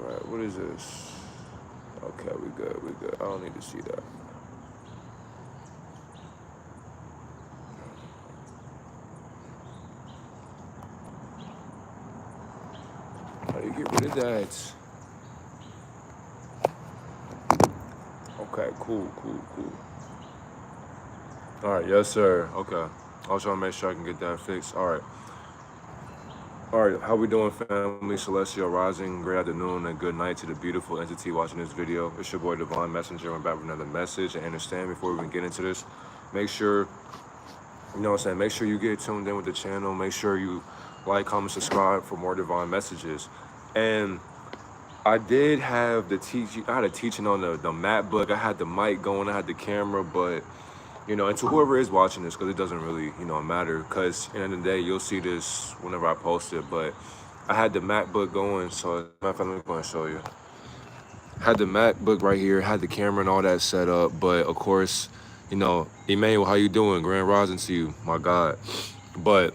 right, what is this? Okay, we good. I don't need to see that. How do you get rid of that? Okay, cool. All right, yes, sir. Okay. I was trying to make sure I can get that fixed. All right. All right, how we doing, family? Celestial Rising, great afternoon and good night to the beautiful entity watching this video. It's your boy, Divine Messenger. I'm back with another message. And understand, before we even get into this, make sure, you know what I'm saying, make sure you get tuned in with the channel. Make sure you like, comment, subscribe for more divine messages. And I did have the teaching, I had a teaching on the map book. I had the mic going, I had the camera, but you know, and to whoever is watching this, because it doesn't really, you know, matter, because at the end of the day, you'll see this whenever I post it, but I had the MacBook going, so matter of fact, I'm going to show you. Had the MacBook right here, had the camera and all that set up, but of course, you know, Emmanuel, how you doing? Grand rising to you, my God. But,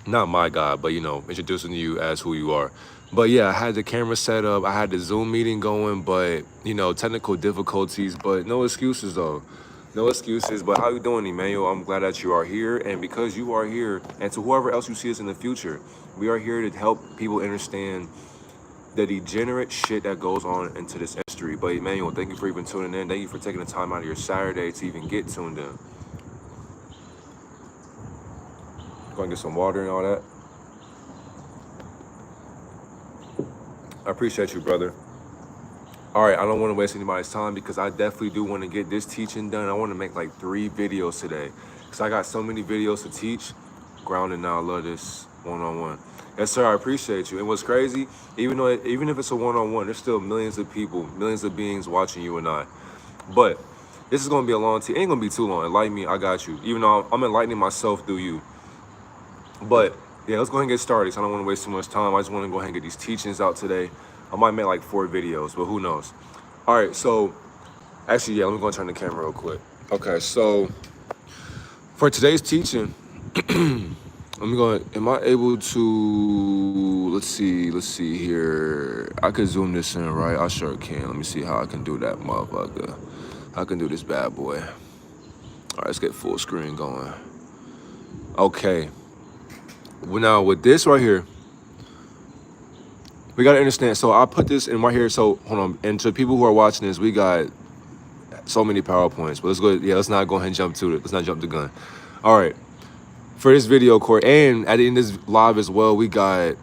not my God, but, you know, introducing you as who you are. But yeah, I had the camera set up, I had the Zoom meeting going, but, you know, technical difficulties, but no excuses though. No excuses, but how you doing, Emmanuel? I'm glad that you are here, and because you are here, and to whoever else you see us in the future, we are here to help people understand the degenerate shit that goes on into this industry. But Emmanuel, thank you for even tuning in. Thank you for taking the time out of your Saturday to even get tuned in. Go and get some water and all that. I appreciate you, brother. All right, I don't want to waste anybody's time because I definitely do want to get this teaching done. I want to make like 3 videos today because I got so many videos to teach. Grounded now, I love this one-on-one. Yes, sir, I appreciate you. And what's crazy, even if it's a one-on-one, there's still millions of people, millions of beings watching you and I. But this is going to be a long team. It ain't going to be too long. Enlighten me, I got you. Even though I'm enlightening myself through you. But yeah, let's go ahead and get started. So I don't want to waste too much time. I just want to go ahead and get these teachings out today. I might make like 4 videos, but who knows? All right, so actually, yeah, let me go and turn the camera real quick. Okay, so for today's teaching, let me go, am I able to, let's see here. I could zoom this in, right? I sure can. Let me see how I can do that, motherfucker. I can do this bad boy. All right, let's get full screen going. Okay. Well, now with this right here, we got to understand. So I put this in right here. So hold on. And to people who are watching this, we got so many PowerPoints. But let's go. Yeah, let's not go ahead and jump to it. Let's not jump the gun. All right. For this video, Court, and at the end of this live as well, we got,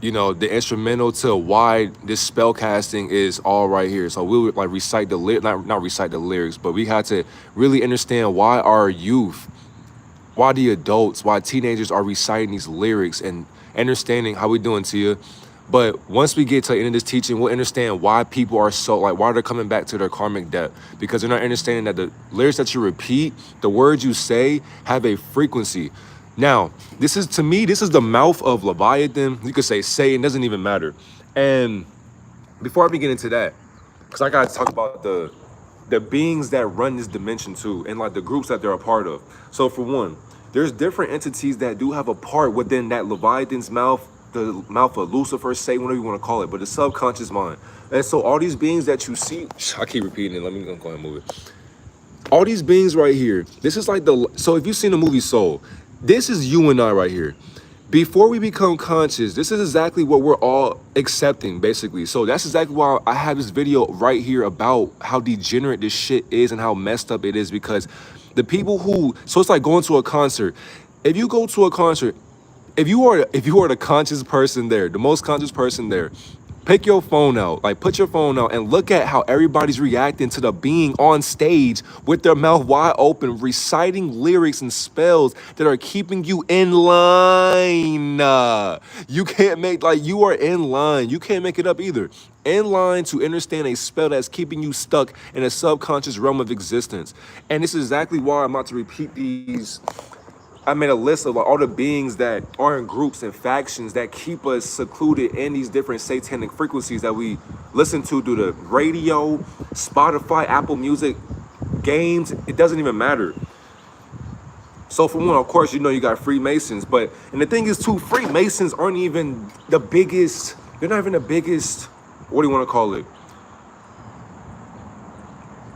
you know, the instrumental to why this spell casting is all right here. So we'll like recite the not recite the lyrics, but we had to really understand why our youth, why the adults, why teenagers are reciting these lyrics and understanding how we doing to you. But once we get to the end of this teaching, we'll understand why people are so, like, why they're coming back to their karmic debt. Because they're not understanding that the lyrics that you repeat, the words you say, have a frequency. Now, this is, to me, this is the mouth of Leviathan. You could say Satan, doesn't even matter. And before I begin into that, because I got to talk about the beings that run this dimension too, and like the groups that they're a part of. So for one, there's different entities that do have a part within that Leviathan's mouth, the mouth of Lucifer, Satan, whatever you want to call it, but the subconscious mind. And so all these beings that you see, I keep repeating it, let me go ahead and move it. All these beings right here, this is like so if you've seen the movie Soul, this is you and I right here. Before we become conscious, this is exactly what we're all accepting, basically. So that's exactly why I have this video right here about how degenerate this shit is and how messed up it is, because the people who, so it's like going to a concert. If you go to a concert, if you are the conscious person there, the most conscious person there, pick your phone out, like put your phone out and look at how everybody's reacting to the being on stage with their mouth wide open, reciting lyrics and spells that are keeping you in line. You can't make, like, you are in line. You can't make it up either. In line to understand a spell that's keeping you stuck in a subconscious realm of existence. And this is exactly why I'm about to repeat these. I made a list of all the beings that are in groups and factions that keep us secluded in these different satanic frequencies that we listen to through the radio, Spotify, Apple Music, games. It doesn't even matter. So for one, of course, you know, you got Freemasons, and the thing is too, Freemasons aren't even the biggest, they're not even the biggest what do you want to call it?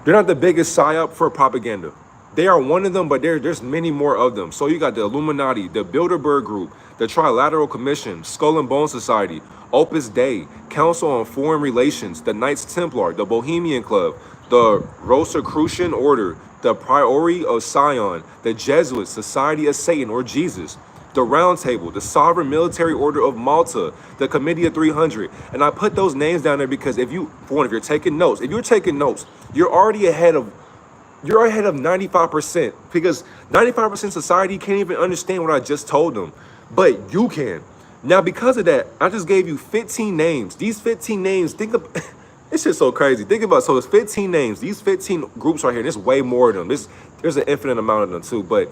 They're not the biggest psyop for propaganda. They are one of them, but there's many more of them. So you got the Illuminati, the Bilderberg Group, the Trilateral Commission, Skull and Bone Society, Opus Dei, Council on Foreign Relations, the Knights Templar, the Bohemian Club, the Rosicrucian Order, the Priory of Sion, the Jesuits, Society of Satan or Jesus, the Round Table, the Sovereign Military Order of Malta, the Committee of 300. And I put those names down there because if you're taking notes, you're already ahead of 95% because 95% society can't even understand what I just told them, but you can. Now, because of that, I just gave you 15 names. These 15 names, think of, this shit's so crazy. Think about it. So it's 15 names. These 15 groups right here, there's way more of them. There's an infinite amount of them too, but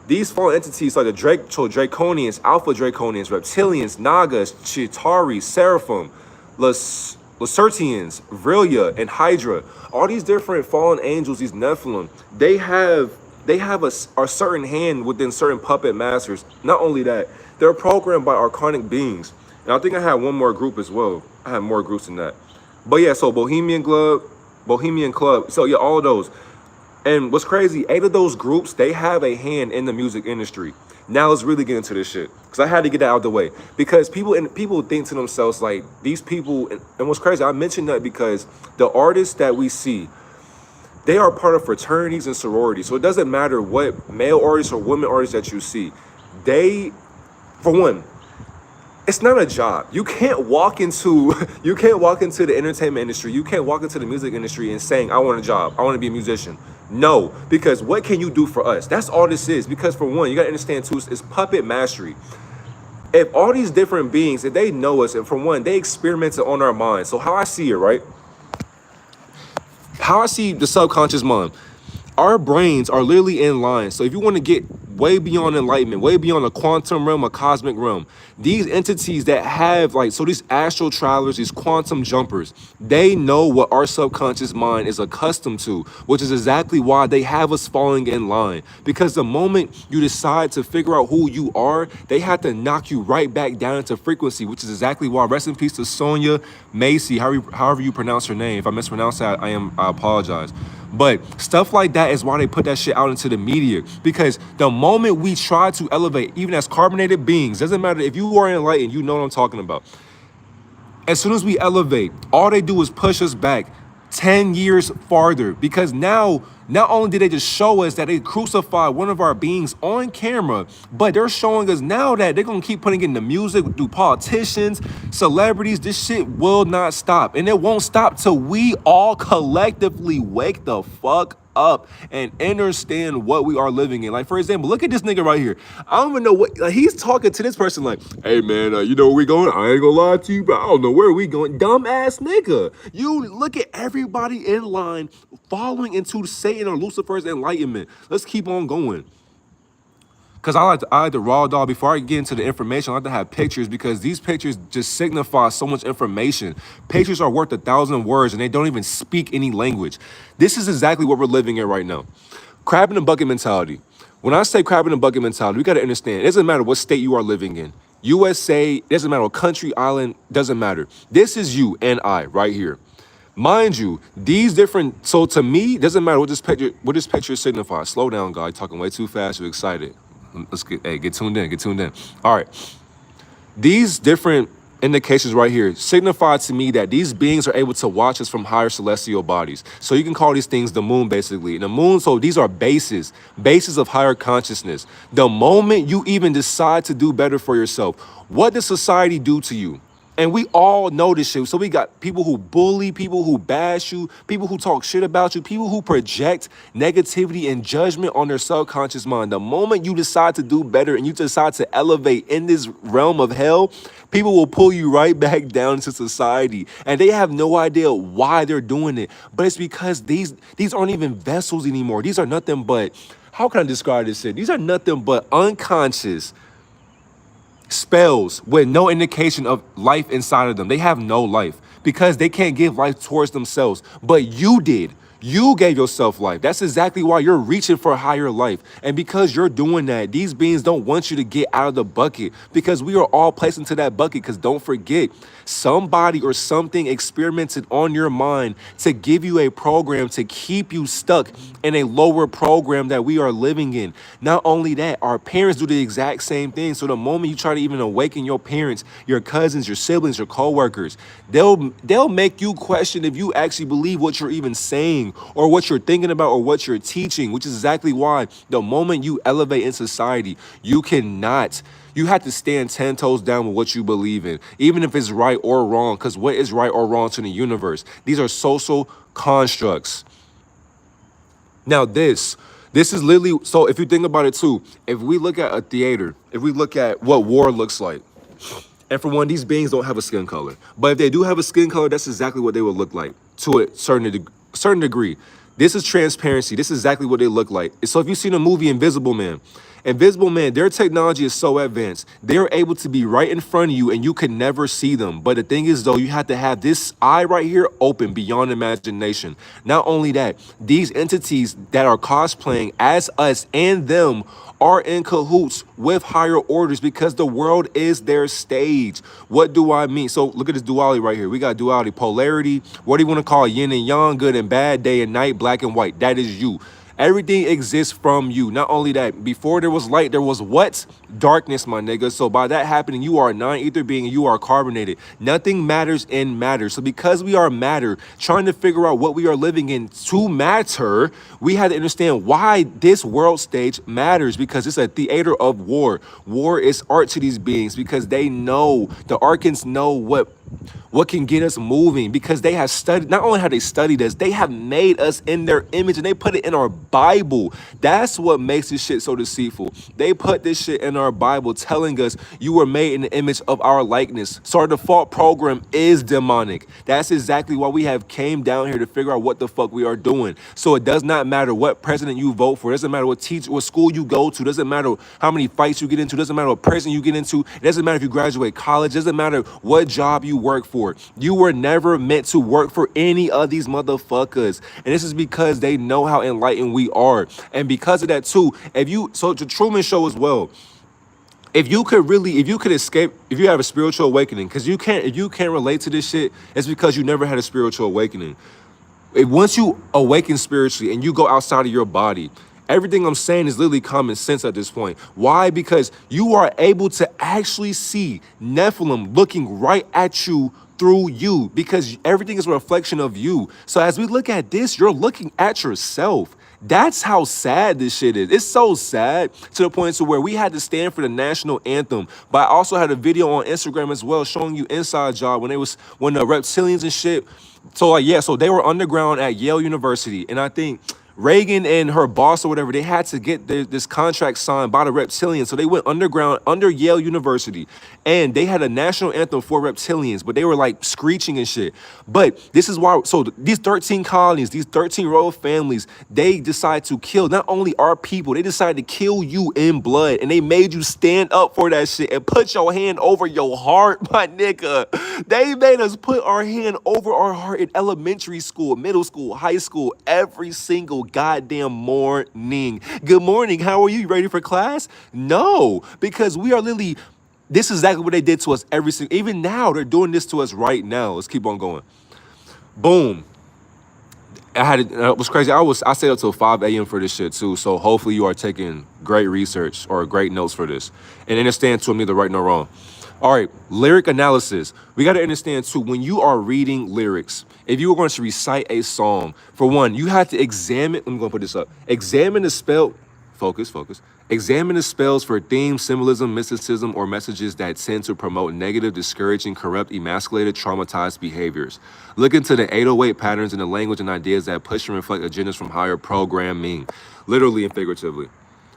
these fallen entities are the Draconians, Alpha Draconians, Reptilians, Nagas, Chitauri, Seraphim, Lacertians, Vrilya, and Hydra. All these different fallen angels, these Nephilim, they have a certain hand within certain puppet masters. Not only that, they're programmed by archonic beings. And I think I had one more group as well. I had more groups than that. But yeah, so Bohemian Club. So yeah, all of those. And what's crazy, 8 of those groups, they have a hand in the music industry. Now let's really get into this shit, because I had to get that out of the way. Because people think to themselves, like, these people, and what's crazy, I mentioned that because the artists that we see, they are part of fraternities and sororities. So it doesn't matter what male artists or women artists that you see. They, for one, it's not a job. You can't walk into the entertainment industry. You can't walk into the music industry and saying, I want a job. I want to be a musician. No, because what can you do for us? That's all this is. Because for one, you got to understand too, it's puppet mastery. If all these different beings, if they know us, and for one, they experimented on our minds. So how I see it, right? How I see the subconscious mind, our brains are literally in line. So if you want to get way beyond enlightenment, way beyond a quantum realm, a cosmic realm, these entities that have so these astral travelers, these quantum jumpers, they know what our subconscious mind is accustomed to, which is exactly why they have us falling in line. Because the moment you decide to figure out who you are, they have to knock you right back down into frequency, which is exactly why, rest in peace to Sonia Macy, however you pronounce her name. If I mispronounce that, I apologize. But stuff like that is why they put that shit out into the media. Because the moment we try to elevate, even as carbonated beings, doesn't matter if you are enlightened, you know what I'm talking about. As soon as we elevate, all they do is push us back 10 years farther. Because now, not only did they just show us that they crucified one of our beings on camera, but they're showing us now that they're going to keep putting in the music through politicians, celebrities. This shit will not stop. And it won't stop till we all collectively wake the fuck up and understand what we are living in. Like, for example, look at this nigga right here. I don't even know what, he's talking to this person like, hey man, you know where we going? I ain't gonna lie to you, but I don't know where we going. Dumb ass nigga. You look at everybody in line following into Satan or Lucifer's enlightenment. Let's keep on going. Because I like the raw dog. Before I get into the information, I like to have pictures, because these pictures just signify so much information. Pictures are worth 1,000 words, and they don't even speak any language. This is exactly what we're living in right now. Crab in the bucket mentality. When I say crab in the bucket mentality, we got to understand, it doesn't matter what state you are living in. USA, it doesn't matter what country, island, doesn't matter. This is you and I right here. Mind you, these different, so to me, it doesn't matter what this picture signifies. Slow down, guy. You're talking way too fast. You're excited. Let's get tuned in. All right. These different indications right here signify to me that these beings are able to watch us from higher celestial bodies. So you can call these things the moon, basically. And the moon, so these are bases of higher consciousness. The moment you even decide to do better for yourself, what does society do to you? And we all know this shit. So we got people who bully, people who bash you, people who talk shit about you, people who project negativity and judgment on their subconscious mind. The moment you decide to do better and you decide to elevate in this realm of hell, people will pull you right back down into society. And they have no idea why they're doing it. But it's because these aren't even vessels anymore. These are nothing but, how can I describe this shit? These are nothing but unconscious spells with no indication of life inside of them. They have no life because they can't give life towards themselves. But you did. You gave yourself life. That's exactly why you're reaching for a higher life. And because you're doing that, these beings don't want you to get out of the bucket, because we are all placed into that bucket. Because don't forget, somebody or something experimented on your mind to give you a program to keep you stuck in a lower program that we are living in. Not only that, our parents do the exact same thing. So the moment you try to even awaken your parents, your cousins, your siblings, your coworkers, they'll make you question if you actually believe what you're even saying or what you're thinking about or what you're teaching, which is exactly why the moment you elevate in society, you have to stand 10 toes down with what you believe in, even if it's right or wrong, because what is right or wrong to the universe? These are social constructs. Now this is literally, so if you think about it too, if we look at a theater, if we look at what war looks like, and for one, these beings don't have a skin color. But if they do have a skin color, that's exactly what they would look like to a certain degree. This is transparency. This is exactly what they look like. So if you've seen the movie Invisible Man, their technology is so advanced. They're able to be right in front of you and you could never see them. But the thing is, though, you have to have this eye right here open beyond imagination. Not only that, these entities that are cosplaying as us and them are in cahoots with higher orders because the world is their stage. What do I mean? So look at this duality right here. We got duality, polarity. What do you want to call it? Yin and yang, good and bad, day and night, black and white. That is you. Everything exists from you. Not only that, before there was light, there was what? Darkness, my nigga. So by that happening, you are a non-ether being and you are carbonated. Nothing matters in matter. So because we are matter, trying to figure out what we are living in to matter, we had to understand why this world stage matters, because it's a theater of war. War is art to these beings because they know, the Arkans know what can get us moving, because they have studied, not only have they studied us, they have made us in their image and they put it in our Bible. That's what makes this shit so deceitful. They put this shit in our Bible telling us you were made in the image of our likeness. So our default program is demonic. That's exactly why we have came down here to figure out what the fuck we are doing. So it does not matter what president you vote for. It doesn't matter what school you go to. It doesn't matter how many fights you get into. It doesn't matter what prison you get into. It doesn't matter if you graduate college. It doesn't matter what job you work for. You were never meant to work for any of these motherfuckers. And this is because they know how enlightened we are. And because of that too, so the Truman Show as well, if you could escape, if you have a spiritual awakening, because if you can't relate to this shit, it's because you never had a spiritual awakening. Once you awaken spiritually and you go outside of your body, everything I'm saying is literally common sense at this point. Why? Because you are able to actually see Nephilim looking right at you through you, because everything is a reflection of you. So as we look at this, you're looking at yourself. That's how sad this shit is. It's so sad to the point to where we had to stand for the national anthem. But I also had a video on Instagram as well showing you inside job when the reptilians and shit. So so they were underground at Yale University, and I think Reagan and her boss or whatever, they had to get this contract signed by the reptilians. So they went underground under Yale University and they had a national anthem for reptilians, but they were like screeching and shit. But this is why, so these 13 colonies, these 13 royal families, they decide to kill not only our people, they decided to kill you in blood, and they made you stand up for that shit and put your hand over your heart, my nigga. They made us put our hand over our heart in elementary school, middle school, high school, every single goddamn morning. Good morning. How are you? You ready for class? No, because we are literally, this is exactly what they did to us every single, even now, they're doing this to us right now. Let's keep on going. Boom. It was crazy. I stayed up till 5 a.m. for this shit too. So hopefully you are taking great research or great notes for this and understand too, I'm neither right nor wrong. All right, lyric analysis. We got to understand too, when you are reading lyrics, if you were going to recite a song, for one, you have to examine, I'm going to put this up, examine the spell, focus. Examine the spells for themes, symbolism, mysticism, or messages that tend to promote negative, discouraging, corrupt, emasculated, traumatized behaviors. Look into the 808 patterns in the language and ideas that push and reflect agendas from higher programming, literally and figuratively.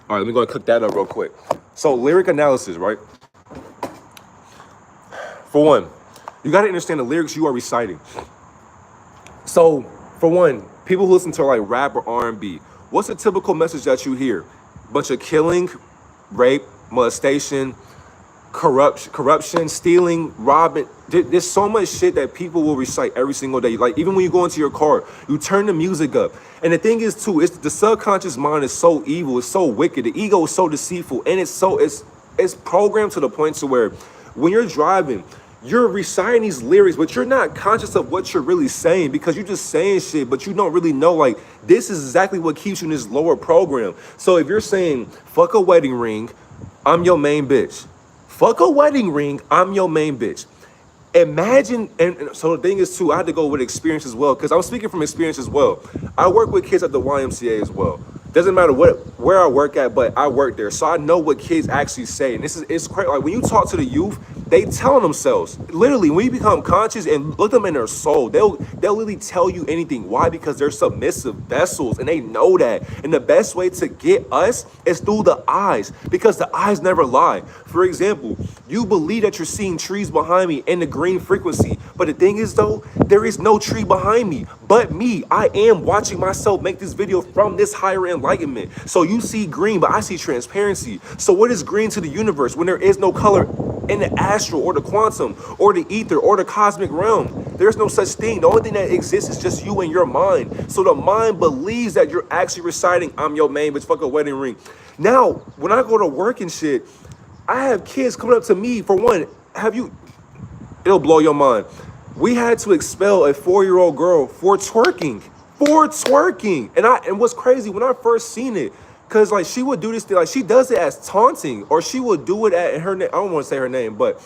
All right, let me go and cook that up real quick. So lyric analysis, right? For one, you got to understand the lyrics you are reciting. So, for one, people who listen to like rap or R&B, what's the typical message that you hear? Bunch of killing, rape, molestation, corruption, stealing, robbing. There's so much shit that people will recite every single day. Like even when you go into your car, you turn the music up. And the thing is too, it's the subconscious mind is so evil, it's so wicked. The ego is so deceitful, and it's programmed to the point to where when you're driving, you're reciting these lyrics, but you're not conscious of what you're really saying because you're just saying shit, but you don't really know, like, this is exactly what keeps you in this lower program. So if you're saying, fuck a wedding ring, I'm your main bitch. Fuck a wedding ring, I'm your main bitch. Imagine, and so the thing is too, I had to go with experience as well, because I'm speaking from experience as well. I work with kids at the YMCA as well. Doesn't matter where I work at, but I work there, so I know what kids actually say. And it's crazy. Like when you talk to the youth, they tell themselves. Literally, when you become conscious and look them in their soul, they'll literally tell you anything. Why? Because they're submissive vessels, and they know that. And the best way to get us is through the eyes, because the eyes never lie. For example, you believe that you're seeing trees behind me in the green frequency, but the thing is though, there is no tree behind me but me. I am watching myself make this video from this higher enlightenment. So you see green, but I see transparency. So what is green to the universe when there is no color in the astral or the quantum or the ether or the cosmic realm? There's no such thing. The only thing that exists is just you and your mind. So the mind believes that you're actually reciting, I'm your main bitch, fuck a wedding ring. Now, when I go to work and shit, I have kids coming up to me. For one, it'll blow your mind. We had to expel a 4-year-old girl for twerking. And what's crazy, when I first seen it, cause like she would do this thing, like she does it as taunting, or she would do it at her name. I don't want to say her name, but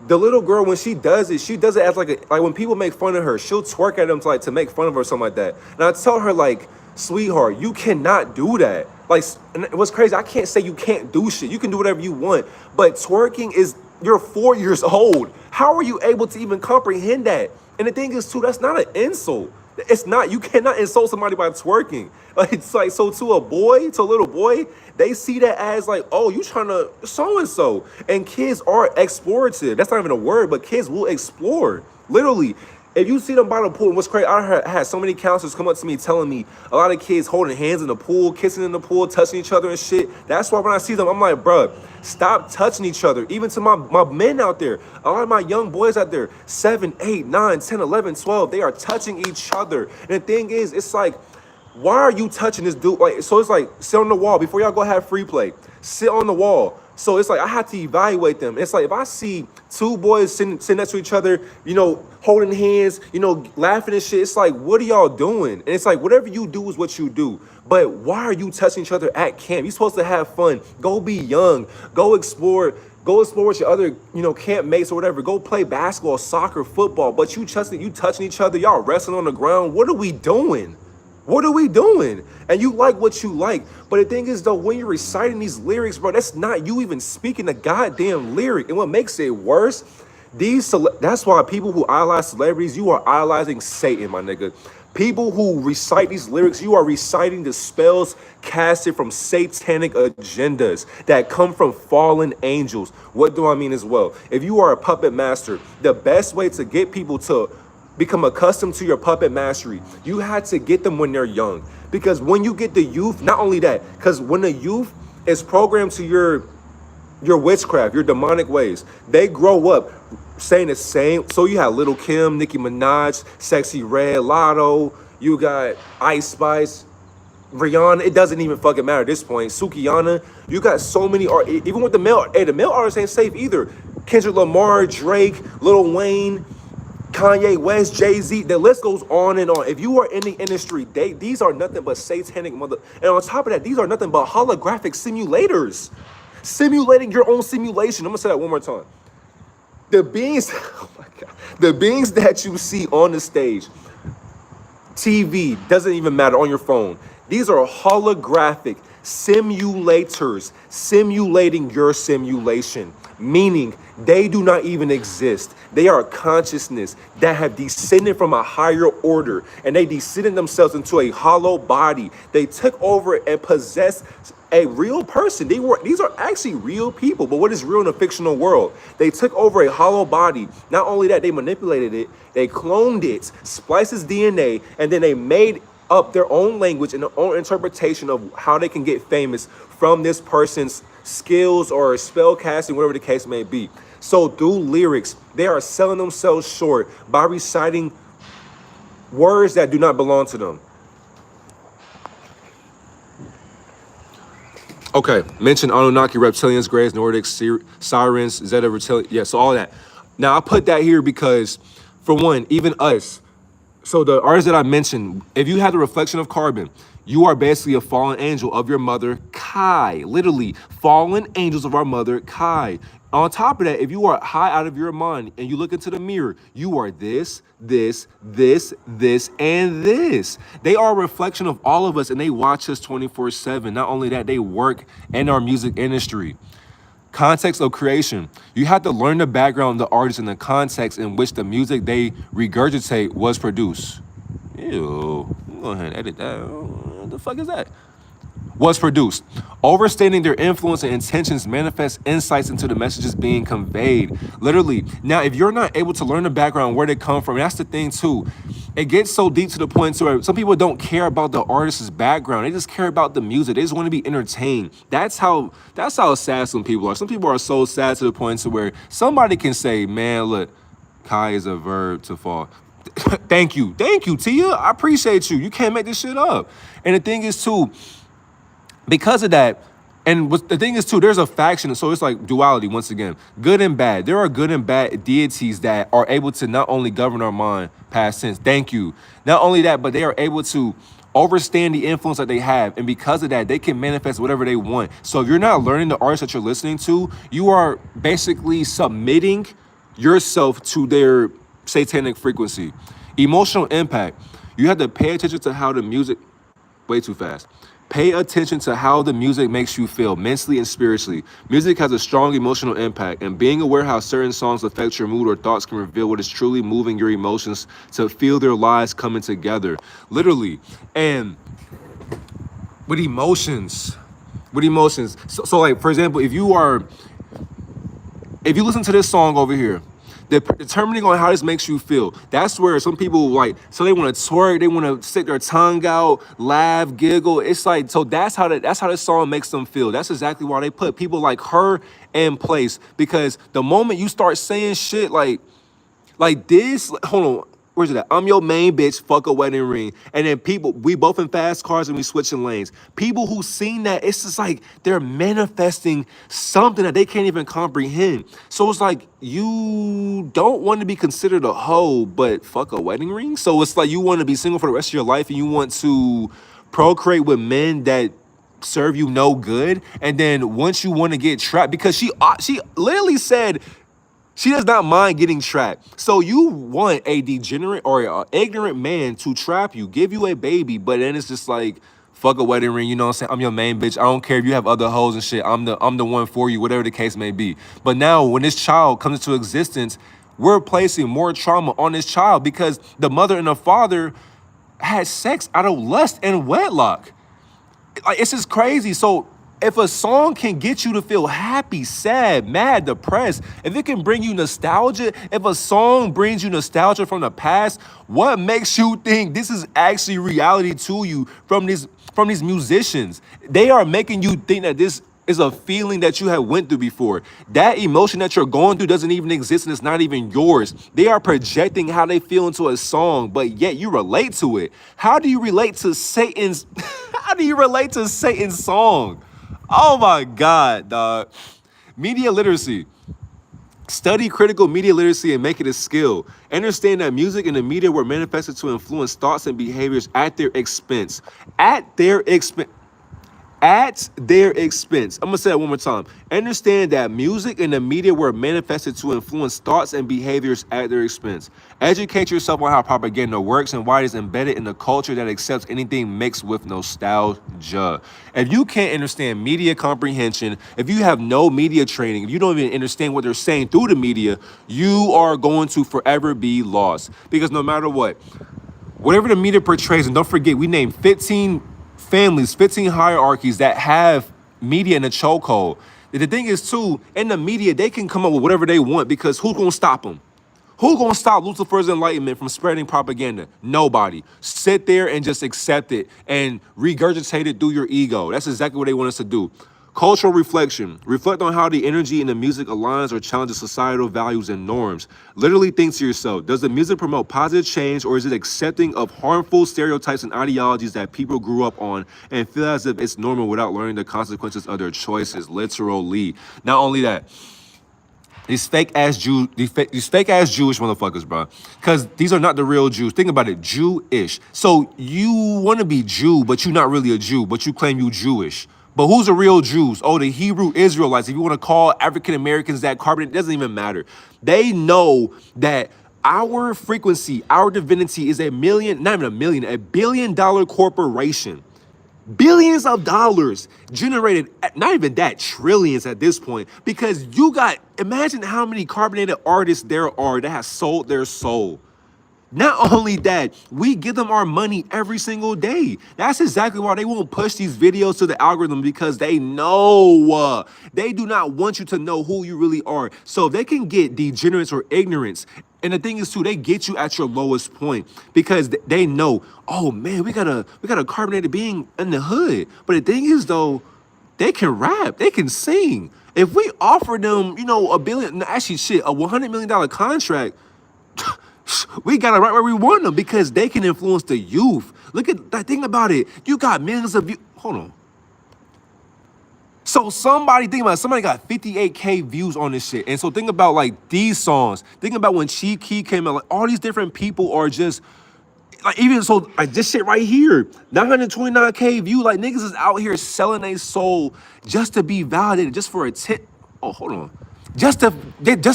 the little girl, when she does it as like when people make fun of her, she'll twerk at them to make fun of her or something like that. And I tell her, like, sweetheart, you cannot do that. Like, and what's crazy, I can't say you can't do shit. You can do whatever you want, but twerking is, you're 4 years old. How are you able to even comprehend that? And the thing is too, that's not an insult. It's not, you cannot insult somebody by twerking. Like, it's like, so to a little boy, they see that as like, oh, you trying to so-and-so. And kids are explorative. That's not even a word, but kids will explore. Literally, if you see them by the pool, and what's crazy, I had so many counselors come up to me telling me a lot of kids holding hands in the pool, kissing in the pool, touching each other and shit. That's why when I see them, I'm like, bruh, stop touching each other. Even to my men out there, a lot of my young boys out there, 7, 8, 9, 10, 11, 12, they are touching each other. And the thing is, it's like, why are you touching this dude? Like, so it's like, sit on the wall before y'all go have free play. Sit on the wall. So it's like, I have to evaluate them. It's like, if I see two boys sitting next to each other, you know, holding hands, you know, laughing and shit, it's like, what are y'all doing? And it's like, whatever you do is what you do. But why are you touching each other at camp? You're supposed to have fun. Go be young. Go explore with your other, you know, camp mates or whatever. Go play basketball, soccer, football. But you touching each other, y'all wrestling on the ground. What are we doing? What are we doing? And you like what you like. But the thing is, though, when you're reciting these lyrics, bro, that's not you even speaking the goddamn lyric. And what makes it worse, that's why people who idolize celebrities, you are idolizing Satan, my nigga. People who recite these lyrics, you are reciting the spells casted from satanic agendas that come from fallen angels. What do I mean as well? If you are a puppet master, the best way to get people to become accustomed to your puppet mastery, you had to get them when they're young. Because when you get the youth, not only that, because when the youth is programmed to your witchcraft, your demonic ways, they grow up saying the same. So you have Little Kim, Nicki Minaj, Sexy Red, Lotto, you got Ice Spice, Rihanna, it doesn't even fucking matter at this point. Sukiyana, you got so many, even with the male artists ain't safe either. Kendrick Lamar, Drake, Lil Wayne, Kanye West, Jay-Z, the list goes on and on. If you are in the industry, these are nothing but satanic and on top of that, these are nothing but holographic simulators. Simulating your own simulation. I'm gonna say that one more time. The beings, oh my God, the beings that you see on the stage, TV, doesn't even matter, on your phone. These are holographic simulators simulating your simulation, meaning they do not even exist. They are a consciousness that have descended from a higher order, and they descended themselves into a hollow body. They took over and possessed a real person. These are actually real people, but what is real in a fictional world? They took over a hollow body. Not only that, they manipulated it, they cloned it, spliced its DNA, and then they made up their own language and their own interpretation of how they can get famous from this person's skills or spell casting, whatever the case may be. So through lyrics, they are selling themselves short by reciting words that do not belong to them. Okay, mention Anunnaki, reptilians, Greys, Nordics, Sirens, Zeta, reptilian. Yeah, so all that. Now I put that here because, for one, even us. So the artists that I mentioned, if you have the reflection of carbon, you are basically a fallen angel of your mother, Kai. Literally, fallen angels of our mother, Kai. On top of that, if you are high out of your mind and you look into the mirror, you are this, this, this, this, and this. They are a reflection of all of us and they watch us 24/7. Not only that, they work in our music industry. Context of creation. You have to learn the background of the artist and the context in which the music they regurgitate was produced. Ew. Go ahead and edit that. What the fuck is that? Was produced. Overstating their influence and intentions manifest insights into the messages being conveyed. Literally. Now, if you're not able to learn the background, where they come from, that's the thing too. It gets so deep to the point where some people don't care about the artist's background. They just care about the music. They just want to be entertained. That's how sad some people are. Some people are so sad to the point to where somebody can say, man, look, Kai is a verb to fall. Thank you, Tia. I appreciate you. You can't make this shit up. And the thing is too, because of that, and the thing is too, there's a faction, so it's like duality once again, good and bad. There are good and bad deities that are able to not only govern our mind, past tense, thank you. Not only that, but they are able to overstand the influence that they have, and because of that, they can manifest whatever they want. So if you're not learning the artists that you're listening to, you are basically submitting yourself to their satanic frequency. Emotional impact. You have to pay attention to how the music, way too fast. Pay attention to how the music makes you feel mentally and spiritually. Music has a strong emotional impact, and being aware how certain songs affect your mood or thoughts can reveal what is truly moving your emotions to feel their lives coming together. Literally. And with emotions. So like, for example, if you listen to this song over here, determining on how this makes you feel, that's where some people like, so they want to twerk, they want to stick their tongue out, laugh, giggle. It's like, so that's how this song makes them feel. That's exactly why they put people like her in place, because the moment you start saying shit like this, hold on, where's it at? I'm your main bitch, fuck a wedding ring. And then people, we both in fast cars and we switching lanes. People who seen that, it's just like they're manifesting something that they can't even comprehend. So it's like, you don't want to be considered a hoe, but fuck a wedding ring? So it's like you want to be single for the rest of your life and you want to procreate with men that serve you no good. And then once you want to get trapped, because she literally said, she does not mind getting trapped. So you want a degenerate or an ignorant man to trap you, give you a baby, but then it's just like, fuck a wedding ring, you know what I'm saying? I'm your main bitch. I don't care if you have other hoes and shit. I'm the one for you, whatever the case may be. But now when this child comes into existence, we're placing more trauma on this child because the mother and the father had sex out of lust and wedlock. Like, it's just crazy. So if a song can get you to feel happy, sad, mad, depressed, if it can bring you nostalgia, if a song brings you nostalgia from the past, what makes you think this is actually reality to you from these musicians? They are making you think that this is a feeling that you have went through before. That emotion that you're going through doesn't even exist and it's not even yours. They are projecting how they feel into a song, but yet you relate to it. How do you relate to Satan's song? Oh my God, dog. Media literacy. Study critical media literacy and make it a skill. Understand that music and the media were manifested to influence thoughts and behaviors at their expense. At their expense. At their expense. I'm going to say that one more time. Understand that music and the media were manifested to influence thoughts and behaviors at their expense. Educate yourself on how propaganda works and why it is embedded in a culture that accepts anything mixed with nostalgia. If you can't understand media comprehension, if you have no media training, if you don't even understand what they're saying through the media, you are going to forever be lost. Because no matter what, whatever the media portrays, and don't forget, we named 15 families, 15 hierarchies that have media in a chokehold. The thing is too, in the media, they can come up with whatever they want because who's gonna stop them? Who's gonna stop Lucifer's enlightenment from spreading propaganda? Nobody. Sit there and just accept it and regurgitate it through your ego. That's exactly what they want us to do. Cultural reflection. Reflect on how the energy in the music aligns or challenges societal values and norms. Literally think to yourself, does the music promote positive change or is it accepting of harmful stereotypes and ideologies that people grew up on and feel as if it's normal without learning the consequences of their choices? Literally. Not only that, these fake ass Jews, these fake ass Jewish motherfuckers, bro. Because these are not the real Jews. Think about it, Jewish. So you want to be Jew, but you're not really a Jew, but you claim you Jewish. But who's the real Jews? Oh, the Hebrew Israelites. If you want to call African Americans that carbon, it doesn't even matter. They know that our frequency, our divinity is a million, not even a million, $1 billion corporation. Billions of dollars generated, not even that, trillions at this point, because you got, imagine how many carbonated artists there are that have sold their soul. Not only that, we give them our money every single day. That's exactly why they won't push these videos to the algorithm, because they know they do not want you to know who you really are. So if they can get degenerates or ignorance, and the thing is too, they get you at your lowest point because they know, oh man, we got a carbonated being in the hood. But the thing is though, they can rap, they can sing. If we offer them, you know, $1 billion, actually shit, a $100 million contract, we got it right where we want them because they can influence the youth. Look at that thing about it. You got millions of hold on. So somebody, think about it, somebody got 58K views on this shit. And so think about like these songs. Think about when Chief Keef came out, like all these different people are just, like even so, like this shit right here, 929K view, like niggas is out here selling their soul just to be validated, just for a tip. Oh, hold on. Just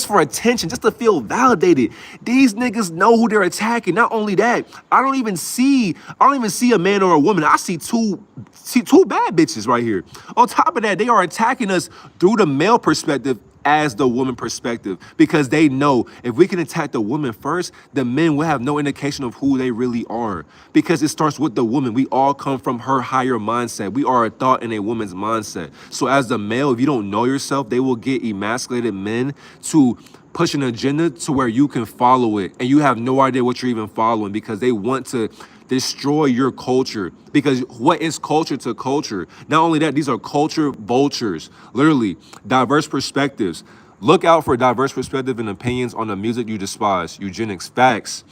for attention, just to feel validated. These niggas know who they're attacking. Not only that, I don't even see a man or a woman. I see two bad bitches right here. On top of that, they are attacking us through the male perspective as the woman perspective, because they know if we can attack the woman first, the men will have no indication of who they really are, because it starts with the woman. We all come from her higher mindset. We are a thought in a woman's mindset. So as the male, if you don't know yourself, they will get emasculated men to push an agenda to where you can follow it and you have no idea what you're even following, because they want to destroy your culture. Because what is culture to culture? Not only that, these are culture vultures. Literally, diverse perspectives. Look out for diverse perspective and opinions on the music you despise. Eugenics, facts.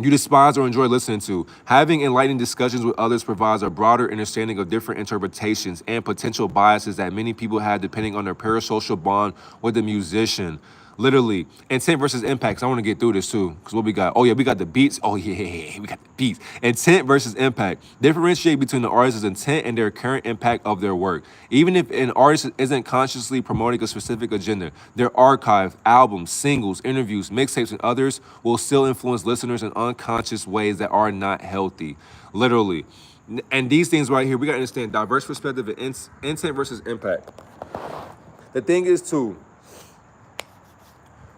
You despise or enjoy listening to. Having enlightening discussions with others provides a broader understanding of different interpretations and potential biases that many people have depending on their parasocial bond with the musician. Literally, intent versus impact. I want to get through this too, because what we got? Oh yeah, we got the beats. Oh yeah, we got the beats. Intent versus impact. Differentiate between the artist's intent and their current impact of their work. Even if an artist isn't consciously promoting a specific agenda, their archive, albums, singles, interviews, mixtapes, and others will still influence listeners in unconscious ways that are not healthy. Literally. And these things right here, we got to understand diverse perspective and intent versus impact. The thing is too,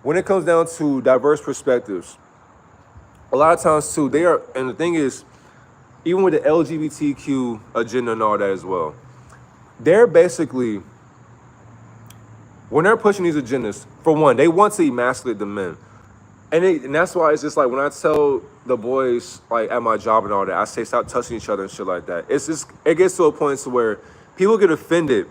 when it comes down to diverse perspectives, a lot of times too, they are, and the thing is, even with the LGBTQ agenda and all that as well, they're basically, when they're pushing these agendas, for one, they want to emasculate the men. And that's why it's just like, when I tell the boys, like at my job and all that, I say stop touching each other and shit like that. It's just, it gets to a point to where people get offended.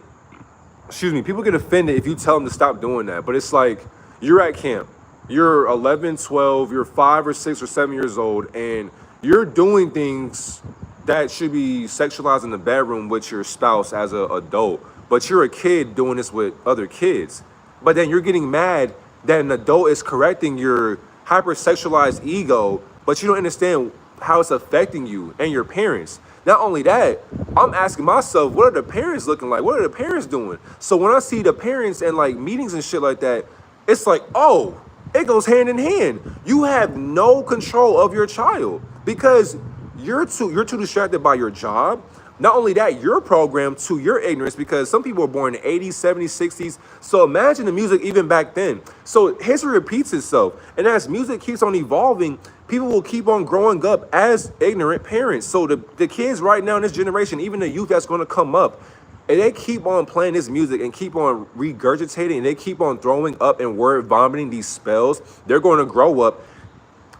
People get offended if you tell them to stop doing that. But it's like, you're at camp, you're 11, 12, you're 5 or 6 or 7 years old, and you're doing things that should be sexualized in the bedroom with your spouse as an adult, but you're a kid doing this with other kids. But then you're getting mad that an adult is correcting your hypersexualized ego, but you don't understand how it's affecting you and your parents. Not only that, I'm asking myself, what are the parents looking like? What are the parents doing? So when I see the parents in like meetings and shit like that, it's like, oh, it goes hand in hand. You have no control of your child because you're too distracted by your job. Not only that, you're programmed to your ignorance because some people were born in the 80s, 70s, 60s. So imagine the music even back then. So history repeats itself. And as music keeps on evolving, people will keep on growing up as ignorant parents. So the kids right now in this generation, even the youth that's going to come up, and they keep on playing this music and keep on regurgitating and they keep on throwing up and word vomiting these spells, they're going to grow up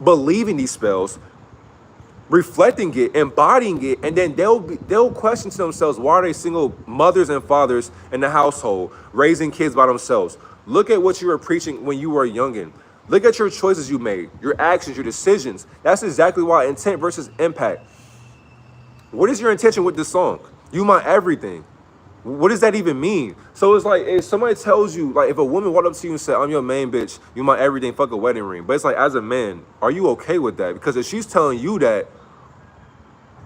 believing these spells. reflecting it, embodying it, and then they'll question to themselves, why are they single mothers and fathers in the household, raising kids by themselves? Look at what you were preaching when you were a youngin'. Look at your choices you made, your actions, your decisions. That's exactly why intent versus impact. What is your intention with this song? You my everything. What does that even mean? So it's like, if somebody tells you, like if a woman walked up to you and said, I'm your main bitch, you my everything, fuck a wedding ring. But it's like, as a man, are you okay with that? Because if she's telling you that,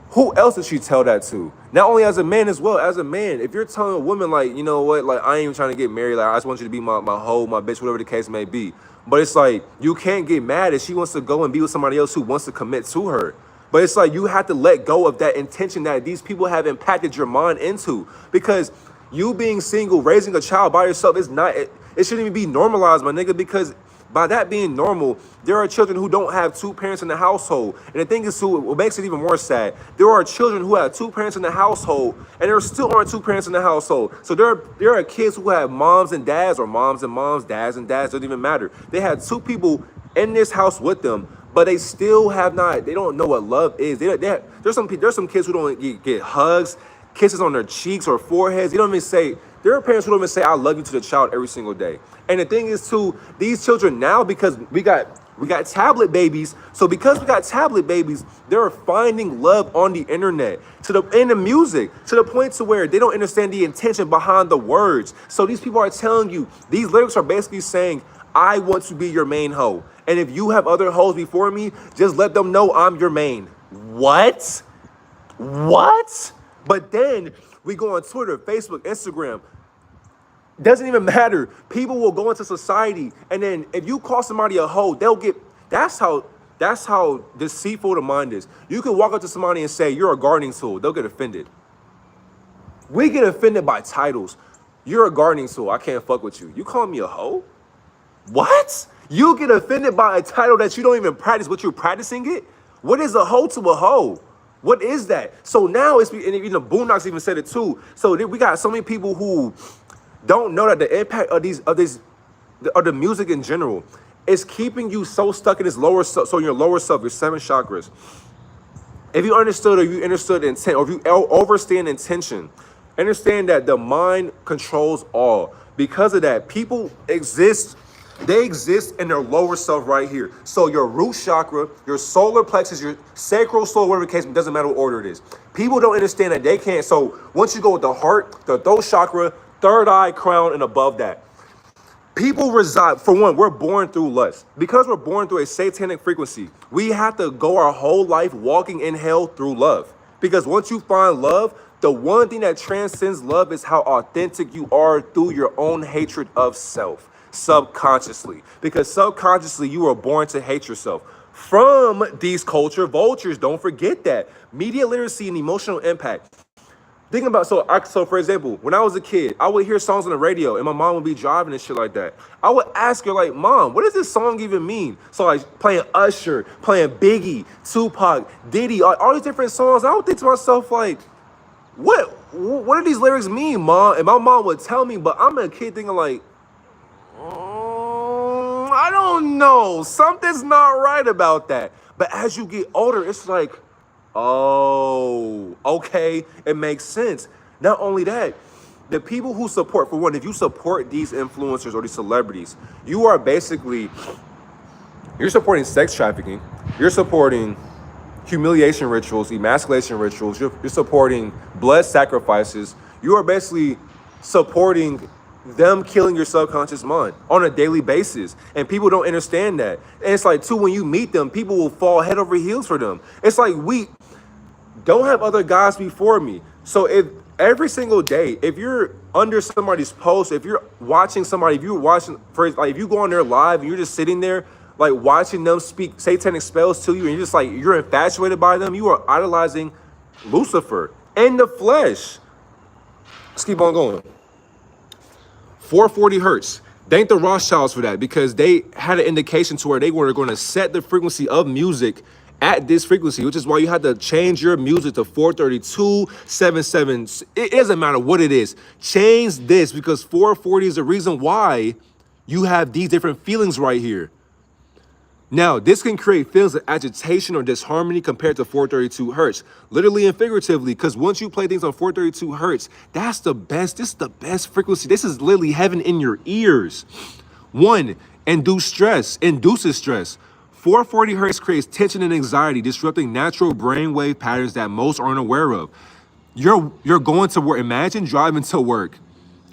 who else did she tell that to? Not only as a man as well, as a man, if you're telling a woman like, you know what, like I ain't even trying to get married, like I just want you to be my hoe, my bitch, whatever the case may be. But it's like, you can't get mad if she wants to go and be with somebody else who wants to commit to her. But it's like, you have to let go of that intention that these people have impacted your mind into. Because you being single, raising a child by yourself is not, it shouldn't even be normalized, my nigga, because by that being normal, there are children who don't have two parents in the household. And the thing is, too, what makes it even more sad, there are children who have two parents in the household, and there still aren't two parents in the household. So there are kids who have moms and dads, or moms and moms, dads and dads, doesn't even matter. They have two people in this house with them, but they still have not, they don't know what love is. There's some kids who don't get hugs, kisses on their cheeks or foreheads. They don't even say, there are parents who don't even say I love you to the child every single day. And the thing is too, these children now, because we got tablet babies, so because we got tablet babies, they're finding love on the internet, in the music, to the point to where they don't understand the intention behind the words. So these people are telling you, these lyrics are basically saying, I want to be your main hoe. And if you have other hoes before me, just let them know I'm your main. What? What? But then we go on Twitter, Facebook, Instagram. Doesn't even matter. People will go into society, and then if you call somebody a hoe, they'll get. That's how deceitful the mind is. You can walk up to somebody and say you're a gardening tool. They'll get offended. We get offended by titles. You're a gardening tool. I can't fuck with you. You call me a hoe? What? You get offended by a title that you don't even practice, but you're practicing it? What is a hoe to a hoe? What is that? So now and even the Boondocks even said it too. So we got so many people who don't know that the impact of the music in general is keeping you so stuck in this lower self, so in your lower self, your 7 chakras. If you understood intent, or if you understand intention, understand that the mind controls all. Because of that, people exist. They exist in their lower self right here. So your root chakra, your solar plexus, your sacral soul, whatever the case, it doesn't matter what order it is. People don't understand that they can't. So once you go with the heart, the throat chakra, third eye, crown, and above that. People reside, for one, we're born through lust. Because we're born through a satanic frequency, we have to go our whole life walking in hell through love. Because once you find love, the one thing that transcends love is how authentic you are through your own hatred of self. Subconsciously, because subconsciously you were born to hate yourself from these culture vultures. Don't forget that. Media literacy and emotional impact. Thinking about, so for example, when I was a kid, I would hear songs on the radio and my mom would be driving and shit like that. I would ask her like, Mom, what does this song even mean? So like playing Usher, playing Biggie, Tupac, Diddy, all these different songs. I would think to myself like, what do these lyrics mean, Mom? And my mom would tell me, but I'm a kid thinking like, I don't know. Something's not right about that. But as you get older, it's like, oh, okay, it makes sense. Not only that, the people who support, for one, if you support these influencers or these celebrities, you are basically, you're supporting sex trafficking, you're supporting humiliation rituals, emasculation rituals, you're supporting blood sacrifices, you are basically supporting them killing your subconscious mind on a daily basis. And people don't understand that. And it's like, too, when you meet them, people will fall head over heels for them. It's like, we don't have other guys before me. So if every single day, if you're under somebody's post, if you're watching somebody, if you go on their live and you're just sitting there, like watching them speak satanic spells to you, and you're just like, you're infatuated by them, you are idolizing Lucifer in the flesh. Let's keep on going. 440 hertz. Thank the Rothschilds for that, because they had an indication to where they were going to set the frequency of music at this frequency, which is why you had to change your music to 432, 77. It doesn't matter what it is. Change this, because 440 is the reason why you have these different feelings right here. Now, this can create feelings of agitation or disharmony compared to 432 hertz, literally and figuratively, because once you play things on 432 hertz, that's the best. This is the best frequency. This is literally heaven in your ears. One, induces stress. 440 hertz creates tension and anxiety, disrupting natural brainwave patterns that most aren't aware of. You're going to work. Imagine driving to work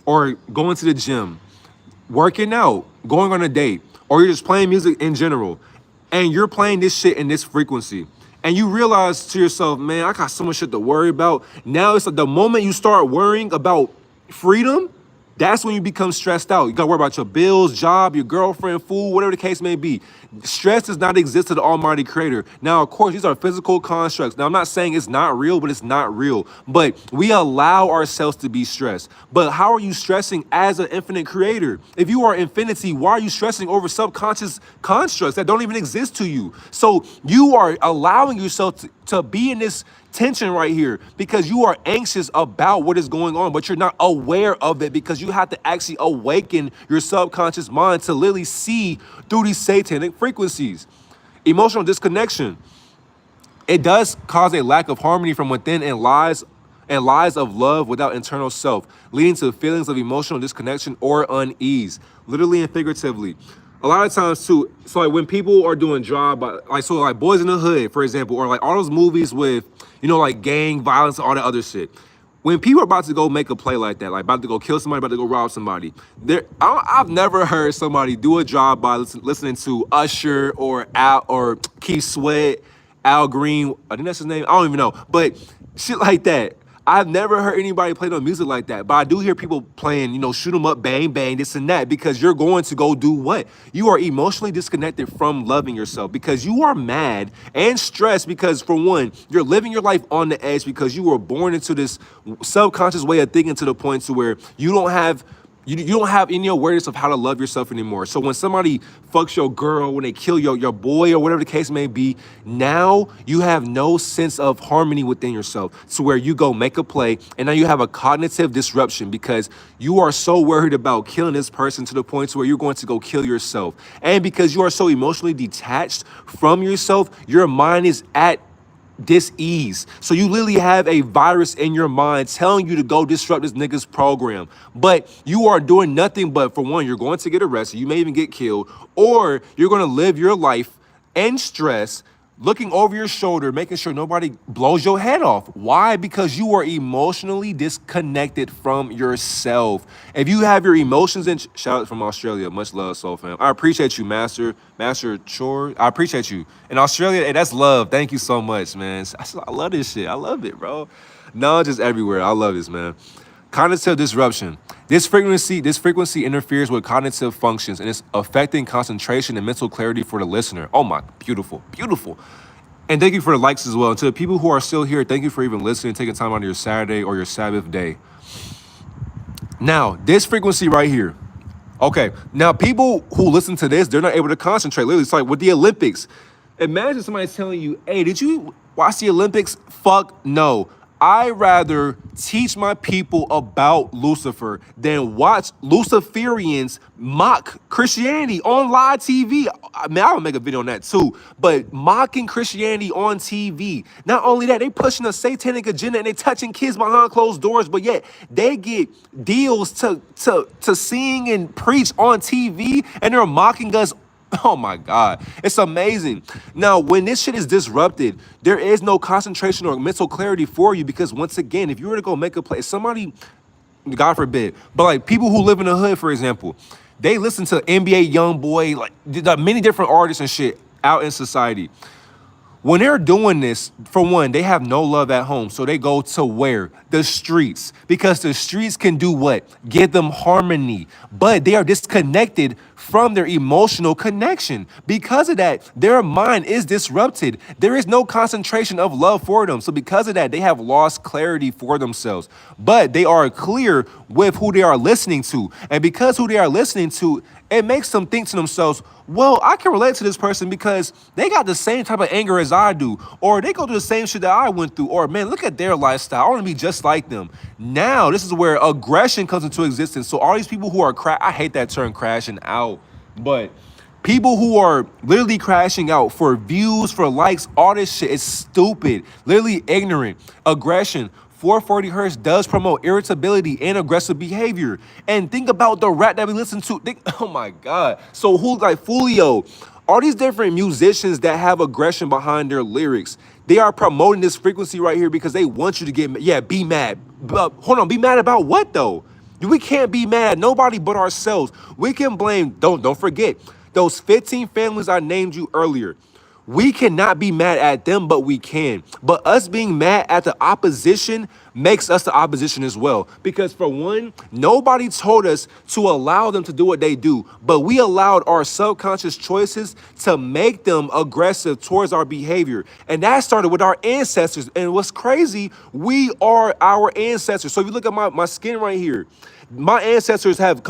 or going to the gym, working out, going on a date, or you're just playing music in general, and you're playing this shit in this frequency. And you realize to yourself, man, I got so much shit to worry about. Now it's like the moment you start worrying about freedom, that's when you become stressed out. You gotta worry about your bills, job, your girlfriend, food, whatever the case may be. Stress does not exist to the Almighty Creator. Now, of course, these are physical constructs. Now, I'm not saying it's not real, but it's not real. But we allow ourselves to be stressed. But how are you stressing as an infinite creator? If you are infinity, why are you stressing over subconscious constructs that don't even exist to you? So you are allowing yourself to be in this tension right here because you are anxious about what is going on, but you're not aware of it because you have to actually awaken your subconscious mind to literally see through these satanic frequencies. Emotional disconnection. It does cause a lack of harmony from within and lies of love without internal self, leading to feelings of emotional disconnection or unease, literally and figuratively. A lot of times too, so like when people are doing like Boys in the Hood, for example, or like all those movies with, like gang violence and all that other shit. When people are about to go make a play like that, like about to go kill somebody, about to go rob somebody, I've never heard somebody do a job by listening to Usher or Al or Keith Sweat, Al Green, I think that's his name, I don't even know, but shit like that. I've never heard anybody play no music like that, but I do hear people playing, shoot 'em up, bang, bang, this and that, because you're going to go do what? You are emotionally disconnected from loving yourself because you are mad and stressed because, for one, you're living your life on the edge because you were born into this subconscious way of thinking to the point to where you don't have any awareness of how to love yourself anymore. So when somebody fucks your girl, when they kill your boy or whatever the case may be, now you have no sense of harmony within yourself to where you go make a play and now you have a cognitive disruption because you are so worried about killing this person to the point to where you're going to go kill yourself. And because you are so emotionally detached from yourself, your mind is at dis-ease. So you literally have a virus in your mind telling you to go disrupt this nigga's program. But you are doing nothing but, for one, you're going to get arrested. You may even get killed. Or you're going to live your life in stress, looking over your shoulder, making sure nobody blows your head off. Why? Because you are emotionally disconnected from yourself. If you have your emotions in, shout out from Australia, much love, Soul Fam. I appreciate you, Master Chore. I appreciate you. In Australia, hey, that's love. Thank you so much, man. I love this shit. I love it, bro. No, just everywhere. I love this, man. Cognitive disruption. This frequency interferes with cognitive functions and it's affecting concentration and mental clarity for the listener. Oh my, beautiful, beautiful. And thank you for the likes as well. And to the people who are still here, thank you for even listening, taking time out of your Saturday or your Sabbath day. Now, this frequency right here. Okay, now people who listen to this, they're not able to concentrate. Literally, it's like with the Olympics. Imagine somebody telling you, hey, did you watch the Olympics? Fuck no. I rather teach my people about Lucifer than watch Luciferians mock Christianity on live TV. I mean, I would make a video on that too, but mocking Christianity on TV. Not only that, they pushing a satanic agenda and they touching kids behind closed doors, but yet they get deals to sing and preach on TV and they're mocking us. Oh my God, it's amazing. Now, when this shit is disrupted, there is no concentration or mental clarity for you because once again, if you were to go make a play, somebody, God forbid, but like people who live in the hood, for example, they listen to NBA Youngboy, like many different artists and shit out in society. When they're doing this, for one, they have no love at home. So they go to where? The streets. Because the streets can do what? Give them harmony. But they are disconnected from their emotional connection. Because of that, their mind is disrupted. There is no concentration of love for them. So because of that, they have lost clarity for themselves. But they are clear with who they are listening to. And because who they are listening to, it makes them think to themselves, well, I can relate to this person because they got the same type of anger as I do, or they go through the same shit that I went through, or man, look at their lifestyle. I want to be just like them. Now, this is where aggression comes into existence. So all these people who are I hate that term crashing out, but People who are literally crashing out for views, for likes, all this shit is stupid, literally ignorant. Aggression. 440 hertz does promote irritability and aggressive behavior. And think about the rap that we listen to. Oh my God. So who like Fulio? All these different musicians that have aggression behind their lyrics, they are promoting this frequency right here because they want you to get, yeah, be mad. But hold on, be mad about what though? We can't be mad. Nobody but ourselves. We can blame, don't forget, those 15 families I named you earlier. We cannot be mad at them, but we can. But us being mad at the opposition makes us the opposition as well. Because for one, nobody told us to allow them to do what they do, but we allowed our subconscious choices to make them aggressive towards our behavior. And that started with our ancestors. And what's crazy, we are our ancestors. So if you look at my skin right here, my ancestors have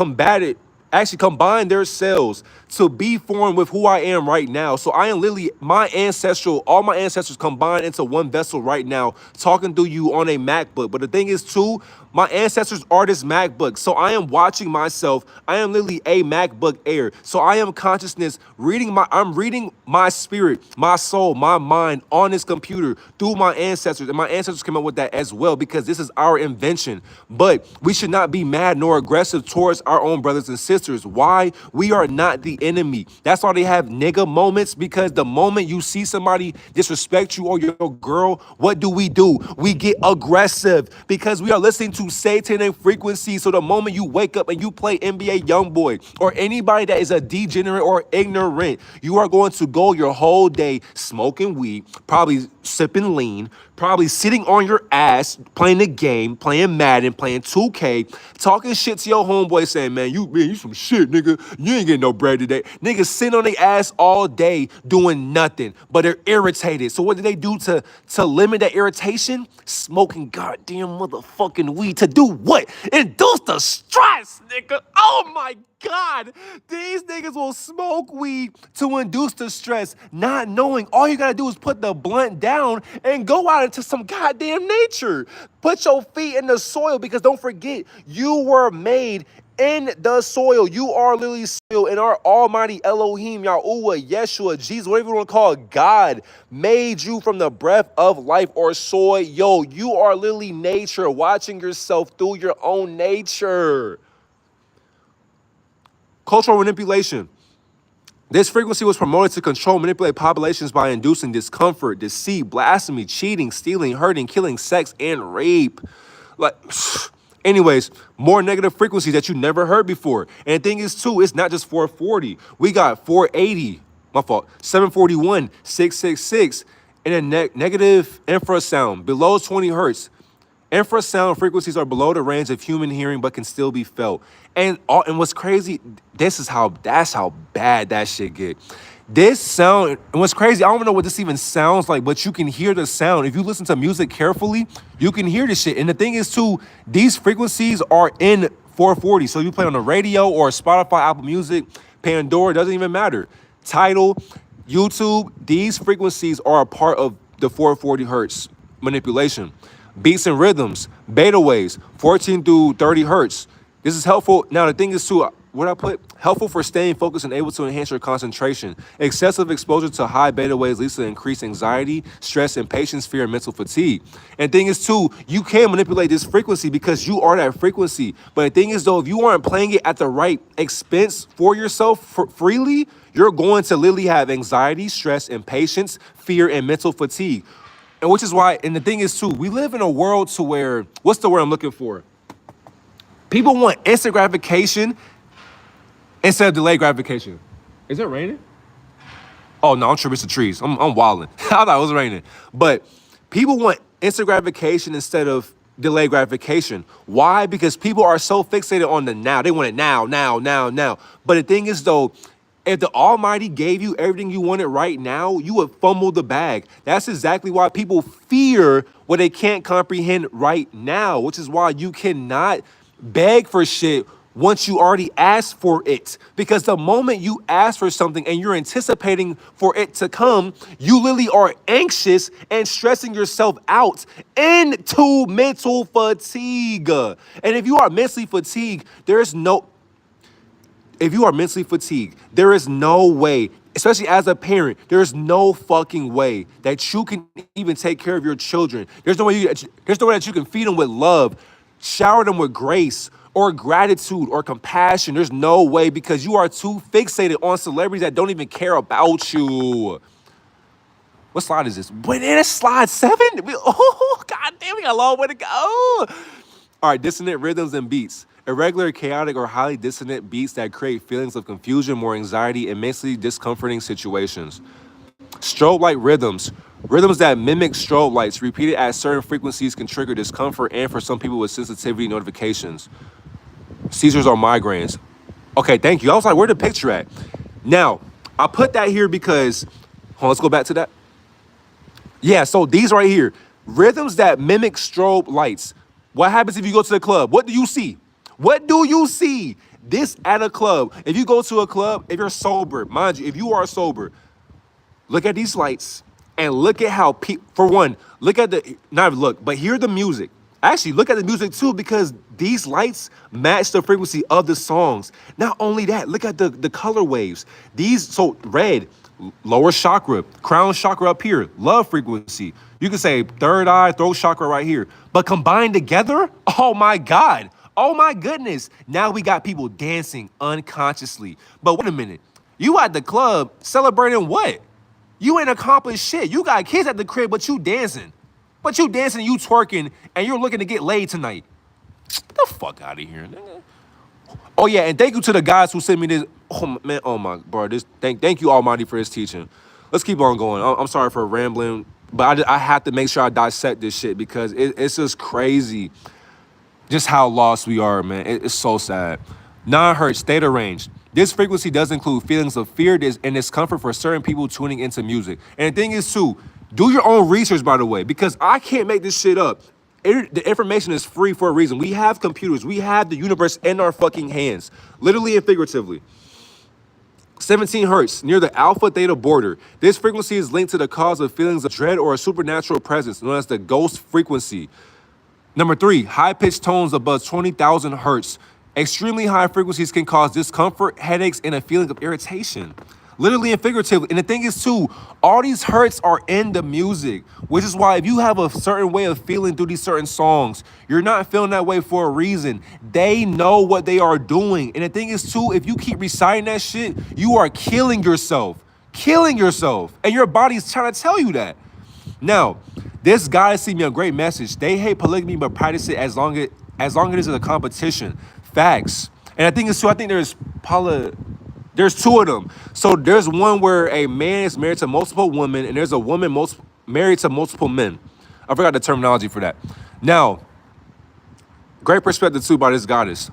actually combine their cells to be formed with who I am right now. So I am literally all my ancestors combined into one vessel right now, talking to you on a MacBook. But the thing is too, my ancestors are this MacBook. So I am watching myself. I am literally a MacBook Air. So I am consciousness I'm reading my spirit, my soul, my mind on this computer through my ancestors. And my ancestors came up with that as well because this is our invention. But we should not be mad nor aggressive towards our own brothers and sisters. Why? We are not the enemy. That's why they have nigga moments, because the moment you see somebody disrespect you or your girl, what do? We get aggressive because we are listening to Satan and frequency. So the moment you wake up and you play NBA Youngboy or anybody that is a degenerate or ignorant, you are going to go your whole day smoking weed, probably sipping lean, probably sitting on your ass, playing the game, playing Madden, playing 2K, talking shit to your homeboy saying, man, you some shit, nigga. You ain't getting no bread today. Niggas sitting on their ass all day doing nothing, but they're irritated. So what do they do to limit that irritation? Smoking goddamn motherfucking weed. To do what? Induce the stress, nigga. Oh my God. These niggas will smoke weed to induce the stress, not knowing all you gotta do is put the blunt down and go out into some goddamn nature. Put your feet in the soil, because don't forget, you were made in the soil. You are literally soil, and our almighty Elohim, Yahuwah, Yeshua, Jesus, whatever you want to call it, God, made you from the breath of life or soil. Yo, you are literally nature, watching yourself through your own nature. Cultural manipulation. This frequency was promoted to control, manipulate populations by inducing discomfort, deceit, blasphemy, cheating, stealing, hurting, killing, sex, and rape. Like, anyways, more negative frequencies that you never heard before. And the thing is, too, it's not just 440. We got 480, 741, 666, and a negative infrasound below 20 hertz. Infrasound frequencies are below the range of human hearing, but can still be felt. And what's crazy, that's how bad that shit get. This sound, and what's crazy, I don't even know what this even sounds like, but you can hear the sound. If you listen to music carefully, you can hear this shit. And the thing is too, these frequencies are in 440. So you play on the radio or Spotify, Apple Music, Pandora, doesn't even matter. Tidal, YouTube, these frequencies are a part of the 440 hertz manipulation. Beats and rhythms, beta waves, 14 through 30 hertz. This is helpful. Now, the thing is, too, what I put? Helpful for staying focused and able to enhance your concentration. Excessive exposure to high beta waves leads to increased anxiety, stress, impatience, fear, and mental fatigue. And the thing is, too, you can manipulate this frequency because you are that frequency. But the thing is, though, if you aren't playing it at the right expense for yourself freely, you're going to literally have anxiety, stress, impatience, fear, and mental fatigue. And which is why, and the thing is too, we live in a world to where, what's the word I'm looking for? People want instant gratification instead of delayed gratification. Is it raining? Oh no, I'm tripping, it's the trees. I'm wilding. I thought it was raining. But people want instant gratification instead of delayed gratification. Why? Because people are so fixated on the now. They want it now. But the thing is though, if the Almighty gave you everything you wanted right now, you would fumble the bag. That's exactly why people fear what they can't comprehend right now, which is why you cannot beg for shit once you already asked for it. Because the moment you ask for something and you're anticipating for it to come, you literally are anxious and stressing yourself out into mental fatigue. And if you are mentally fatigued, there's no... if you are mentally fatigued, there is no way, especially as a parent, there is no fucking way that you can even take care of your children. There's no way that you can feed them with love, shower them with grace or gratitude or compassion. There's no way, because you are too fixated on celebrities that don't even care about you. What slide is this? Wait, it's slide 7? Oh, god damn, we got a long way to go. All right, dissonant rhythms and beats. Irregular, chaotic, or highly dissonant beats that create feelings of confusion, more anxiety, and mentally discomforting situations. Strobe-like rhythms. Rhythms that mimic strobe lights repeated at certain frequencies can trigger discomfort and, for some people, with sensitivity notifications. Seizures or migraines. Okay, thank you. I was like, where the picture at? Now, I put that here because, hold on, let's go back to that. Yeah, so these right here, rhythms that mimic strobe lights. What happens if you go to the club? What do you see? What do you see? This at a club. If you go to a club, if you're sober, mind you, if you are sober, look at these lights and look at how, for one, look at the, not even look, but hear the music. Actually, look at the music too, because these lights match the frequency of the songs. Not only that, look at the color waves. These, so red, lower chakra, crown chakra up here, love frequency. You can say third eye, throat chakra right here. But combined together, oh my God. Oh my goodness. Now we got people dancing unconsciously. But wait a minute. You at the club celebrating what? You ain't accomplished shit. You got kids at the crib, but you dancing. But you dancing, you twerking, and you're looking to get laid tonight. Get the fuck out of here, nigga. Oh yeah, and thank you to the guys who sent me this. Oh man, oh my, bro. Thank you Almighty for this teaching. Let's keep on going. I'm sorry for rambling, but I have to make sure I dissect this shit because it's just crazy just how lost we are, man. It's so sad. 9 hertz, theta range. This frequency does include feelings of fear and discomfort for certain people tuning into music. And the thing is too, do your own research, by the way, because I can't make this shit up. The information is free for a reason. We have computers. We have the universe in our fucking hands, literally and figuratively. 17 hertz, near the alpha-theta border. This frequency is linked to the cause of feelings of dread or a supernatural presence, known as the ghost frequency. Number 3, high-pitched tones above 20,000 hertz. Extremely high frequencies can cause discomfort, headaches, and a feeling of irritation. Literally and figuratively. And the thing is too, all these hertz are in the music, which is why if you have a certain way of feeling through these certain songs, you're not feeling that way for a reason. They know what they are doing. And the thing is too, if you keep reciting that shit, you are killing yourself. Killing yourself. And your body's trying to tell you that. Now, this guy sent me a great message. They hate polygamy but practice it as long as it is a competition. Facts. And I think it's too, I think there's 2 of them. So there's one where a man is married to multiple women, and there's a woman married to multiple men. I forgot the terminology for that. Now, great perspective too by this goddess.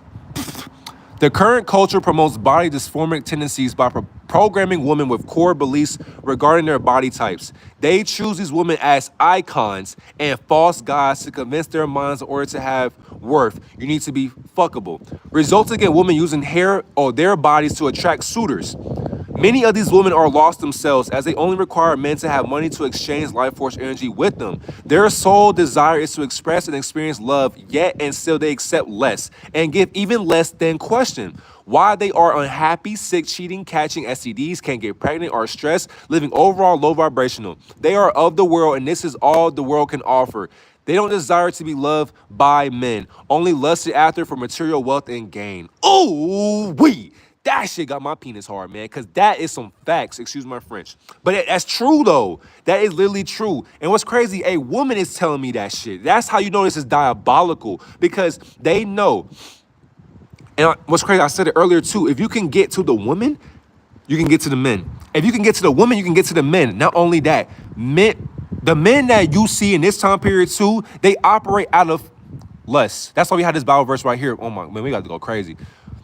The current culture promotes body dysphoric tendencies by programming women with core beliefs regarding their body types. They choose these women as icons and false gods to convince their minds in order to have worth. You need to be fuckable, resulting in women using hair or their bodies to attract suitors. Many of these women are lost themselves as they only require men to have money to exchange life force energy with them. Their sole desire is to express and experience love, yet and still they accept less and give even less than question. Why they are unhappy, sick, cheating, catching STDs, can't get pregnant, are stressed, living overall low vibrational. They are of the world, and this is all the world can offer. They don't desire to be loved by men, only lusted after for material wealth and gain. Ooh wee! That shit got my penis hard, man, because that is some facts. Excuse my French. But that's true, though. That is literally true. And what's crazy, a woman is telling me that shit. That's how you know this is diabolical, because they know. And what's crazy, I said it earlier, too. If you can get to the woman, you can get to the men. If you can get to the woman, you can get to the men. Not only that, the men that you see in this time period, too, they operate out of lust. That's why we had this Bible verse right here. Oh, my, man, we got to go crazy.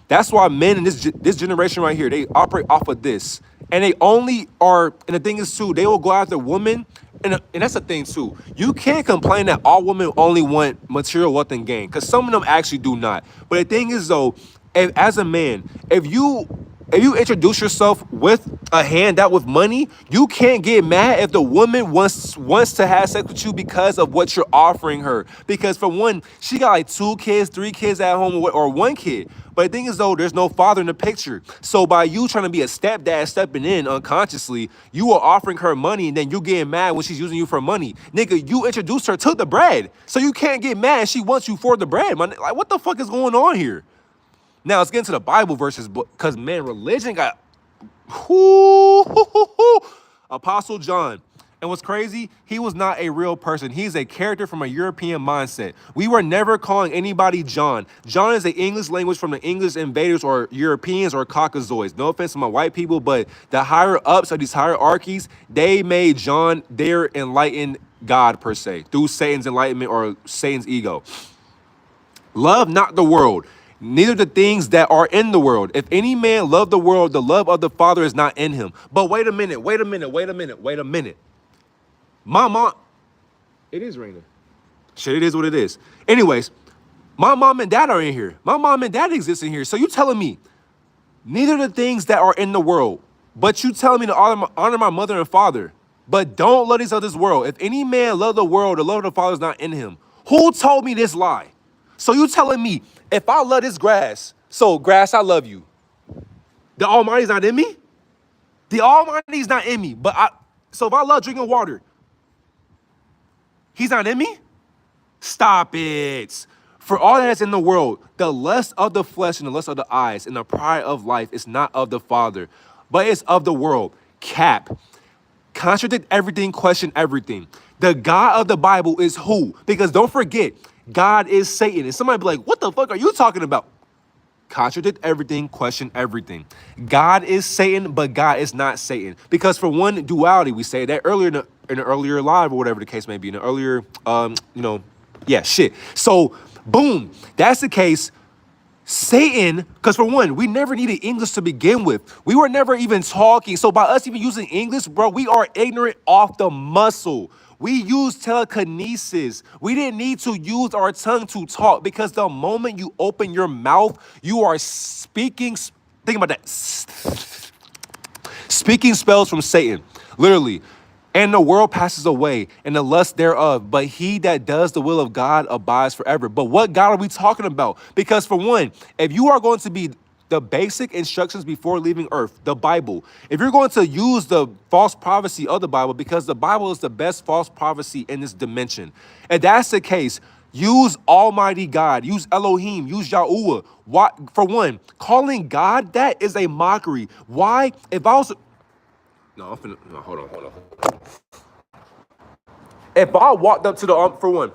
That's why men in this generation right here, they operate off of this. And they only are, and the thing is too, they will go after women. And that's the thing too. You can't complain that all women only want material wealth and gain, because some of them actually do not. But the thing is though, as a man, if you if you introduce yourself with a handout with money, you can't get mad if the woman wants to have sex with you because of what you're offering her. Because for one, she got like 2 kids, 3 kids at home, or 1 kid. But the thing is though, there's no father in the picture. So by you trying to be a stepdad stepping in unconsciously, you are offering her money and then you getting mad when she's using you for money. Nigga, you introduced her to the bread. So you can't get mad. She wants you for the bread, man. Like, what the fuck is going on here? Now, let's get into the Bible verses, because, man, religion got... Apostle John. And what's crazy, he was not a real person. He's a character from a European mindset. We were never calling anybody John. John is an English language from the English invaders or Europeans or Caucasoids. No offense to my white people, but the higher ups of these hierarchies, they made John their enlightened God, per se, through Satan's enlightenment or Satan's ego. Love not the world, neither the things that are in the world. If any man love the world, the love of the Father is not in him. But wait a minute. My mom, it is raining. Shit, it is what it is. Anyways, my mom and dad are in here. My mom and dad exist in here. So you telling me, neither the things that are in the world, but you telling me to honor my mother and father, but don't love these of this world. If any man love the world, the love of the Father is not in him. Who told me this lie? So you telling me, if I love this grass, so grass, I love you, the Almighty's not in me? The Almighty's not in me, so if I love drinking water, he's not in me? Stop it. For all that is in the world, the lust of the flesh and the lust of the eyes and the pride of life is not of the Father, but it's of the world. Cap. Contradict everything, question everything. The God of the Bible is who? Because don't forget, God is Satan. And somebody be like, what the fuck are you talking about? Contradict everything, question everything. God is Satan, but God is not Satan. Because for one, duality, we say that earlier in an earlier live or whatever the case may be, in an earlier, So, boom, that's the case. Satan, because for one, we never needed English to begin with. We were never even talking. So by us even using English, bro, we are ignorant off the muscle. We use telekinesis. We didn't need to use our tongue to talk, because the moment you open your mouth, you are speaking, think about that, speaking spells from Satan, literally. And the world passes away and the lust thereof, but he that does the will of God abides forever. But what God are we talking about? Because for one, if you are going to be the basic instructions before leaving earth, the Bible, if you're going to use the false prophecy of the Bible, because the Bible is the best false prophecy in this dimension, if that's the case, use Almighty God, use Elohim, use Yahuwah. Why? For one, calling God that is a mockery. Why? If I was... No, hold on. If I walked up to for one,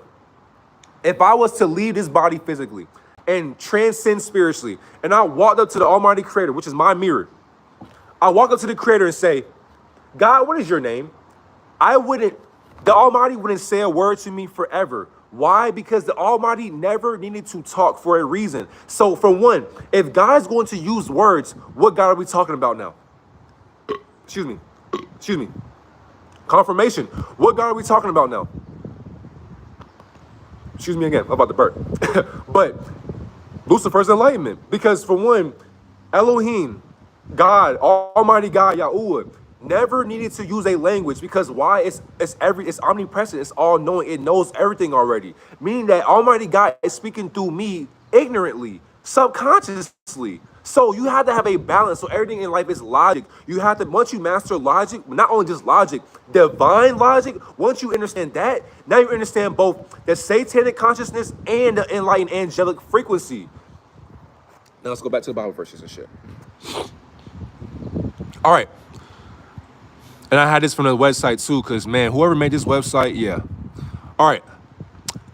if I was to leave this body physically and transcend spiritually, and I walked up to the Almighty Creator, which is my mirror, I walk up to the Creator and say, God, what is your name? The Almighty wouldn't say a word to me forever. Why? Because the Almighty never needed to talk for a reason. So for one, if God's going to use words, what God are we talking about now? Excuse me. Confirmation. What God are we talking about now? Excuse me again. I'm about to burp. But Lucifer's enlightenment. Because for one, Elohim, God, Almighty God, Yahuwah, never needed to use a language. Because why? It's omnipresent. It's all knowing. It knows everything already. Meaning that Almighty God is speaking through me ignorantly, subconsciously. So you have to have a balance. So everything in life is logic. You have to, once you master logic, not only just logic, divine logic, once you understand that, now you understand both the satanic consciousness and the enlightened angelic frequency. Now let's go back to the Bible verses and shit. All right. And I had this from the website too, because man, whoever made this website, yeah. All right.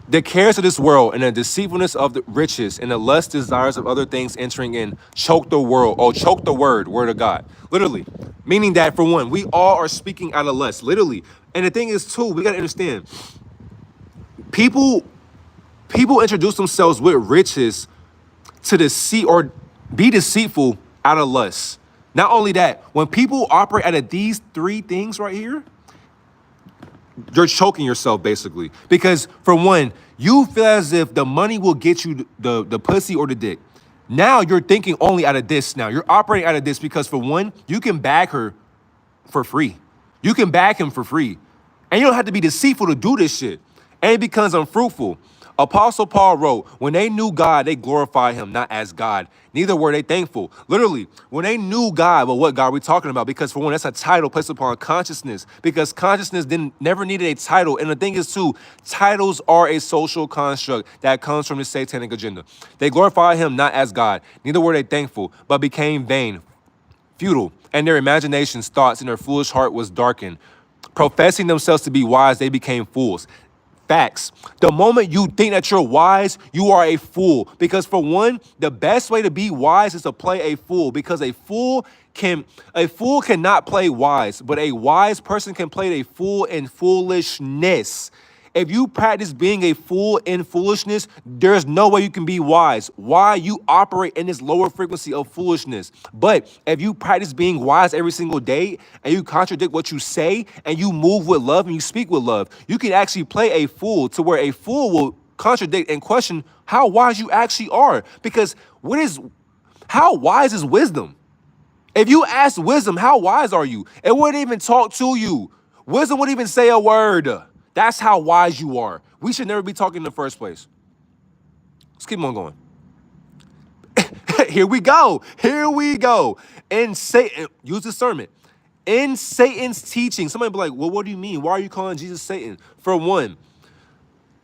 The cares of this world and the deceitfulness of the riches and the lust desires of other things entering in choke the world, or choke the word of God. Literally. Meaning that for one, we all are speaking out of lust. Literally. And the thing is too, we got to understand, people introduce themselves with riches to deceive or be deceitful out of lust. Not only that, when people operate out of these 3 things right here, you're choking yourself basically. Because for one, you feel as if the money will get you the pussy or the dick. Now you're thinking only out of this now. You're operating out of this because for one, you can bag her for free. You can bag him for free. And you don't have to be deceitful to do this shit. And it becomes unfruitful. Apostle Paul wrote, when they knew God, they glorified him, not as God. Neither were they thankful. Literally, when they knew God, well, what God are we talking about? Because for one, that's a title placed upon consciousness. Because consciousness never needed a title. And the thing is too, titles are a social construct that comes from the satanic agenda. They glorified him not as God. Neither were they thankful, but became vain, futile, and their imaginations, thoughts, and their foolish heart was darkened. Professing themselves to be wise, they became fools. Facts. The moment you think that you're wise, you are a fool. Because for one, the best way to be wise is to play a fool. Because a fool cannot play wise, but a wise person can play a fool in foolishness. If you practice being a fool in foolishness, there's no way you can be wise. Why? You operate in this lower frequency of foolishness. But if you practice being wise every single day and you contradict what you say and you move with love and you speak with love, you can actually play a fool to where a fool will contradict and question how wise you actually are. Because how wise is wisdom? If you ask wisdom, how wise are you? It wouldn't even talk to you. Wisdom wouldn't even say a word. That's how wise you are. We should never be talking in the first place. Let's keep on going. Here we go. Here we go. And Satan, use discernment. In Satan's teaching, somebody be like, well, what do you mean? Why are you calling Jesus Satan? For one,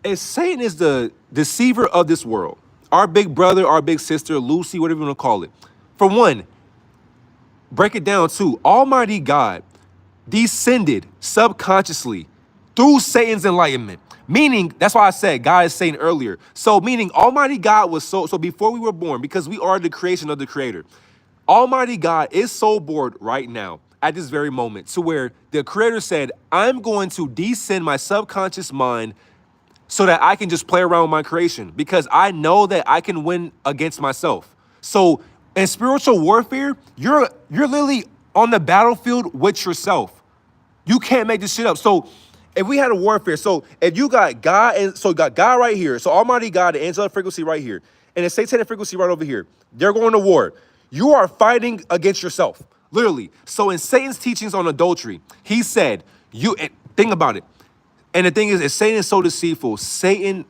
if Satan is the deceiver of this world, our big brother, our big sister, Lucy, whatever you want to call it. For one, break it down too. Almighty God descended subconsciously through Satan's enlightenment. Meaning, that's why I said God is Satan earlier. So meaning Almighty God was so before we were born, because we are the creation of the Creator, Almighty God is so bored right now at this very moment to where the Creator said, I'm going to descend my subconscious mind so that I can just play around with my creation because I know that I can win against myself. So in spiritual warfare, you're literally on the battlefield with yourself. You can't make this shit up. So if we had a warfare, so if you got God, and so you got God right here, so Almighty God, the angelic frequency right here, and the satanic frequency right over here, they're going to war. You are fighting against yourself, literally. So in Satan's teachings on adultery, he said, think about it. And the thing is Satan is so deceitful. Satan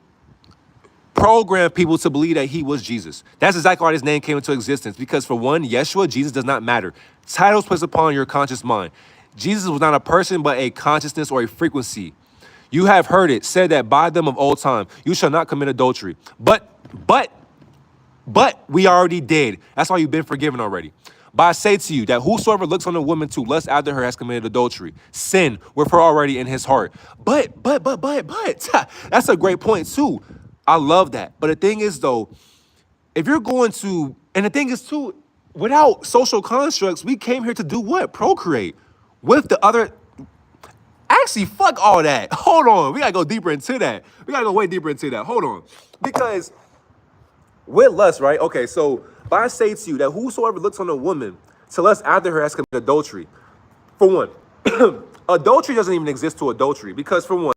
programmed people to believe that he was Jesus. That's exactly why his name came into existence. Because for one, Yeshua, Jesus does not matter. Titles placed upon your conscious mind. Jesus was not a person, but a consciousness or a frequency. You have heard it said that by them of old time, you shall not commit adultery. But we already did. That's why you've been forgiven already. But I say to you that whosoever looks on a woman to lust after her has committed adultery. Sin with her already in his heart. But, that's a great point too. I love that. But the thing is though, if you're going to, and the thing is too, without social constructs, we came here to do what? Procreate with the other. Actually, fuck all that. Hold on. We gotta go deeper into that. We gotta go way deeper into that. Hold on. Because with lust, right? Okay, so but I say to you that whosoever looks on a woman to lust after her has committed adultery. For one, adultery doesn't even exist to adultery. Because for one,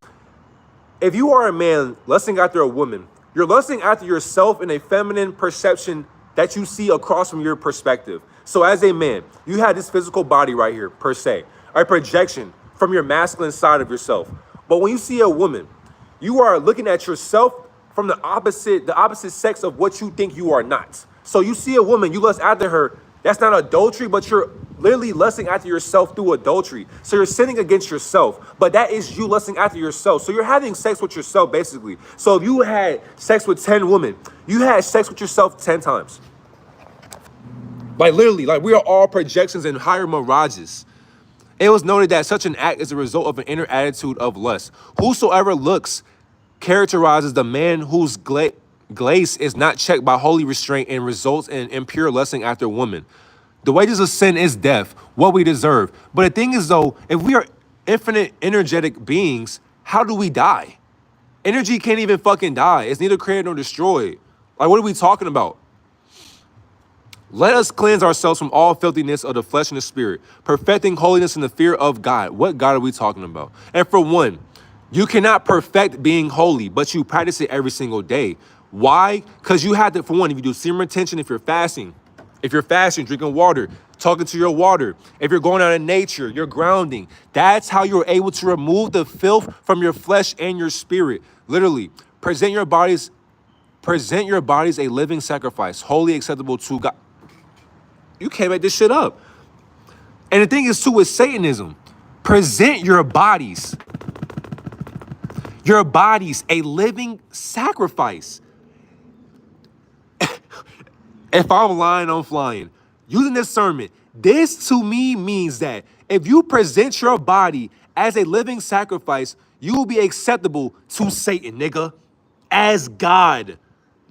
if you are a man lusting after a woman, you're lusting after yourself in a feminine perception that you see across from your perspective. So as a man, you have this physical body right here, per se, a projection from your masculine side of yourself. But when you see a woman, you are looking at yourself from the opposite sex of what you think you are not. So you see a woman, you lust after her, that's not adultery, but you're literally lusting after yourself through adultery. So you're sinning against yourself, but that is you lusting after yourself. So you're having sex with yourself, basically. So if you had sex with 10 women, you had sex with yourself 10 times. Like literally, like we are all projections and higher mirages. It was noted that such an act is a result of an inner attitude of lust. Whosoever looks characterizes the man whose glace is not checked by holy restraint and results in impure lusting after women. The wages of sin is death, what we deserve. But the thing is though, if we are infinite energetic beings, how do we die? Energy can't even fucking die. It's neither created nor destroyed. Like, what are we talking about? Let us cleanse ourselves from all filthiness of the flesh and the spirit, perfecting holiness in the fear of God. What God are we talking about? And for one, you cannot perfect being holy, but you practice it every single day. Why? Because you have to, for one, if you do serum retention, if you're fasting, drinking water, talking to your water, if you're going out in nature, you're grounding. That's how you're able to remove the filth from your flesh and your spirit. Literally, present your bodies a living sacrifice, wholly acceptable to God. You can't make this shit up. And the thing is too with Satanism, present your bodies a living sacrifice. If I'm lying, I'm flying. Using discernment, this to me means that if you present your body as a living sacrifice, you will be acceptable to Satan, nigga, as God.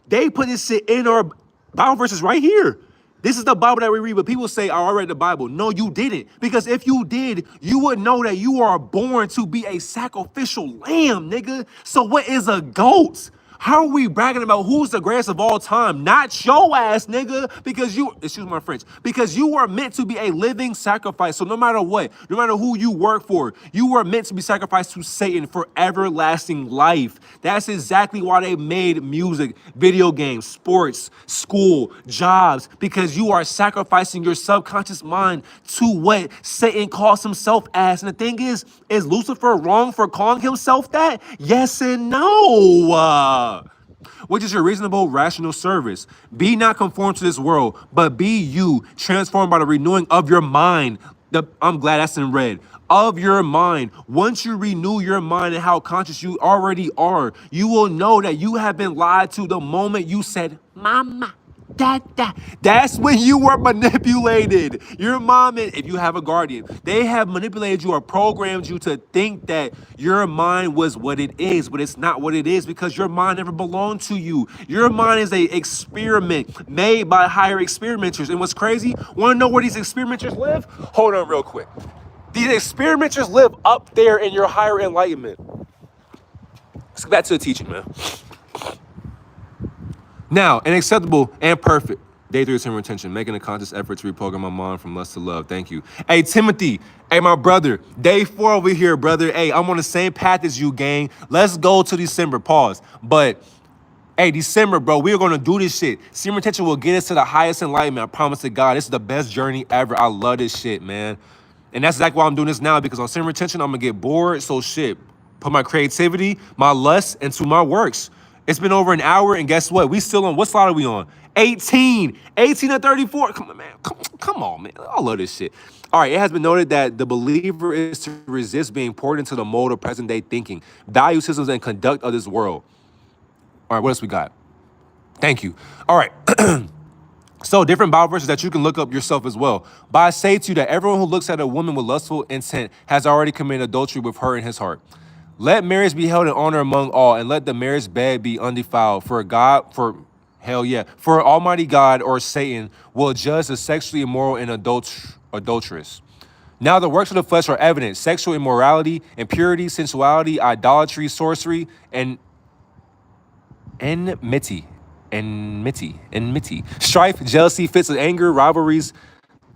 They put this shit in our Bible verses right here. This is the Bible that we read, but people say, oh, I read the Bible. No, you didn't. Because if you did, you would know that you are born to be a sacrificial lamb, nigga. So what is a goat? How are we bragging about who's the greatest of all time? Not your ass, nigga, because excuse my French, because you were meant to be a living sacrifice. So no matter what, no matter who you work for, you were meant to be sacrificed to Satan for everlasting life. That's exactly why they made music, video games, sports, school, jobs, because you are sacrificing your subconscious mind to what Satan calls himself as. And the thing is Lucifer wrong for calling himself that? Yes and no. Which is your reasonable, rational service. Be not conformed to this world, but be you, transformed by the renewing of your mind. I'm glad that's in red. Of your mind. Once you renew your mind and how conscious you already are, you will know that you have been lied to the moment you said, Mama. That's when you were manipulated. Your mom, and if you have a guardian, they have manipulated you or programmed you to think that your mind was what it is, but it's not what it is because your mind never belonged to you. Your mind is an experiment made by higher experimenters. And what's crazy, want to know where these experimenters live? Hold on real quick. These experimenters live up there in your higher enlightenment. Let's get back to the teaching, man. Now, an acceptable and perfect. Day 3 of serum retention, making a conscious effort to reprogram my mind from lust to love. Thank you. Hey, Timothy. Hey, my brother. Day 4 over here, brother. Hey, I'm on the same path as you, gang. Let's go to December. Pause. But, hey, December, bro, we're going to do this shit. Serum retention will get us to the highest enlightenment. I promise to God. This is the best journey ever. I love this shit, man. And that's exactly why I'm doing this now, because on serum retention, I'm going to get bored. So, shit, put my creativity, my lust into my works. It's been over an hour, and guess what? We still on, what slide are we on? 18 to 34. Come on, man. Come on, man. I love this shit. All right, it has been noted that the believer is to resist being poured into the mold of present-day thinking, value systems, and conduct of this world. All right, what else we got? Thank you. All right. So different Bible verses that you can look up yourself as well. But I say to you that everyone who looks at a woman with lustful intent has already committed adultery with her in his heart. Let marriage be held in honor among all, and let the marriage bed be undefiled. For Almighty God or Satan will judge the sexually immoral and adulterous. Now the works of the flesh are evident: sexual immorality, impurity, sensuality, idolatry, sorcery, and enmity, strife, jealousy, fits of anger, rivalries,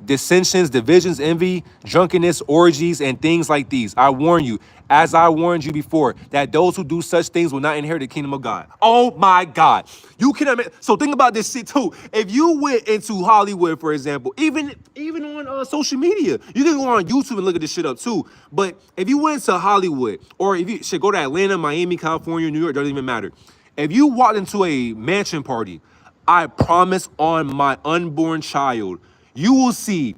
dissensions, divisions, envy, drunkenness, orgies, and things like these. I warn you, as I warned you before, that those who do such things will not inherit the kingdom of God. Oh my God. You cannot. So think about this shit too. If you went into Hollywood, for example, even on social media, you can go on YouTube and look at this shit up too. But if you went to Hollywood, or if you should go to Atlanta, Miami, California, New York, doesn't even matter. If you walked into a mansion party, I promise on my unborn child, you will see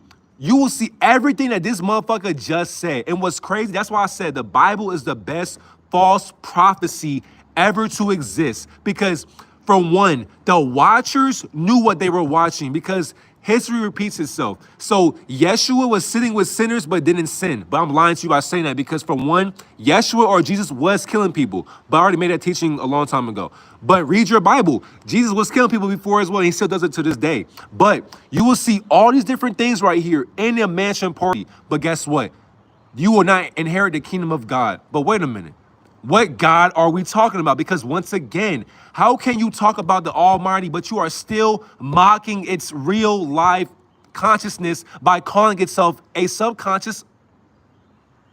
everything that this motherfucker just said. And what's crazy, that's why I said the Bible is the best false prophecy ever to exist. Because for one, the watchers knew what they were watching, because history repeats itself. So Yeshua was sitting with sinners but didn't sin. But I'm lying to you by saying that, because for one, Yeshua or Jesus was killing people. But I already made that teaching a long time ago. But read your Bible. Jesus was killing people before as well, and he still does it to this day. But you will see all these different things right here in a mansion party. But guess what? You will not inherit the kingdom of God. But wait a minute. What God are we talking about? Because once again, how can you talk about the Almighty, but you are still mocking its real life consciousness by calling itself a subconscious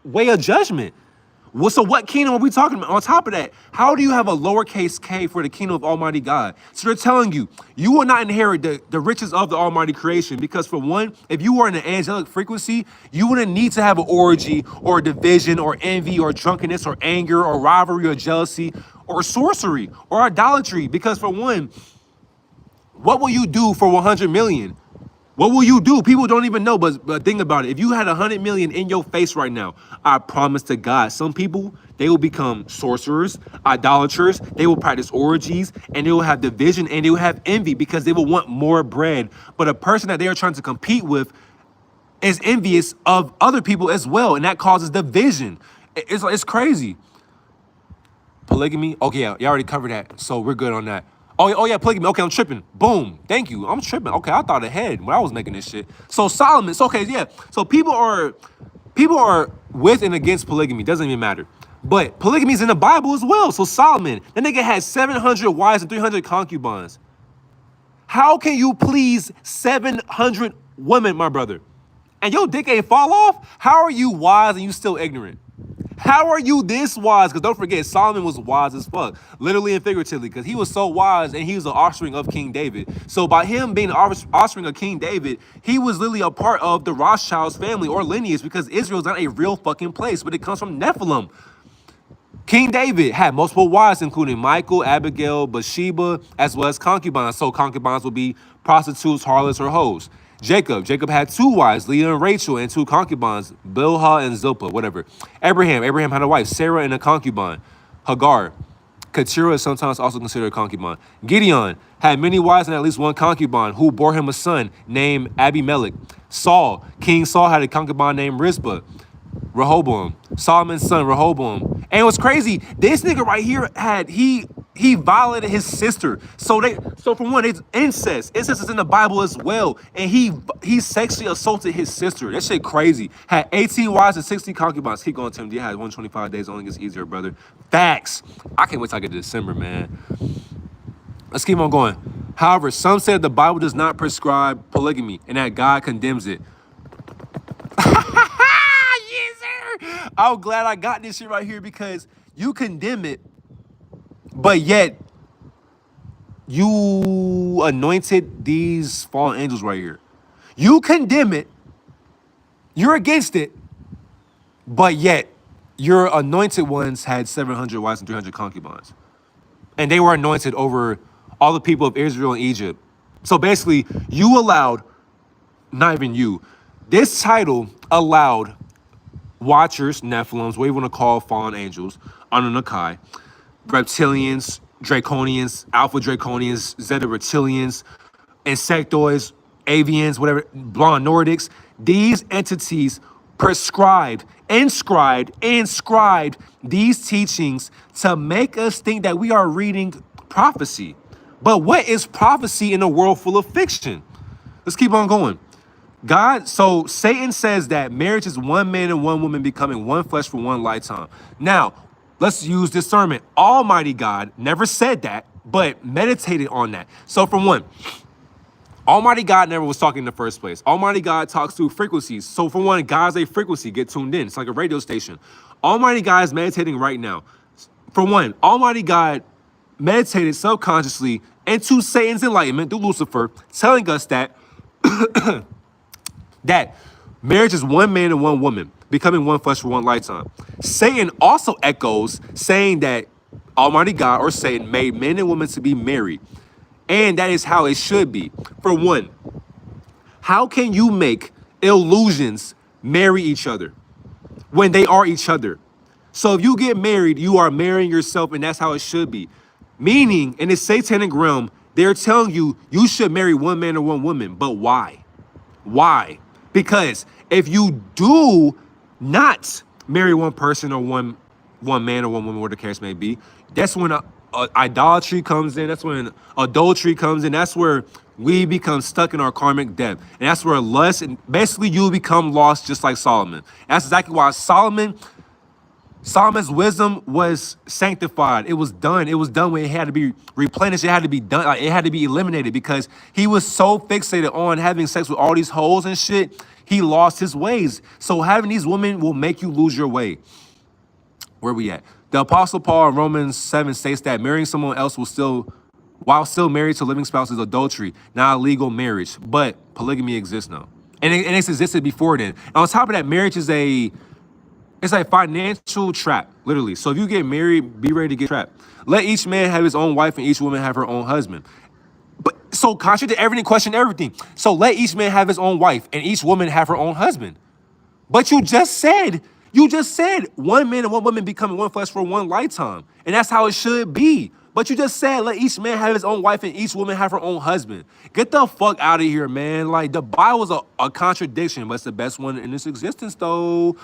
way of judgment? So what kingdom are we talking about? On top of that, how do you have a lowercase k for the kingdom of Almighty God? So they're telling you, you will not inherit the riches of the Almighty creation, because for one, if you were in an angelic frequency, you wouldn't need to have an orgy or division or envy or drunkenness or anger or rivalry or jealousy or sorcery or idolatry. Because for one, what will you do for 100 million? What will you do? People don't even know, but think about it. If you had 100 million in your face right now, I promise to God, some people, they will become sorcerers, idolaters, they will practice orgies, and they will have division, and they will have envy because they will want more bread. But a person that they are trying to compete with is envious of other people as well, and that causes division. It's crazy. Polygamy? Okay, yeah, you already covered that, so we're good on that. Oh yeah, polygamy. Okay, I'm tripping. Boom. Thank you. I'm tripping. Okay, I thought ahead when I was making this shit. So Solomon. So okay, yeah. So people are with and against polygamy. Doesn't even matter. But polygamy is in the Bible as well. So Solomon, that nigga had 700 wives and 300 concubines. How can you please 700 women, my brother? And your dick ain't fall off? How are you wise and you still ignorant? How are you this wise? Because don't forget, Solomon was wise as fuck, literally and figuratively, because he was so wise and he was the offspring of King David. So by him being the offspring of King David, he was literally a part of the Rothschilds family or lineage, because Israel is not a real fucking place, but it comes from Nephilim. King David had multiple wives, including Michal, Abigail, Bathsheba, as well as concubines. So concubines would be prostitutes, harlots, or hoes. Jacob had 2 wives, Leah and Rachel, and 2 concubines, Bilhah and Zilpah, whatever. Abraham had a wife, Sarah, and a concubine, Hagar. Keturah is sometimes also considered a concubine. Gideon had many wives and at least 1 concubine, who bore him a son named Abimelech. King Saul had a concubine named Rizpah. Rehoboam, Solomon's son Rehoboam. And what's crazy, this nigga right here he violated his sister. So for one, it's incest. Incest is in the Bible as well. And he sexually assaulted his sister. That shit crazy. Had 18 wives and 60 concubines. Keep going, Tim. You had 125 days. Only gets easier, brother. Facts. I can't wait till I get to December, man. Let's keep on going. However, some said the Bible does not prescribe polygamy and that God condemns it. Yes, sir. I'm glad I got this shit right here, because you condemn it, but yet you anointed these fallen angels right here. You condemn it, you're against it, but yet your anointed ones had 700 wives and 300 concubines. And they were anointed over all the people of Israel and Egypt. So basically, you allowed, not even you, this title allowed Watchers, Nephilims, what you want to call fallen angels, Anunnaki, reptilians, draconians, alpha draconians, zeta reptilians, insectoids, avians, whatever, blonde Nordics. These entities inscribed these teachings to make us think that we are reading prophecy. But what is prophecy in a world full of fiction? Let's keep on going. So Satan says that marriage is 1 man and 1 woman becoming 1 flesh for 1 lifetime. Now, let's use discernment. Almighty God never said that, but meditated on that. So for one, Almighty God never was talking in the first place. Almighty God talks through frequencies. So for one, God's a frequency. Get tuned in. It's like a radio station. Almighty God is meditating right now. For one, Almighty God meditated subconsciously into Satan's enlightenment through Lucifer, telling us that that marriage is 1 man and 1 woman, becoming 1 flesh for 1 lifetime. Satan also echoes, saying that Almighty God or Satan made men and women to be married. And that is how it should be. For one, how can you make illusions marry each other when they are each other? So if you get married, you are marrying yourself, and that's how it should be. Meaning, in the satanic realm, they're telling you you should marry 1 man or 1 woman. But why? Why? Because if you do not marry 1 person or one man or 1 woman, whatever the case may be, that's when idolatry comes in. That's when adultery comes in. That's where we become stuck in our karmic debt. And that's where lust, and basically you become lost just like Solomon. That's exactly why Solomon's wisdom was sanctified. It was done. It was done when it had to be replenished. It had to be done. Like, it had to be eliminated, because he was so fixated on having sex with all these hoes and shit. He lost his ways. So having these women will make you lose your way. Where we at? The Apostle Paul in Romans 7 states that marrying someone else while still married to a living spouse is adultery, not a legal marriage. But polygamy exists now. And it's existed before then. And on top of that, marriage is it's a financial trap, literally. So if you get married, be ready to get trapped. Let each man have his own wife and each woman have her own husband. But so contradict everything, question everything. So let each man have his own wife and each woman have her own husband. But you just said one man and one woman becoming one flesh for one lifetime. And that's how it should be. But you just said let each man have his own wife and each woman have her own husband. Get the fuck out of here, man. Like, the Bible's a contradiction, but it's the best one in its existence, though.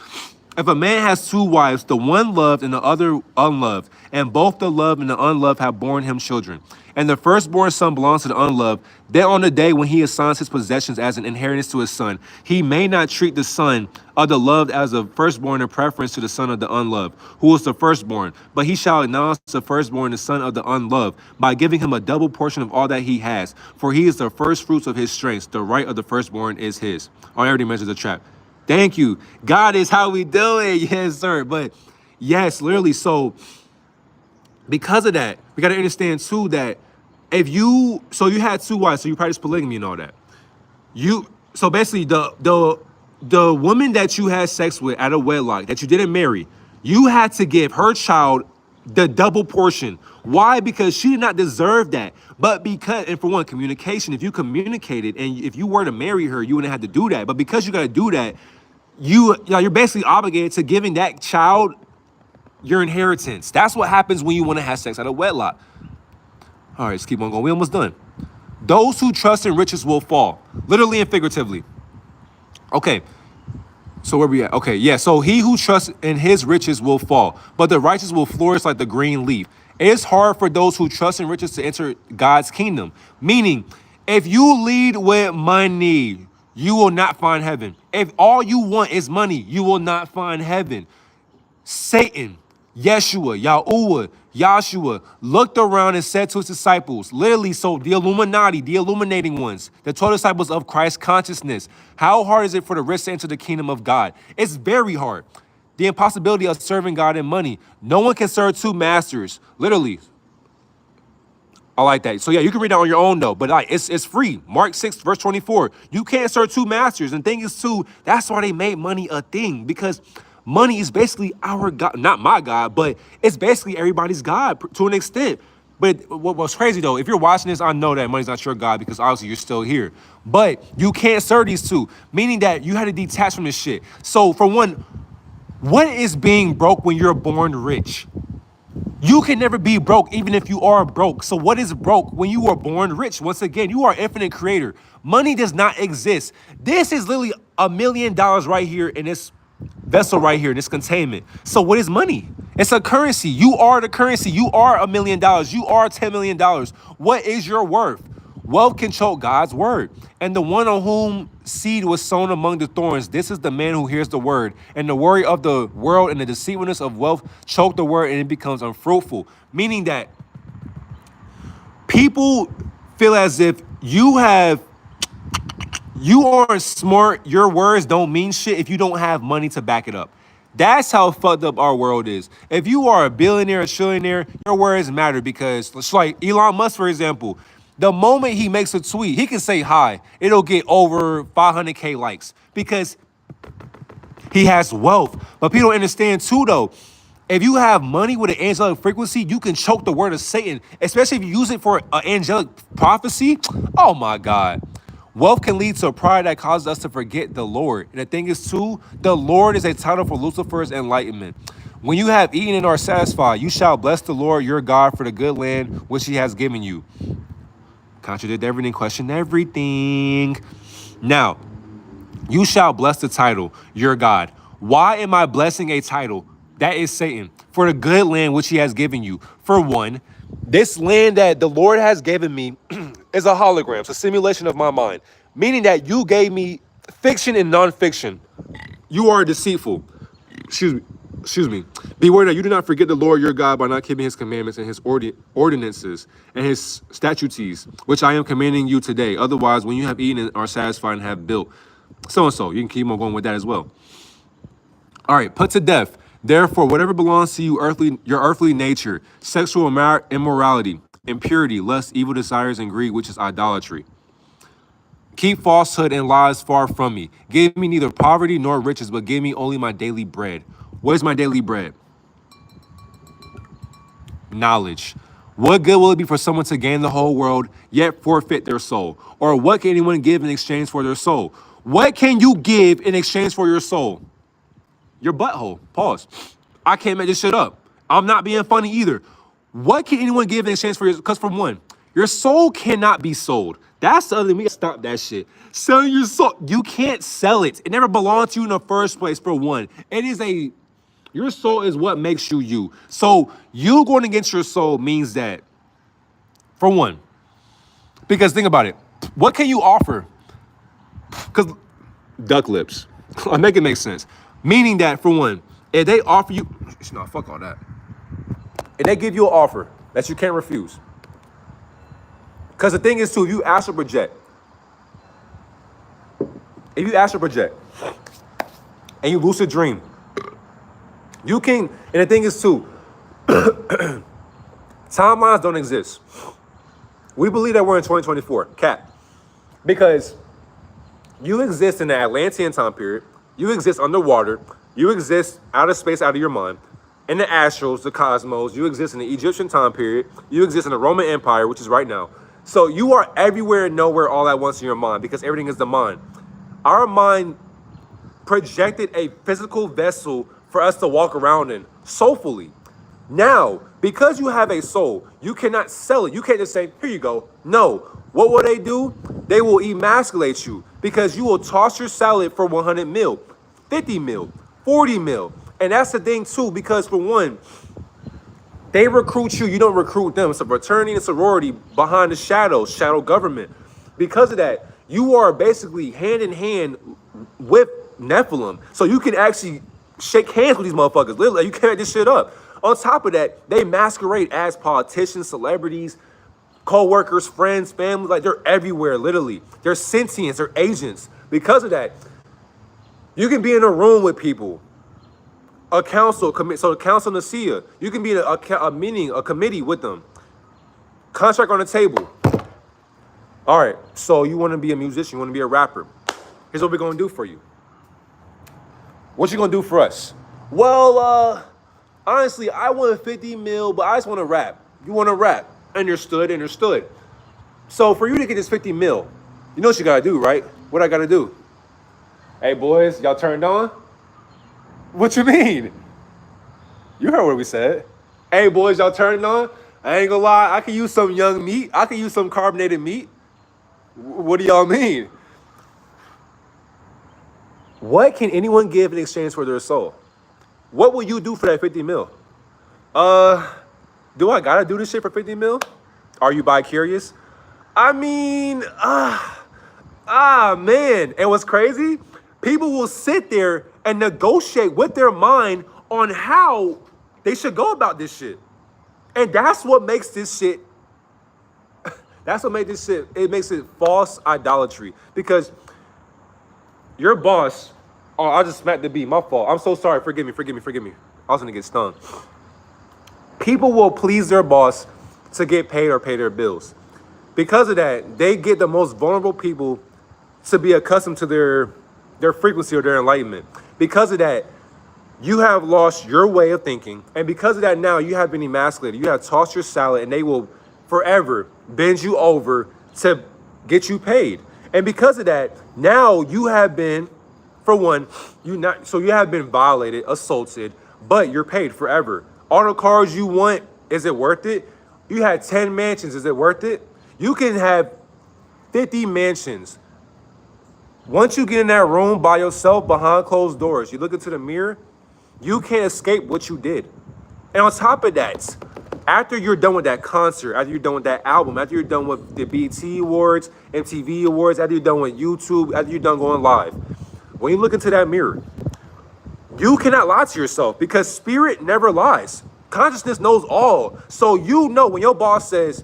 If a man has two wives, the one loved and the other unloved, and both the loved and the unloved have borne him children, and the firstborn son belongs to the unloved, then on the day when he assigns his possessions as an inheritance to his son, he may not treat the son of the loved as a firstborn in preference to the son of the unloved, who is the firstborn, but he shall acknowledge the firstborn the son of the unloved by giving him a double portion of all that he has, for he is the first fruits of his strength. The right of the firstborn is his. I already mentioned the trap. Thank you. God is how we do it. Yes, sir. But yes, literally. So because of that, we got to understand too that if you had two wives, so you practice polygamy and all that. So basically the woman that you had sex with at a wedlock that you didn't marry, you had to give her child the double portion. Why? Because she did not deserve that. But because, and for one, communication, if you communicated and if you were to marry her, you wouldn't have to do that. But because you got to do that, you're basically obligated to giving that child your inheritance. That's what happens when you want to have sex out of wedlock. All right, let's keep on going. We almost done. Those who trust in riches will fall, literally and figuratively. Okay, so where we at? Okay, yeah, so he who trusts in his riches will fall, but the righteous will flourish like the green leaf. It's hard for those who trust in riches to enter God's kingdom. Meaning, if you lead with money, you will not find heaven. If all you want is money, you will not find heaven. Satan, Yeshua, Yahuwah, Yahshua looked around and said to his disciples, literally, so the Illuminati, the illuminating ones, the 12 disciples of Christ consciousness, how hard is it for the rich to enter the kingdom of God? It's very hard. The impossibility of serving God and money. No one can serve two masters, literally. I like that. So yeah, you can read that on your own though, but like it's free. Mark 6, verse 24. You can't serve two masters. And the thing is too, that's why they made money a thing, because money is basically our God, not my God, but it's basically everybody's God to an extent. But what's crazy though, if you're watching this, I know that money's not your God because obviously you're still here. But you can't serve these two, meaning that you had to detach from this shit. So for one, what is being broke when you're born rich? You can never be broke even if you are broke. So what is broke when you are born rich? Once again, you are infinite creator. Money does not exist. This is literally $1 million right here in this vessel right here, in this containment. So what is money? It's a currency. You are the currency. You are $1 million. You are $10 million. What is your worth? Wealth can choke God's word. And the one on whom seed was sown among the thorns, this is the man who hears the word. And the worry of the world and the deceitfulness of wealth choke the word and it becomes unfruitful. Meaning that people feel as if you aren't smart, your words don't mean shit if you don't have money to back it up. That's how fucked up our world is. If you are a billionaire, a trillionaire, your words matter because it's like Elon Musk, for example. The moment he makes a tweet, he can say hi. It'll get over 500K likes because he has wealth. But people don't understand too, though. If you have money with an angelic frequency, you can choke the word of Satan, especially if you use it for an angelic prophecy. Oh, my God. Wealth can lead to a pride that causes us to forget the Lord. And the thing is, too, the Lord is a title for Lucifer's enlightenment. When you have eaten and are satisfied, you shall bless the Lord your God for the good land which he has given you. Contradict everything, question everything. Now, you shall bless the title, your God. Why am I blessing a title? That is Satan. For the good land which he has given you. For one, this land that the Lord has given me is a hologram. It's a simulation of my mind. Meaning that you gave me fiction and non-fiction. You are deceitful. Excuse me. Beware that you do not forget the Lord your God by not keeping his commandments and his ordinances and his statutes, which I am commanding you today. Otherwise, when you have eaten and are satisfied and have built, so-and-so, you can keep on going with that as well. All right, put to death Therefore, whatever belongs to you, your earthly nature, sexual immorality, impurity, lust, evil desires, and greed, which is idolatry. Keep falsehood and lies far from me. Give me neither poverty nor riches, but give me only my daily bread. What is my daily bread? Knowledge. What good will it be for someone to gain the whole world, yet forfeit their soul? Or what can anyone give in exchange for their soul? What can you give in exchange for your soul? Your butthole. Pause. I can't make this shit up. I'm not being funny either. What can anyone give in exchange for your? Because for one, your soul cannot be sold. That's the other thing. We gotta stop that shit. Selling your soul. You can't sell it. It never belonged to you in the first place, for one. Your soul is what makes you you. So you going against your soul means that, for one, because think about it. What can you offer? Because duck lips. I make it make sense. Meaning that, for one, if they offer you, no, fuck all that. If they give you an offer that you can't refuse. Because the thing is, too, if you astral project, and you lucid dream, you can, and the thing is, too, timelines don't exist. We believe that we're in 2024, cap. Because you exist in the Atlantean time period, you exist underwater, you exist out of space, out of your mind, in the astrals, the cosmos, you exist in the Egyptian time period, you exist in the Roman Empire, which is right now. So you are everywhere and nowhere all at once in your mind, because everything is the mind. Our mind projected a physical vessel for us to walk around in soulfully. Now, because you have a soul, you cannot sell it. You can't just say, here you go. No. What will they do? They will emasculate you, because you will toss your salad for 100 mil, 50 mil, 40 mil. And that's the thing too, because for one, they recruit you, you don't recruit them. It's a fraternity and sorority behind the shadows, shadow government. Because of that, you are basically hand in hand with Nephilim. So you can actually shake hands with these motherfuckers. Literally, you can't make this shit up. On top of that, they masquerade as politicians, celebrities, co-workers, friends, family. Like, they're everywhere, literally. They're sentients, they're agents. Because of that, you can be in a room with people, a council, so the council Nicaea, you can be in a meeting, a committee with them. Contract on the table. All right, so you want to be a musician, you want to be a rapper. Here's what we're going to do for you. What you going to do for us? Well, honestly, I want 50 mil, but I just want to rap. You want to rap. Understood. So for you to get this 50 mil, you know what you got to do, right? What I got to do? Hey, boys, y'all turned on? What you mean? You heard what we said. Hey, boys, y'all turned on? I ain't gonna lie, I can use some young meat. I can use some carbonated meat. What do y'all mean? What can anyone give in exchange for their soul? What will you do for that 50 mil? Do I gotta do this shit for 50 mil? Are you bi-curious? I mean, man. And what's crazy? People will sit there and negotiate with their mind on how they should go about this shit. And that's what makes this shit, it makes it false idolatry. Because your boss, oh, I just smacked the beat, my fault. I'm so sorry, forgive me. I was gonna get stung. People will please their boss to get paid or pay their bills. Because of that, they get the most vulnerable people to be accustomed to their frequency or their enlightenment. Because of that, you have lost your way of thinking. And because of that, now you have been emasculated. You have tossed your salad, and they will forever bend you over to get you paid. And because of that, now you have been, for one, you have been violated, assaulted, but you're paid forever. All the cars you want, is it worth it? You had 10 mansions, is it worth it? You can have 50 mansions. Once you get in that room by yourself behind closed doors, you look into the mirror, you can't escape what you did. And on top of that, after you're done with that concert, after you're done with that album, after you're done with the BET Awards, MTV Awards, after you're done with YouTube, after you're done going live, when you look into that mirror, you cannot lie to yourself, because spirit never lies. Consciousness knows all. So you know when your boss says,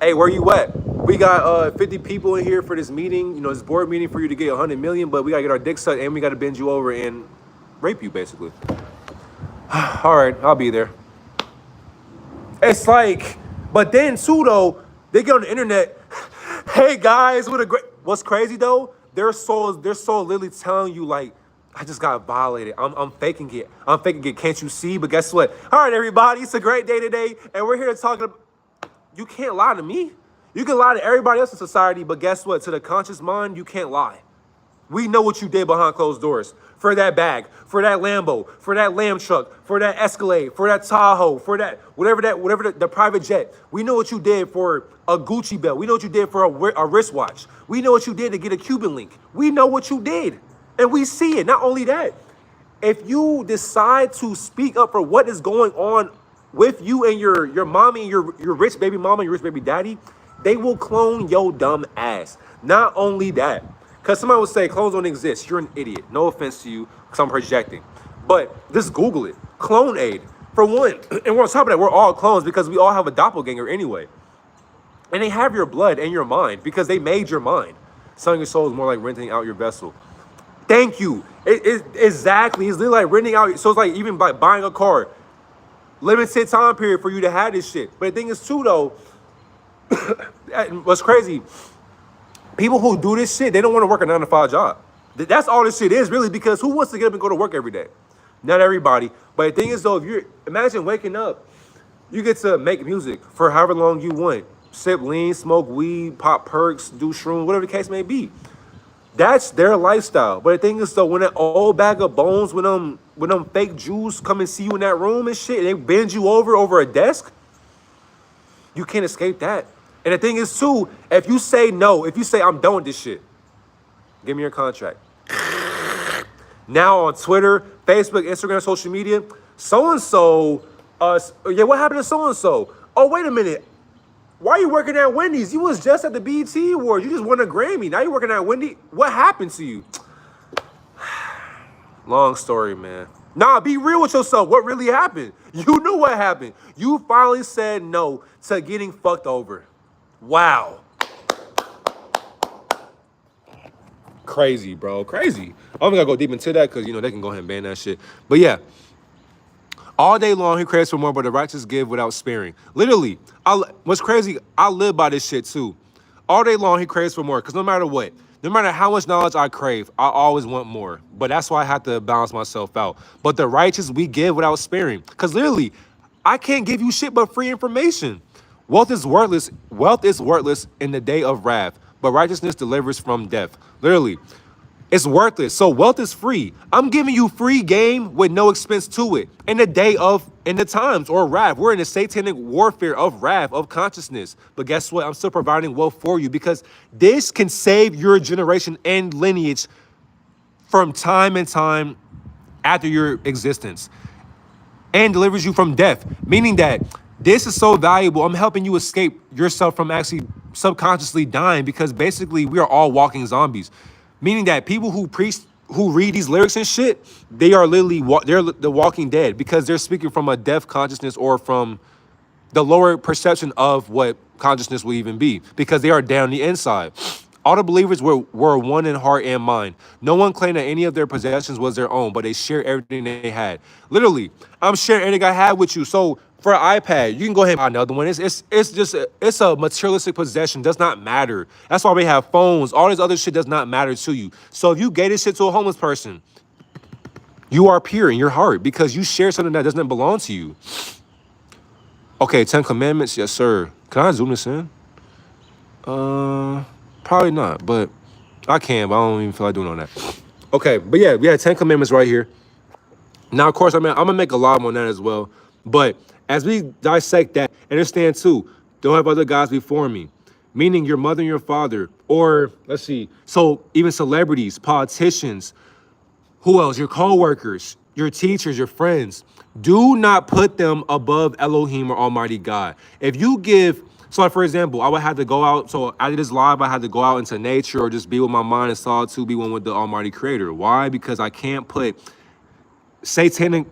hey, where you at? We got 50 people in here for this meeting, this board meeting for you to get 100 million, but we gotta get our dick sucked and we gotta bend you over in rape you, basically. All right, I'll be there. It's like, but then too though, they get on the internet. Hey guys, what a great. What's crazy though? Their souls literally telling you like, I just got violated. I'm faking it. I'm faking it. Can't you see? But guess what? All right, everybody, it's a great day today, and we're here to talk about. You can't lie to me. You can lie to everybody else in society, but guess what? To the conscious mind, you can't lie. We know what you did behind closed doors. For that bag, for that Lambo, for that Lamb truck, for that Escalade, for that Tahoe, for that whatever the private jet. We know what you did for a Gucci belt. We know what you did for a wristwatch. We know what you did to get a Cuban link. We know what you did, and we see it. Not only that, if you decide to speak up for what is going on with you and your mommy and your rich baby mama and your rich baby daddy, they will clone your dumb ass. Not only that. Because somebody would say clones don't exist. You're an idiot. No offense to you, because I'm projecting. But just Google it. Clone aid. For one. And we're on top of that, we're all clones because we all have a doppelganger anyway. And they have your blood and your mind because they made your mind. Selling your soul is more like renting out your vessel. Thank you. Exactly. It's literally like renting out. So it's like even by buying a car. Limited time period for you to have this shit. But the thing is too though, what's crazy, people who do this shit, they don't want to work a 9-to-5 job. That's all this shit is, really, because who wants to get up and go to work every day? Not everybody. But the thing is, though, if you're, imagine waking up, you get to make music for however long you want. Sip lean, smoke weed, pop perks, do shrooms, whatever the case may be. That's their lifestyle. But the thing is, though, when that old bag of bones, when them fake Jews come and see you in that room and shit, and they bend you over a desk, you can't escape that. And the thing is, too, if you say no, if you say, I'm done with this shit, give me your contract. Now on Twitter, Facebook, Instagram, social media, so-and-so, yeah, what happened to so-and-so? Oh, wait a minute. Why are you working at Wendy's? You was just at the BET Awards. You just won a Grammy. Now you're working at Wendy's. What happened to you? Long story, man. Nah, be real with yourself. What really happened? You knew what happened. You finally said no to getting fucked over. Wow. Crazy, bro. Crazy. I'm gonna go deep into that because, you know, they can go ahead and ban that shit. But yeah, all day long he craves for more, but the righteous give without sparing. Literally, what's crazy, I live by this shit too. All day long he craves for more because no matter what, no matter how much knowledge I crave, I always want more. But that's why I have to balance myself out. But the righteous we give without sparing. Because literally, I can't give you shit but free information. Wealth is worthless in the day of wrath, but righteousness delivers from death. Literally, it's worthless. So wealth is free. I'm giving you free game with no expense to it. In the times or wrath, we're in a satanic warfare of wrath, of consciousness. But guess what? I'm still providing wealth for you because this can save your generation and lineage from time and time after your existence and delivers you from death, meaning that this is so valuable. I'm helping you escape yourself from actually subconsciously dying because basically we are all walking zombies. Meaning that people who read these lyrics and shit, they are literally, they're the walking dead because they're speaking from a deaf consciousness or from the lower perception of what consciousness will even be because they are down the inside. All the believers were one in heart and mind. No one claimed that any of their possessions was their own, but they shared everything they had. Literally, I'm sharing everything I had with you. So for an iPad, you can go ahead and buy another one. It's a materialistic possession. Does not matter. That's why we have phones. All this other shit does not matter to you. So if you gave this shit to a homeless person, you are pure in your heart because you share something that doesn't belong to you. Okay, 10 Commandments, yes sir. Can I zoom this in? Probably not, but I can, but I don't even feel like doing all that. Okay, but yeah, we had 10 Commandments right here. Now, of course, I'm gonna make a lot on that as well. But as we dissect that, understand too, don't have other gods before me. Meaning your mother and your father, or let's see, so even celebrities, politicians, who else? Your co-workers, your teachers, your friends. Do not put them above Elohim or Almighty God. If you give, so like for example, I would have to go out, so I did this live, I had to go out into nature or just be with my mind and solitude, be one with the Almighty Creator. Why? Because I can't put satanic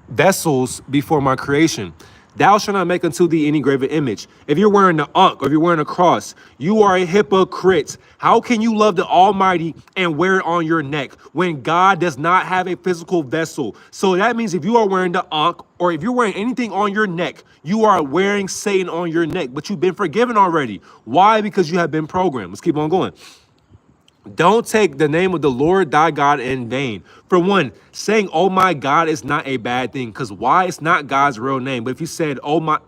vessels before my creation. Thou shalt not make unto thee any graven image. If you're wearing the Ankh or if you're wearing a cross, you are a hypocrite. How can you love the Almighty and wear it on your neck when God does not have a physical vessel? So that means if you are wearing the Ankh or if you're wearing anything on your neck, you are wearing Satan on your neck, but you've been forgiven already. Why? Because you have been programmed. Let's keep on going. Don't take the name of the Lord thy God in vain. For one, saying, oh my God is not a bad thing. Because why? It's not God's real name. But if you said, oh my,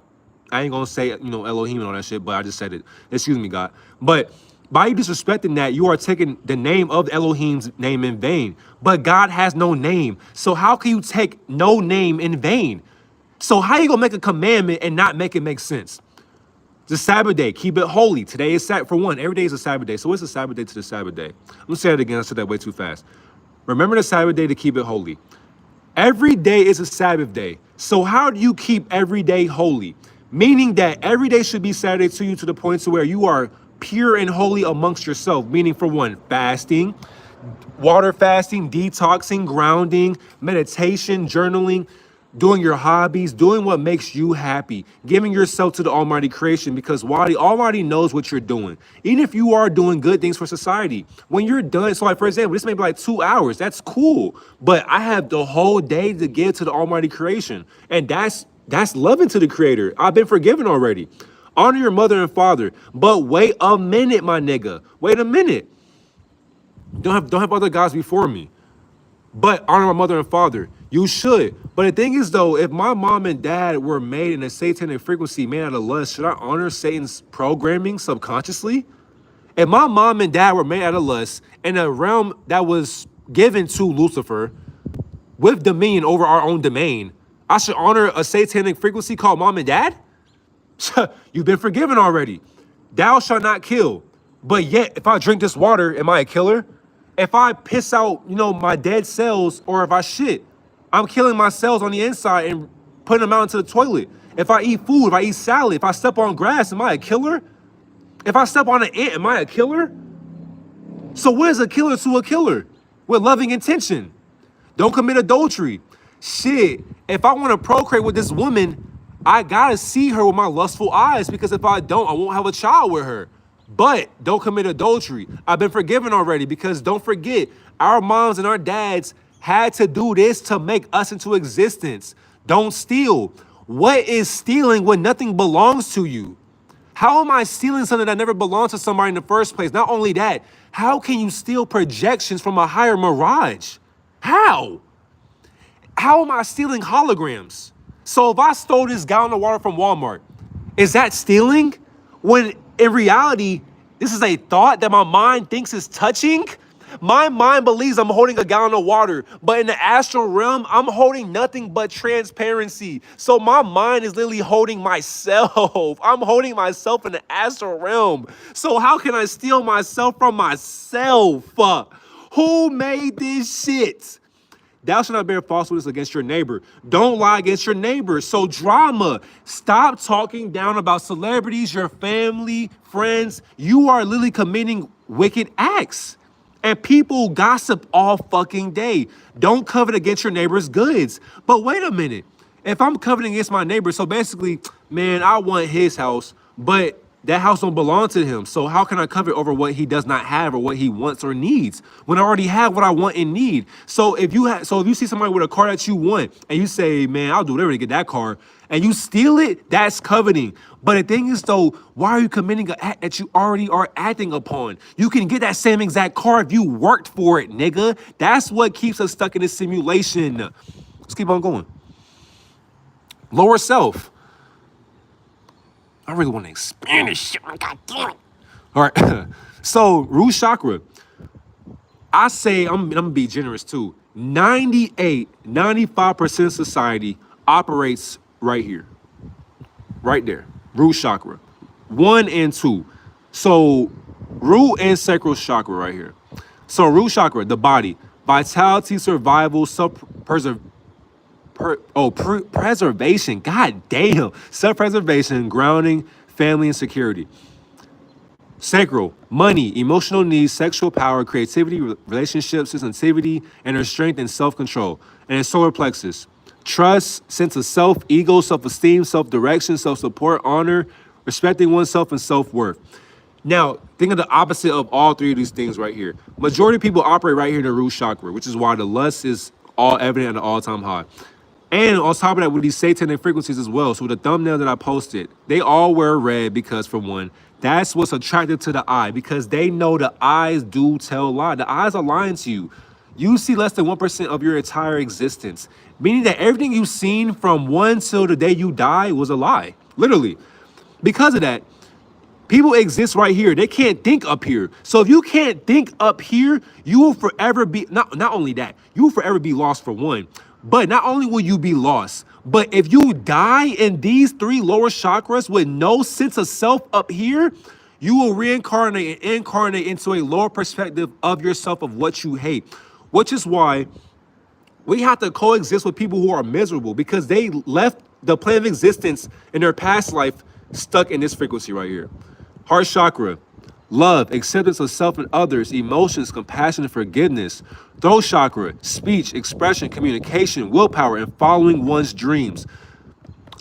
I ain't going to say, Elohim and all that shit, but I just said it. Excuse me, God. But by you disrespecting that, you are taking the name of Elohim's name in vain. But God has no name. So how can you take no name in vain? So how you going to make a commandment and not make it make sense? The Sabbath day, keep it holy. Today is for one, every day is a Sabbath day. So what's the Sabbath day to the Sabbath day? I'm gonna say it again, I said that way too fast. Remember the Sabbath day to keep it holy. Every day is a Sabbath day. So how do you keep every day holy? Meaning that every day should be Saturday to you to the point to where you are pure and holy amongst yourself. Meaning for one, fasting, water fasting, detoxing, grounding, meditation, journaling, doing your hobbies, doing what makes you happy, giving yourself to the Almighty creation, because the Almighty knows what you're doing. Even if you are doing good things for society, when you're done, so like for example, this may be like 2 hours, that's cool, but I have the whole day to give to the Almighty creation, and that's loving to the Creator. I've been forgiven already. Honor your mother and father, but wait a minute, my nigga. Wait a minute. Don't have other gods before me. But honor my mother and father. You should. But the thing is, though, if my mom and dad were made in a satanic frequency made out of lust, should I honor Satan's programming subconsciously? If my mom and dad were made out of lust in a realm that was given to Lucifer with dominion over our own domain, I should honor a satanic frequency called mom and dad? You've been forgiven already. Thou shalt not kill. But yet, if I drink this water, am I a killer? If I piss out, my dead cells, or if I shit, I'm killing my cells on the inside and putting them out into the toilet. If I eat food, if I eat salad, if I step on grass, am I a killer? If I step on an ant, am I a killer? So what is a killer to a killer? With loving intention. Don't commit adultery. Shit, if I want to procreate with this woman, I gotta see her with my lustful eyes, because if I don't, I won't have a child with her. But don't commit adultery. I've been forgiven already, because don't forget, our moms and our dads had to do this to make us into existence. Don't steal. What is stealing when nothing belongs to you? How am I stealing something that never belonged to somebody in the first place? Not only that, how can you steal projections from a higher mirage? How? How am I stealing holograms? So if I stole this gallon of water from Walmart, is that stealing? When in reality, this is a thought that my mind thinks is touching. My mind believes I'm holding a gallon of water, but in the astral realm, I'm holding nothing but transparency. So my mind is literally holding myself. I'm holding myself in the astral realm. So how can I steal myself from myself? Who made this shit? Thou shalt not bear false witness against your neighbor. Don't lie against your neighbor. So drama. Stop talking down about celebrities, your family, friends. You are literally committing wicked acts. And people gossip all fucking day. Don't covet against your neighbor's goods. But wait a minute. If I'm coveting against my neighbor, so basically, man, I want his house, but that house don't belong to him. So how can I covet over what he does not have or what he wants or needs when I already have what I want and need? So if you see somebody with a car that you want and you say, man, I'll do whatever to get that car, and you steal it, that's coveting. But the thing is, though, why are you committing an act that you already are acting upon? You can get that same exact car if you worked for it, nigga. That's what keeps us stuck in this simulation. Let's keep on going. Lower self. I really want to expand this shit. God damn it. All right. So, root chakra. I say, I'm going to be generous too. 95% of society operates right here. Right there. Root chakra. 1 and 2. So, root and sacral chakra right here. So, root chakra, the body. Vitality, survival, preservation. God damn. Self-preservation, grounding, family, and security. Sacral, money, emotional needs, sexual power, creativity, relationships, sensitivity, inner strength, and self-control. And solar plexus, trust, sense of self, ego, self-esteem, self-direction, self-support, honor, respecting oneself, and self-worth. Now, think of the opposite of all three of these things right here. Majority of people operate right here in the root chakra, which is why the lust is all evident at an all-time high. And on top of that, with these satanic frequencies as well. So the thumbnail that I posted, they all wear red because, for one, that's what's attractive to the eye, because they know the eyes do tell lie. The eyes are lying to you. You see less than 1% of your entire existence, meaning that everything you've seen from one till the day you die was a lie, literally. Because of that, people exist right here. They can't think up here. So if you can't think up here, you will forever be, not only that, you will forever be lost for one. But not only will you be lost, but if you die in these three lower chakras with no sense of self up here, you will reincarnate and incarnate into a lower perspective of yourself, of what you hate. Which is why we have to coexist with people who are miserable, because they left the plane of existence in their past life stuck in this frequency right here. Heart chakra, love, acceptance of self and others, emotions, compassion, and forgiveness. Throat chakra, speech, expression, communication, willpower, and following one's dreams.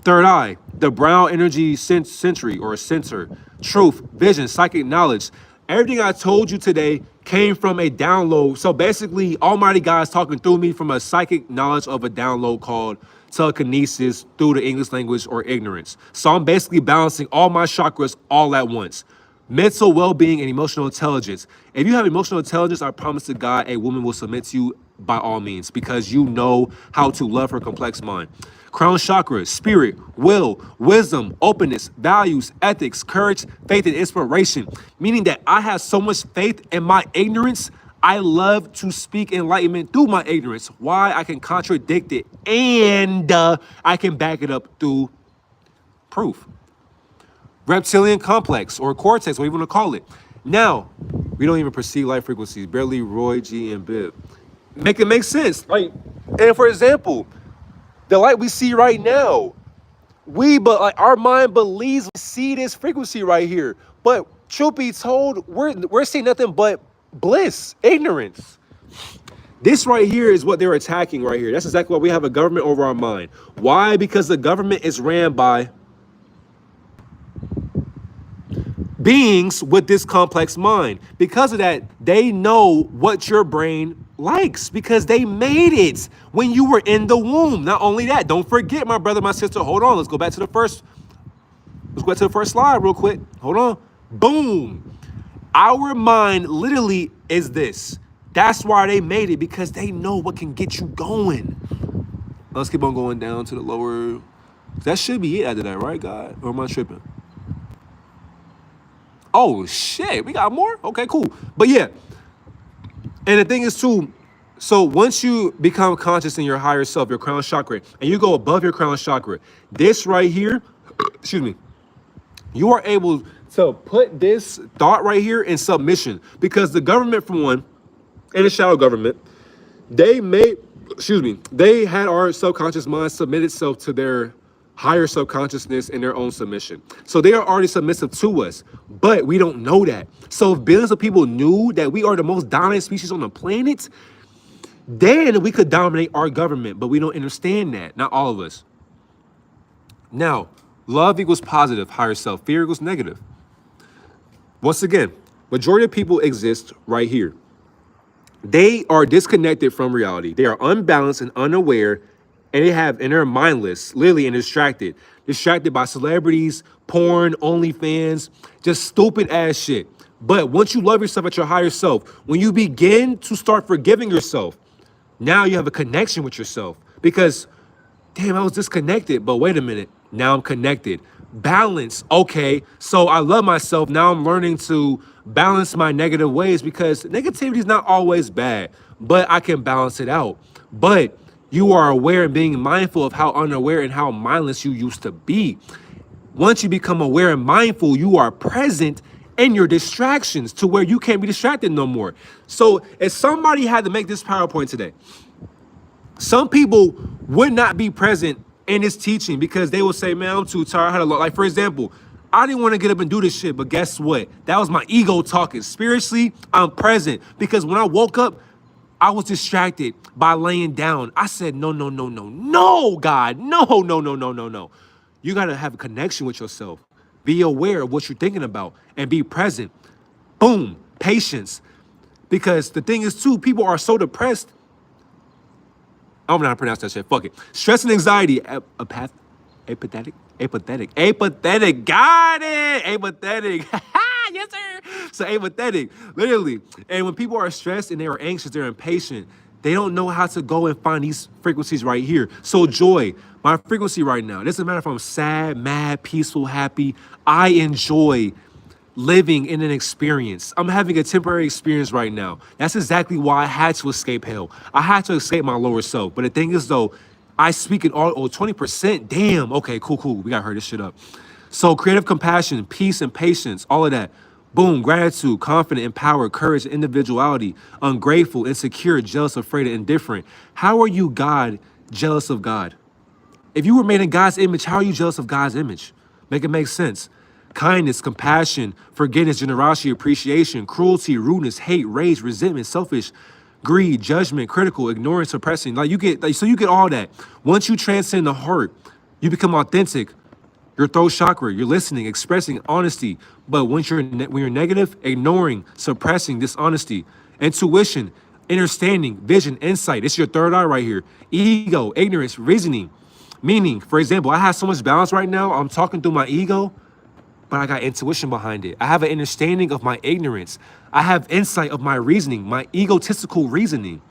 Third eye, the brown energy sensory or center, truth, vision, psychic knowledge. Everything I told you today came from a download. So basically, Almighty God is talking through me from a psychic knowledge of a download called telekinesis through the English language or ignorance. So I'm basically balancing all my chakras all at once. Mental well-being and emotional intelligence. If you have emotional intelligence, I promise to God, a woman will submit to you by all means, because you know how to love her complex mind. Crown chakra, spirit, will, wisdom, openness, values, ethics, courage, faith, and inspiration. Meaning that I have so much faith in my ignorance. I love to speak enlightenment through my ignorance. Why? I can contradict it, and I can back it up through proof. Reptilian complex or cortex, whatever you want to call it. Now, we don't even perceive light frequencies. Barely Roy, G, and Bib. Make it make sense. Like, and for example, the light we see right now, our mind believes we see this frequency right here. But truth be told, we're seeing nothing but bliss, ignorance. This right here is what they're attacking right here. That's exactly why we have a government over our mind. Why? Because the government is ran by beings with this complex mind. Because of that, they know what your brain likes, because they made it when you were in the womb. Not only that, don't forget, my brother, my sister, hold on. Let's go back to the first slide real quick. Hold on. Boom. Our mind literally is this. That's why they made it, because they know what can get you going. Let's keep on going down to the lower. That should be it after that, right, God? Or am I tripping? Oh, shit. We got more? Okay, cool. But yeah. And the thing is, too, so once you become conscious in your higher self, your crown chakra, and you go above your crown chakra, this right here, excuse me, you are able to put this thought right here in submission, because the government, for one, and the shadow government, they had our subconscious mind submit itself to their higher subconsciousness in their own submission. So they are already submissive to us, but we don't know that. So if billions of people knew that we are the most dominant species on the planet, then we could dominate our government, but we don't understand that. Not all of us. Now, love equals positive, higher self. Fear equals negative. Once again, majority of people exist right here. They are disconnected from reality. They are unbalanced and unaware, and they're mindless, literally, and distracted by celebrities, porn, OnlyFans, just stupid ass shit. But once you love yourself at your higher self, when you begin to start forgiving yourself, now you have a connection with yourself, because, damn, I was disconnected, but wait a minute, now I'm connected. Balance, okay, so I love myself, now I'm learning to balance my negative ways, because negativity is not always bad, but I can balance it out. But you are aware and being mindful of how unaware and how mindless you used to be. Once you become aware and mindful, you are present in your distractions to where you can't be distracted no more. So if somebody had to make this PowerPoint today, some people would not be present in this teaching, because they will say, man, I'm too tired. I had a lot. Like, for example, I didn't want to get up and do this shit, but guess what? That was my ego talking. Spiritually, I'm present, because when I woke up, I was distracted by laying down. I said, no, no, no, no, no, God, no, no, no, no, no, no. You got to have a connection with yourself. Be aware of what you're thinking about and be present. Boom, patience. Because the thing is, too, people are so depressed. I don't know how to pronounce that shit. Fuck it. Stress and anxiety. Apathetic. Got it. Apathetic. Yes, sir. So apathetic, literally. And when people are stressed and they are anxious, they're impatient. They don't know how to go and find these frequencies right here. So joy, my frequency right now. It doesn't matter if I'm sad, mad, peaceful, happy. I enjoy living in an experience. I'm having a temporary experience right now. That's exactly why I had to escape hell. I had to escape my lower self. But the thing is, though, I speak in all 20%. Damn. Okay, cool. We gotta hurry this shit up. So creative compassion, peace and patience, all of that. Boom, gratitude, confident, empowered, courage, individuality, ungrateful, insecure, jealous, afraid, and indifferent. How are you, God, jealous of God? If you were made in God's image, how are you jealous of God's image? Make it make sense. Kindness, compassion, forgiveness, generosity, appreciation, cruelty, rudeness, hate, rage, resentment, selfish, greed, judgment, critical, ignorance, suppressing. So you get all that. Once you transcend the heart, you become authentic. Your throat chakra, you're listening, expressing honesty. But when you're negative, ignoring, suppressing dishonesty, intuition, understanding, vision, insight. It's your third eye right here. Ego, ignorance, reasoning, meaning. For example, I have so much balance right now. I'm talking through my ego, but I got intuition behind it. I have an understanding of my ignorance. I have insight of my reasoning, my egotistical reasoning.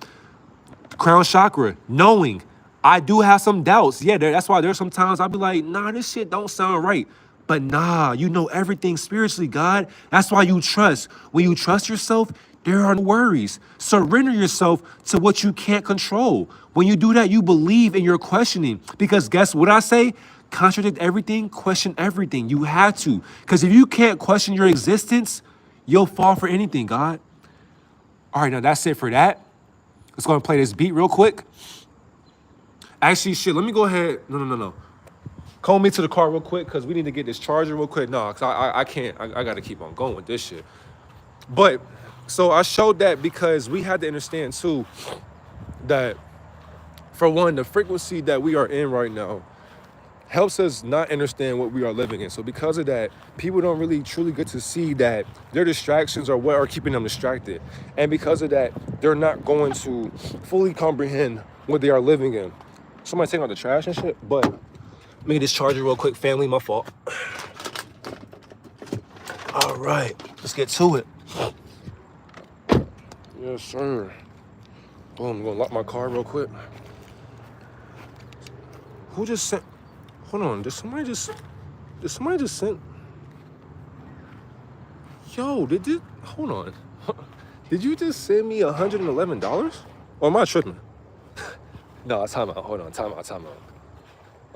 Crown chakra, knowing. I do have some doubts. Yeah, that's why there's sometimes I'll be like, nah, this shit don't sound right. But nah, you know everything spiritually, God. That's why you trust. When you trust yourself, there are no worries. Surrender yourself to what you can't control. When you do that, you believe in your questioning. Because guess what I say? Contradict everything, question everything. You have to. Because if you can't question your existence, you'll fall for anything, God. All right, now that's it for that. Let's go and play this beat real quick. Actually, shit, let me go ahead. No. Call me to the car real quick because we need to get this charger real quick. No, because I can't. I got to keep on going with this shit. But, so I showed that because we had to understand, too, that, for one, the frequency that we are in right now helps us not understand what we are living in. So because of that, people don't really truly get to see that their distractions are what are keeping them distracted. And because of that, they're not going to fully comprehend what they are living in. Somebody taking out the trash and shit, but let me get this charger real quick, family, my fault. All right, let's get to it. Yes, sir. Boom, I'm gonna lock my car real quick. Who just sent? Hold on, did somebody just send? Yo, hold on. Did you just send me $111? Or am I tripping? No, time out. Hold on, time out.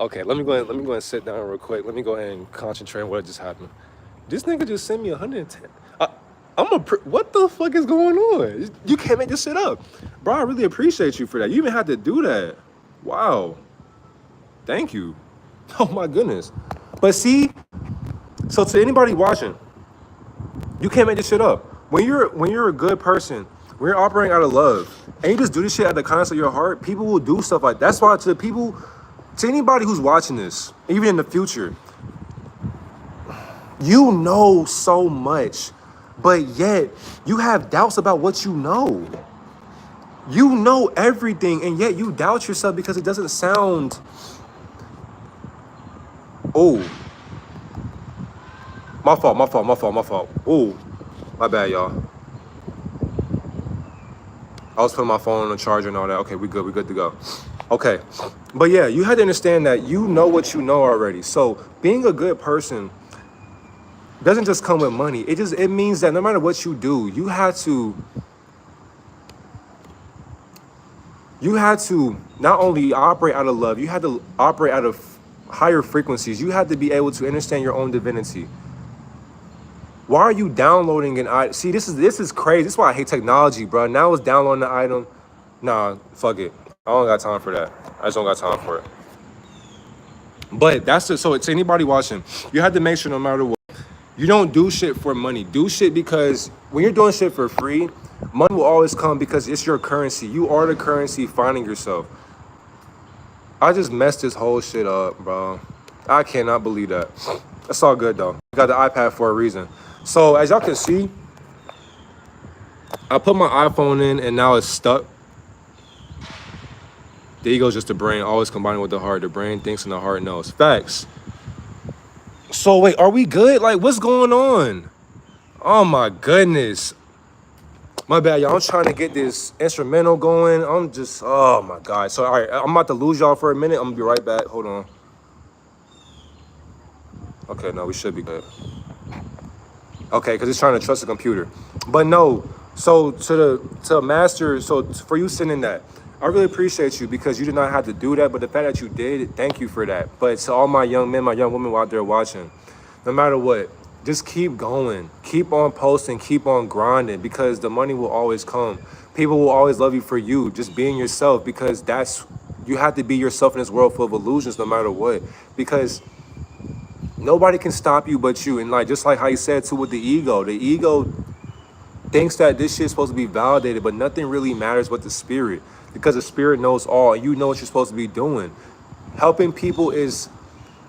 Okay, let me go ahead and sit down real quick. Let me go ahead and concentrate on what just happened. This nigga just sent me 110. What the fuck is going on? You can't make this shit up. Bro, I really appreciate you for that. You even had to do that. Wow. Thank you. Oh my goodness. But see, so to anybody watching, you can't make this shit up. When you're a good person, when you're operating out of love, and you just do this shit at the kindness of your heart, people will do stuff like that. That's why to anybody who's watching this, even in the future, you know so much, but yet you have doubts about what you know. You know everything, and yet you doubt yourself because it doesn't sound. Oh, my fault. Oh, my bad, y'all. I was putting my phone on the charger and all that. Okay, we good to go. Okay, but yeah, you had to understand that you know what you know already. So being a good person doesn't just come with money. It means that no matter what you do, you had to not only operate out of love, you had to operate out of higher frequencies. You had to be able to understand your own divinity. Why are you downloading an item? See, this is crazy. This is why I hate technology, bro. Now it's downloading the item. Nah, fuck it. I don't got time for that. I just don't got time for it. But that's it. So it's anybody watching. You have to make sure no matter what, You don't do shit for money. Do shit because when you're doing shit for free, money will always come because it's your currency. You are the currency finding yourself. I just messed this whole shit up, bro. I cannot believe that. That's all good though. I got the iPad for a reason. So as y'all can see, I put my iPhone in and now it's stuck. The ego is just the brain, always combining with the heart. The brain thinks and the heart knows. Facts. So wait, are we good? Like, what's going on? Oh my goodness. My bad, y'all. I'm trying to get this instrumental going. I'm just, oh my God. So, all right, I'm about to lose y'all for a minute. I'm gonna be right back. Hold on. Okay, no, we should be good. Okay, because it's trying to trust the computer. But no, so to master, so for you sending that, I really appreciate you because you did not have to do that. But the fact that you did, thank you for that. But to all my young men, my young women out there watching, no matter what, just keep going. Keep on posting, keep on grinding because the money will always come. People will always love you for you, just being yourself because you have to be yourself in this world full of illusions no matter what. Because nobody can stop you but you. And like just like how you said too with the ego thinks that this shit's supposed to be validated, but nothing really matters but the spirit. Because the spirit knows all and you know what you're supposed to be doing. Helping people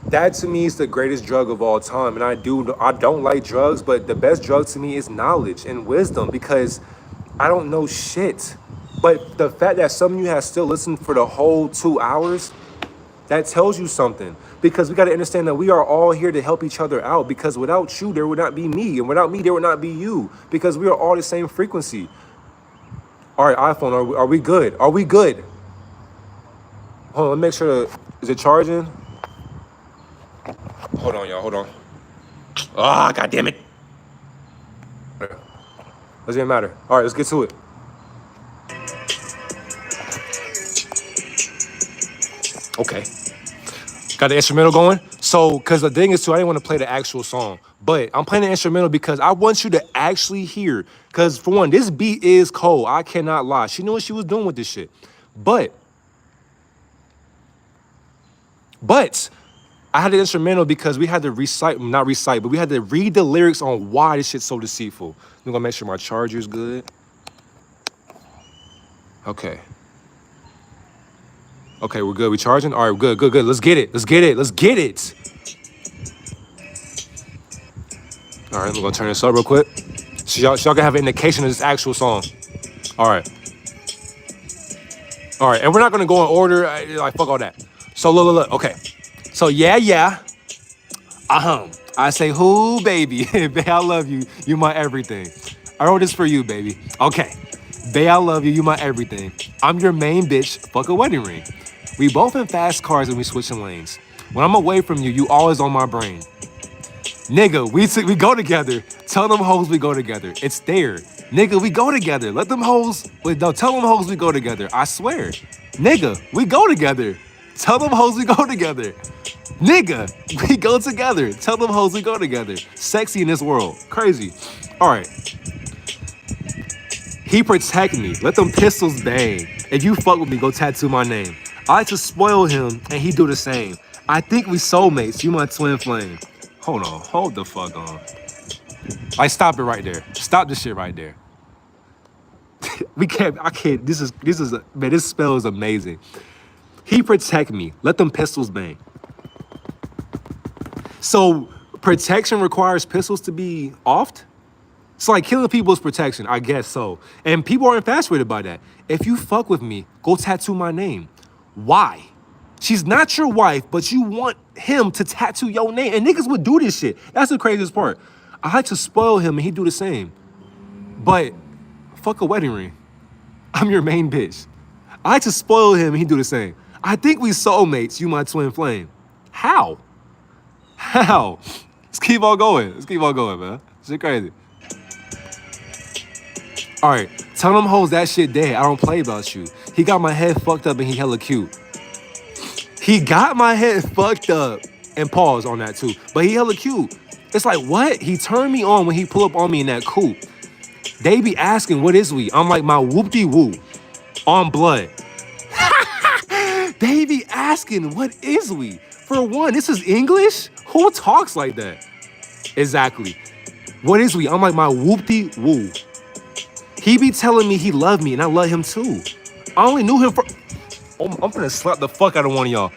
that to me is the greatest drug of all time. And I don't like drugs, but the best drug to me is knowledge and wisdom because I don't know shit. But the fact that some of you have still listened for the whole 2 hours, that tells you something. Because we got to understand that we are all here to help each other out. Because without you, there would not be me. And without me, there would not be you. Because we are all the same frequency. All right, iPhone, are we good? Are we good? Hold on, let me make sure. Is it charging? Hold on, y'all. Hold on. Ah, God damn it. Doesn't even matter. All right, let's get to it. Okay. Got the instrumental going. So, because the thing is too, I didn't want to play the actual song, but I'm playing the instrumental because I want you to actually hear. Because for one, this beat is cold. I cannot lie. She knew what she was doing with this shit. But I had the instrumental because we had to not recite, but we had to read the lyrics on why this shit's so deceitful. I'm gonna make sure my charger's good. Okay. Okay, we're good. We charging? All right, good. Let's get it. All right, I'm gonna turn this up real quick. So y'all can have an indication of this actual song. All right, and we're not gonna go in order. Like fuck all that. So look. Okay. So yeah. I say who, baby? Babe, I love you. You my everything. I wrote this for you, baby. Okay. Babe, I love you. You my everything. I'm your main bitch. Fuck a wedding ring. We both in fast cars and we switching lanes. When I'm away from you, you always on my brain. Nigga, we go together. Tell them hoes we go together. It's there. Nigga, we go together. Let them hoes. Wait, no, tell them hoes we go together. I swear. Nigga, we go together. Tell them hoes we go together. Nigga, we go together. Tell them hoes we go together. Sexy in this world. Crazy. All right. He protect me. Let them pistols bang. If you fuck with me, go tattoo my name. I like to spoil him, and he do the same. I think we soulmates. You my twin flame. Hold on. Hold the fuck on. Like, stop it right there. Stop this shit right there. I can't. This spell is amazing. He protect me. Let them pistols bang. So protection requires pistols to be offed? It's like killing people is protection, I guess so. And people are infatuated by that. If you fuck with me, go tattoo my name. Why? She's not your wife, but you want him to tattoo your name. And niggas would do this shit. That's the craziest part. I like to spoil him and he do the same. But fuck a wedding ring. I'm your main bitch. I like to spoil him and he do the same. I think we soulmates, you my twin flame. How? Let's keep on going, man. Shit crazy. All right, tell them hoes that shit dead. I don't play about you. He got my head fucked up and he hella cute. He got my head fucked up and pause on that too. But he hella cute. It's like, what? He turned me on when he pull up on me in that coupe. They be asking, what is we? I'm like, my whoop-de-woo on blood. They be asking, what is we? For one, this is English? Who talks like that? Exactly. What is we? I'm like my whoop-de-woo. He be telling me he loved me and I love him too. I only knew him for... Oh, I'm finna slap the fuck out of one of y'all.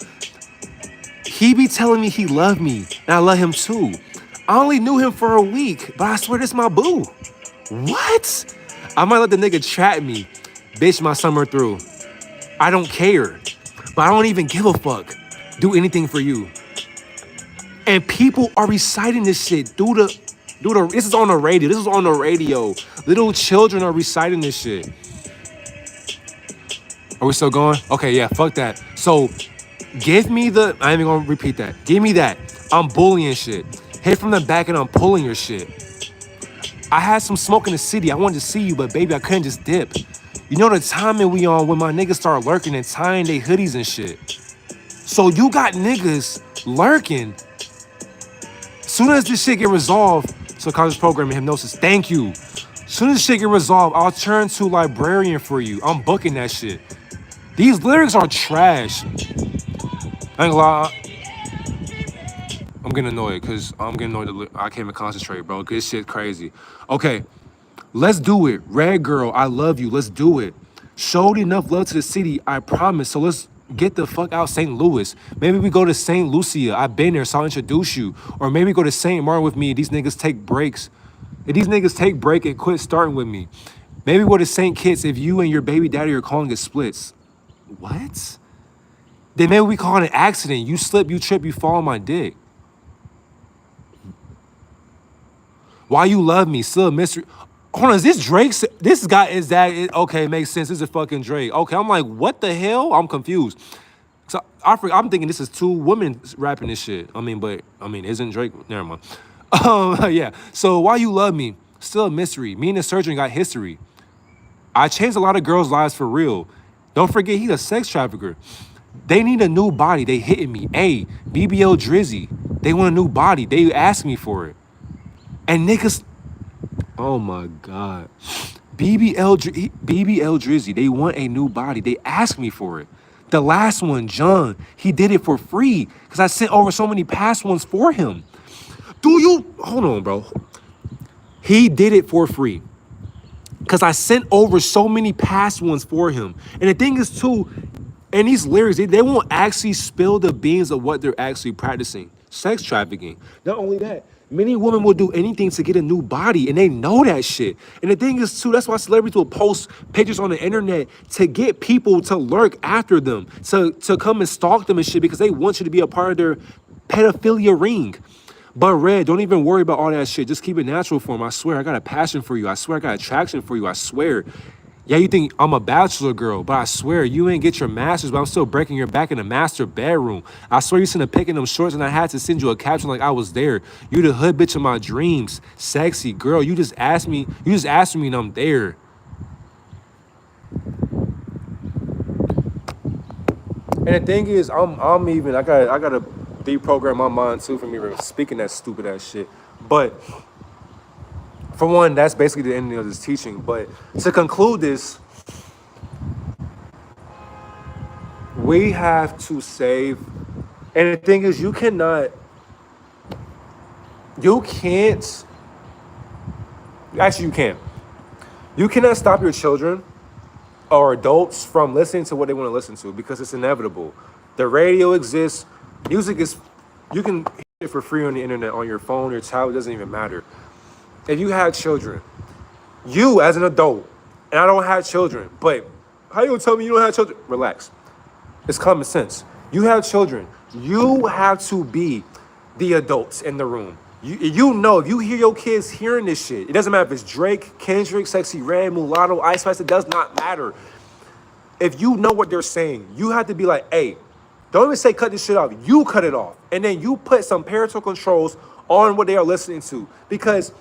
He be telling me he loved me and I love him too. I only knew him for a week, but I swear this my boo. What? I might let the nigga trap me. Bitch my summer through. I don't care. But I don't even give a fuck. Do anything for you. And people are reciting this shit. This is on the radio. This is on the radio. Little children are reciting this shit. Are we still going? Okay, yeah, fuck that. So, give me the... I ain't even gonna repeat that. Give me that. I'm bullying shit. Hit from the back and I'm pulling your shit. I had some smoke in the city. I wanted to see you, but baby, I couldn't just dip. You know the timing we on when my niggas start lurking and tying they hoodies and shit. So you got niggas lurking. Soon as this shit get resolved, subconscious programming, hypnosis, thank you. Soon as this shit get resolved, I'll turn to librarian for you. I'm booking that shit. These lyrics are trash. I ain't gonna lie. I'm getting annoyed because I'm getting annoyed. I can't even concentrate, bro. This shit crazy. Okay, let's do it. Red girl, I love you. Let's do it. Showed enough love to the city, I promise. So let's get the fuck out St. Louis. Maybe we go to St. Lucia. I've been there, so I'll introduce you. Or maybe go to St. Martin with me. These niggas take breaks. If these niggas take break and quit starting with me. Maybe go to St. Kitts if you and your baby daddy are calling it splits. What? Then maybe we call it an accident. You slip, you trip, you fall on my dick. Why you love me? Still a mystery. Hold on, is this Drake? This guy is that? Okay, makes sense. This is a fucking Drake. Okay, I'm like, what the hell? I'm confused. So I'm thinking this is two women rapping this shit. Isn't Drake? Never mind. Yeah. So why you love me? Still a mystery. Me and the surgeon got history. I changed a lot of girls' lives for real. Don't forget, he's a sex trafficker. They need a new body. They hitting me. Hey, BBL Drizzy. They want a new body. They ask me for it. And niggas, oh my God. BBL Drizzy, they want a new body. They ask me for it. The last one, John, he did it for free because I sent over so many past ones for him. Hold on, bro. He did it for free because I sent over so many past ones for him. And the thing is too, and these lyrics, they won't actually spill the beans of what they're actually practicing. Sex trafficking. Not only that, many women will do anything to get a new body, and they know that shit. And the thing is, too, that's why celebrities will post pictures on the internet to get people to lurk after them, to come and stalk them and shit because they want you to be a part of their pedophilia ring. But Red, don't even worry about all that shit. Just keep it natural for him. I swear, I got a passion for you. I swear, I got attraction for you. I swear. Yeah, you think I'm a bachelor girl, but I swear you ain't get your master's, but I'm still breaking your back in the master bedroom. I swear you sent a pic in them shorts and I had to send you a caption like I was there. You the hood bitch of my dreams. Sexy girl, you just asked me and I'm there. And the thing is, I gotta deprogram my mind too from me speaking that stupid ass shit. But for one, that's basically the ending of this teaching. But to conclude this, we have to save. And the thing is, you can't, actually you can. You cannot stop your children or adults from listening to what they want to listen to because it's inevitable. The radio exists. Music is, you can hear it for free on the internet, on your phone, your tablet, it doesn't even matter. If you have children, you as an adult, and I don't have children, but how you gonna tell me you don't have children? Relax. It's common sense. You have children. You have to be the adults in the room. You know, if you hear your kids hearing this shit, it doesn't matter if it's Drake, Kendrick, Sexy Red, Mulatto, Ice Spice, it does not matter. If you know what they're saying, you have to be like, hey, don't even say cut this shit off. You cut it off. And then you put some parental controls on what they are listening to. Because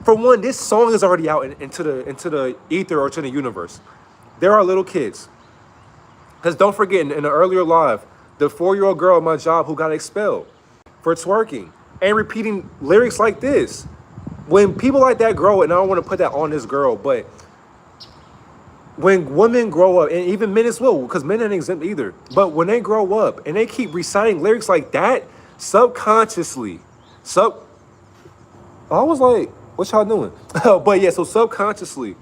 for one, this song is already out into the ether or to the universe. There are little kids. Because don't forget, in an earlier live, the 4-year-old girl at my job who got expelled for twerking and repeating lyrics like this. When people like that grow, and I don't want to put that on this girl, but when women grow up, and even men as well, because men ain't exempt either, but when they grow up and they keep reciting lyrics like that, subconsciously, I was like, what y'all doing? But yeah, so subconsciously,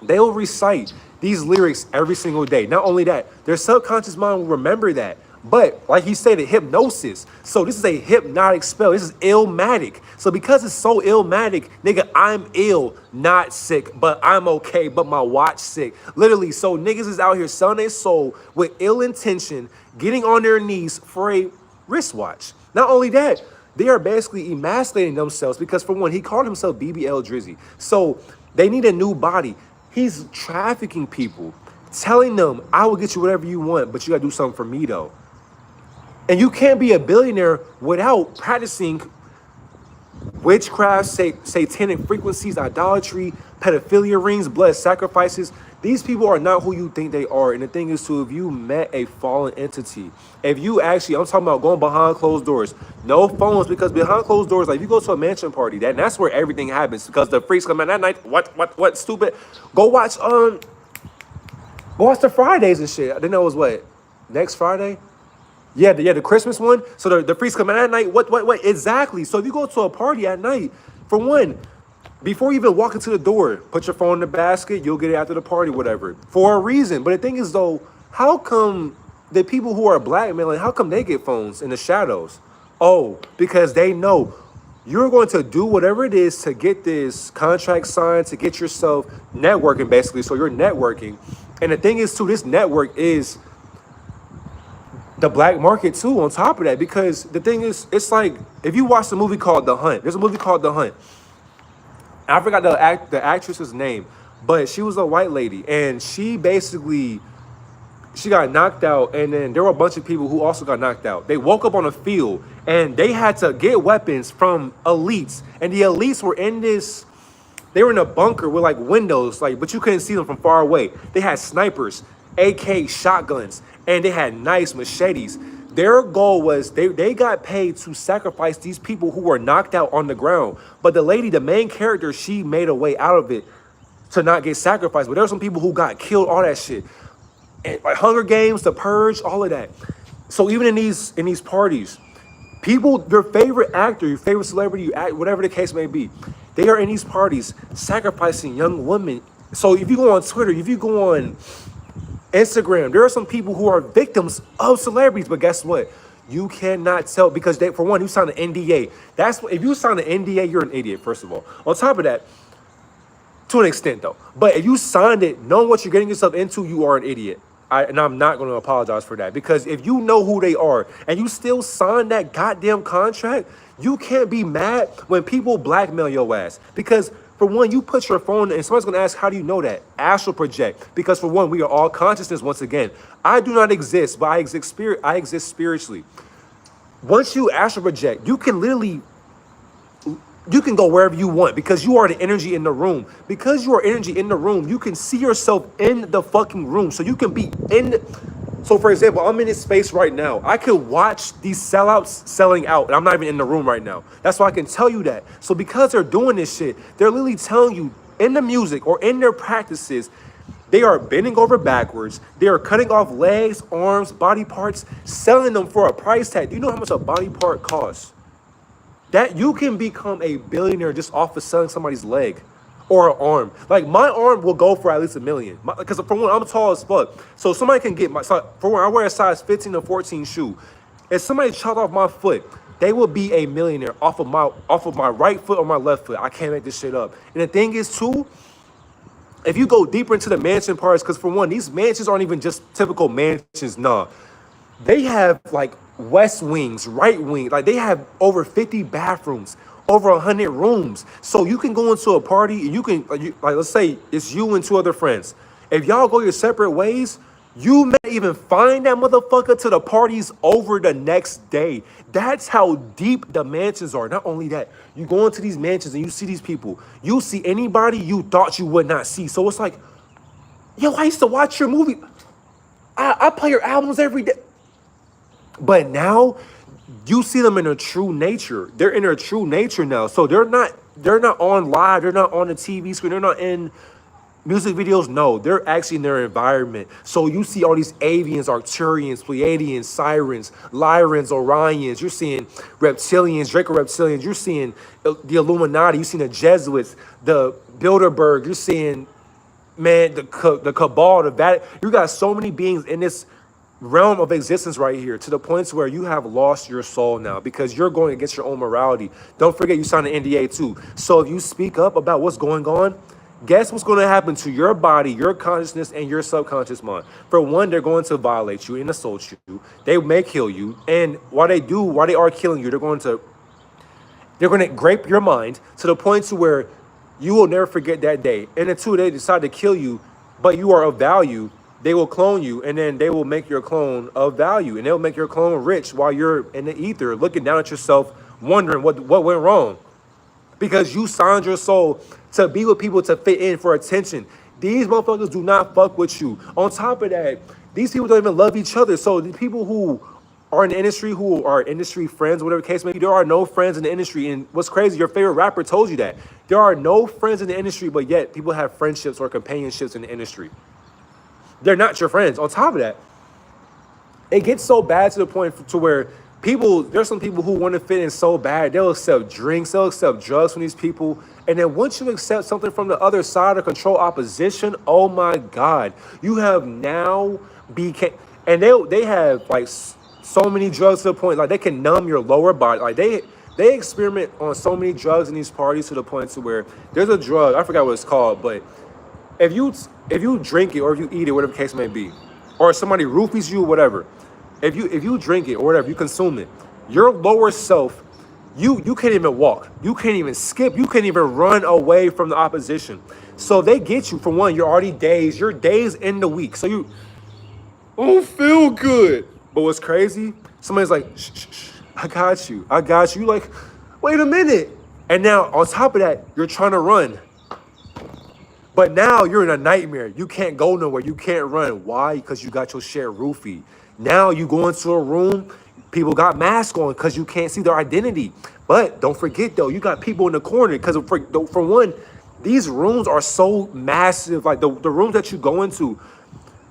they'll recite these lyrics every single day. Not only that, their subconscious mind will remember that. But like he stated, hypnosis. So this is a hypnotic spell. This is illmatic. So because it's so illmatic, nigga, I'm ill, not sick, but I'm okay, but my watch sick. Literally, so niggas is out here selling their soul with ill intention, getting on their knees for a wristwatch. Not only that, they are basically emasculating themselves because, for one, he called himself BBL Drizzy. So they need a new body. He's trafficking people, telling them, I will get you whatever you want, but you gotta do something for me though. And you can't be a billionaire without practicing witchcraft, satanic frequencies, idolatry, pedophilia rings, blood sacrifices. These people are not who you think they are. And the thing is, too, if you met a fallen entity, if you actually, I'm talking about going behind closed doors, no phones, because behind closed doors, like if you go to a mansion party, that's where everything happens, because the freaks come in that night. What, stupid? Go watch the Fridays and shit. I didn't know it was what, next Friday? Yeah, the Christmas one. So the freaks come in at night. What? Exactly. So if you go to a party at night, for one, before you even walk into the door, put your phone in the basket. You'll get it after the party, whatever, for a reason. But the thing is, though, how come the people who are blackmailing, how come they get phones in the shadows? Oh, because they know you're going to do whatever it is to get this contract signed, to get yourself networking, basically. So you're networking. And the thing is, too, this network is the black market too, on top of that, because the thing is, it's like, if you watch the movie called The Hunt, there's a movie called The Hunt. I forgot the actress's name, but she was a white lady, and she got knocked out, and then there were a bunch of people who also got knocked out. They woke up on a field, and they had to get weapons from elites, and the elites were they were in a bunker with like windows, but you couldn't see them from far away. They had snipers, AK shotguns, and they had nice machetes. Their goal was they got paid to sacrifice these people who were knocked out on the ground. But the lady, the main character, she made a way out of it to not get sacrificed. But there were some people who got killed, all that shit. And like Hunger Games, The Purge, all of that. So even in these parties, people, your favorite actor, your favorite celebrity, whatever the case may be, they are in these parties sacrificing young women. So if you go on Twitter, if you go on Instagram, there are some people who are victims of celebrities, but guess what? You cannot tell, because for one, you signed an NDA. If you sign an NDA, you're an idiot, first of all. On top of that, to an extent though, but if you signed it, knowing what you're getting yourself into, you are an idiot. And I'm not going to apologize for that, because if you know who they are and you still sign that goddamn contract, you can't be mad when people blackmail your ass. Because for one, you put your phone, and somebody's going to ask, how do you know that? Astral project. Because for one, we are all consciousness once again. I do not exist, but I exist spiritually. Once you astral project, you can go wherever you want, because you are the energy in the room. Because you are energy in the room, you can see yourself in the fucking room. So you can be so for example, I'm in this space right now. I could watch these sellouts selling out, and I'm not even in the room right now. That's why I can tell you that. So because they're doing this shit, they're literally telling you in the music or in their practices, they are bending over backwards. They are cutting off legs, arms, body parts, selling them for a price tag. Do you know how much a body part costs? That you can become a billionaire just off of selling somebody's leg or an arm. Like, my arm will go for at least $1 million. Because for one, I'm tall as fuck. So somebody can get for one, I wear a size 15 or 14 shoe. If somebody chopped off my foot, they will be a millionaire off of my right foot or my left foot. I can't make this shit up. And the thing is too, if you go deeper into the mansion parts, because for one, these mansions aren't even just typical mansions. Nah, they have like west wings, right wing. Like, they have over 50 bathrooms, over 100 rooms. So you can go into a party and you can, let's say it's you and 2 other friends. If y'all go your separate ways, you may even find that motherfucker till the party's over the next day. That's how deep the mansions are. Not only that, you go into these mansions and you see these people. You see anybody you thought you would not see. So it's like, yo, I used to watch your movie. I play your albums every day. But now you see them in their true nature. They're in their true nature now. So they're not on live. They're not on the TV screen. They're not in Music videos, no, they're actually in their environment. So you see all these avians, Arcturians, Pleiadians, Sirens, Lyrans, Orions. You're seeing reptilians, Draco reptilians. You're seeing the Illuminati. You're seeing the Jesuits, the Bilderberg. You're seeing, man, the Cabal, the Vatican. You got so many beings in this realm of existence right here, to the point where you have lost your soul now because you're going against your own morality. Don't forget you signed an NDA too. So if you speak up about what's going on, guess what's going to happen to your body, your consciousness, and your subconscious mind? For one, they're going to violate you and assault you. They may kill you. And while they are killing you, they're going to grape your mind to the point to where you will never forget that day. And then two, they decide to kill you, but you are of value. They will clone you, and then they will make your clone of value, and they'll make your clone rich while you're in the ether, looking down at yourself, wondering what went wrong. Because you signed your soul to be with people to fit in for attention. These motherfuckers do not fuck with you. On top of that, these people don't even love each other. So the people who are in the industry, who are industry friends, whatever the case may be, there are no friends in the industry. And what's crazy, your favorite rapper told you that. There are no friends in the industry, but yet people have friendships or companionships in the industry. They're not your friends. On top of that, it gets so bad to the point to where there's some people who want to fit in so bad, they'll accept drinks, they'll accept drugs from these people. And then once you accept something from the other side or control opposition, oh my God, you have now became, and they have like so many drugs to the point, like they can numb your lower body. Like they experiment on so many drugs in these parties to the point to where there's a drug, I forgot what it's called, but if you drink it or if you eat it, whatever the case may be, or somebody roofies you, whatever, if you drink it or whatever, you consume it, your lower self, you can't even walk, you can't even skip, you can't even run away from the opposition. So they get you, for one, you're already dazed, you're dazed in the week. So you don't feel good. But what's crazy, somebody's like, shh, shh, shh, I got you. You like, wait a minute. And now on top of that, you're trying to run. But now you're in a nightmare. You can't go nowhere. You can't run. Why? Because you got your share roofie. Now you go into a room, people got masks on because you can't see their identity. But don't forget though, you got people in the corner because for one, these rooms are so massive. Like the rooms that you go into,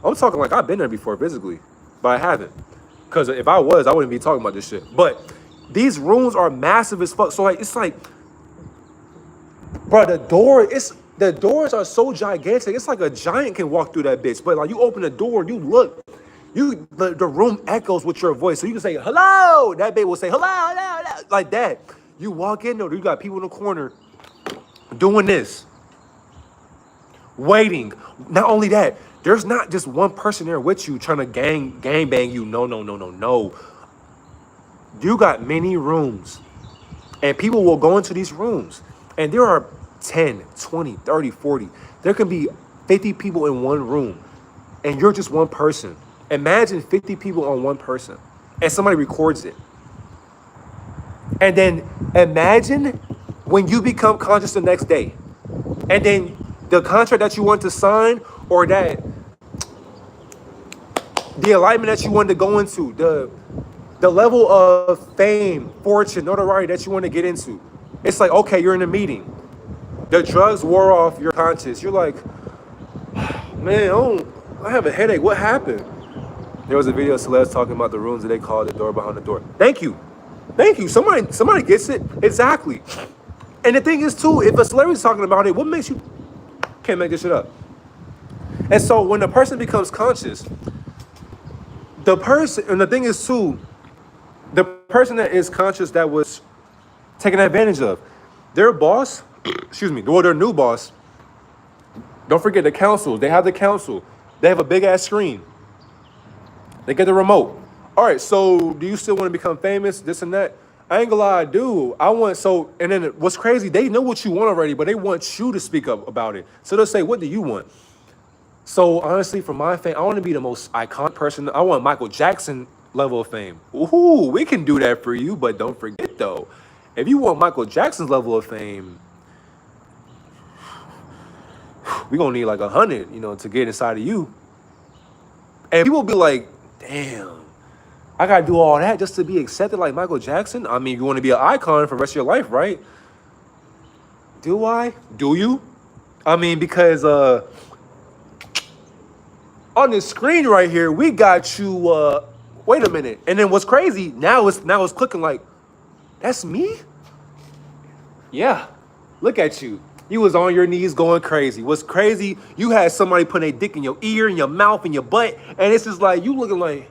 I'm talking like I've been there before physically, but I haven't. Because if I was, I wouldn't be talking about this shit. But these rooms are massive as fuck. So like, it's like, bro, the doors are so gigantic. It's like a giant can walk through that bitch. But like you open the door, you look, the room echoes with your voice. So you can say, hello. That bitch will say, hello, hello, hello. Like that. You walk in there, you got people in the corner doing this, waiting. Not only that, there's not just one person there with you trying to gang bang you. No. You got many rooms. And people will go into these rooms. And there are 10, 20, 30, 40. There can be 50 people in one room. And you're just one person. Imagine 50 people on one person. And somebody records it. And then imagine when you become conscious the next day. And then the contract that you want to sign, or that the alignment that you want to go into, the level of fame, fortune, notoriety that you want to get into. It's like, okay, you're in a meeting. The drugs wore off your conscience. You're like, man, I have a headache. What happened? There was a video of Celeste talking about the rooms that they call the door behind the door. Thank you. Somebody gets it. Exactly. And the thing is too, if a celebrity's talking about it, what makes you can't make this shit up? And so when the person becomes conscious, the thing is too, the person that is conscious that was taken advantage of, their boss, their new boss, don't forget the council. They have the council. They have a big ass screen. They get the remote. All right, so do you still want to become famous, this and that? I ain't gonna lie, I do. And then what's crazy, they know what you want already, but they want you to speak up about it. So they'll say, what do you want? So honestly, for my fame, I want to be the most iconic person. I want Michael Jackson level of fame. Ooh, we can do that for you, but don't forget though, if you want Michael Jackson's level of fame, we're gonna need like 100, to get inside of you. And people be like, damn, I gotta do all that just to be accepted like Michael Jackson? I mean, you want to be an icon for the rest of your life, right? Do I? Do you? I mean, because on this screen right here, we got you. Wait a minute. And then what's crazy? Now it's clicking like, that's me. Yeah. Look at you. You was on your knees going crazy. What's crazy? You had somebody put a dick in your ear, in your mouth, in your butt, and it's just like you looking like,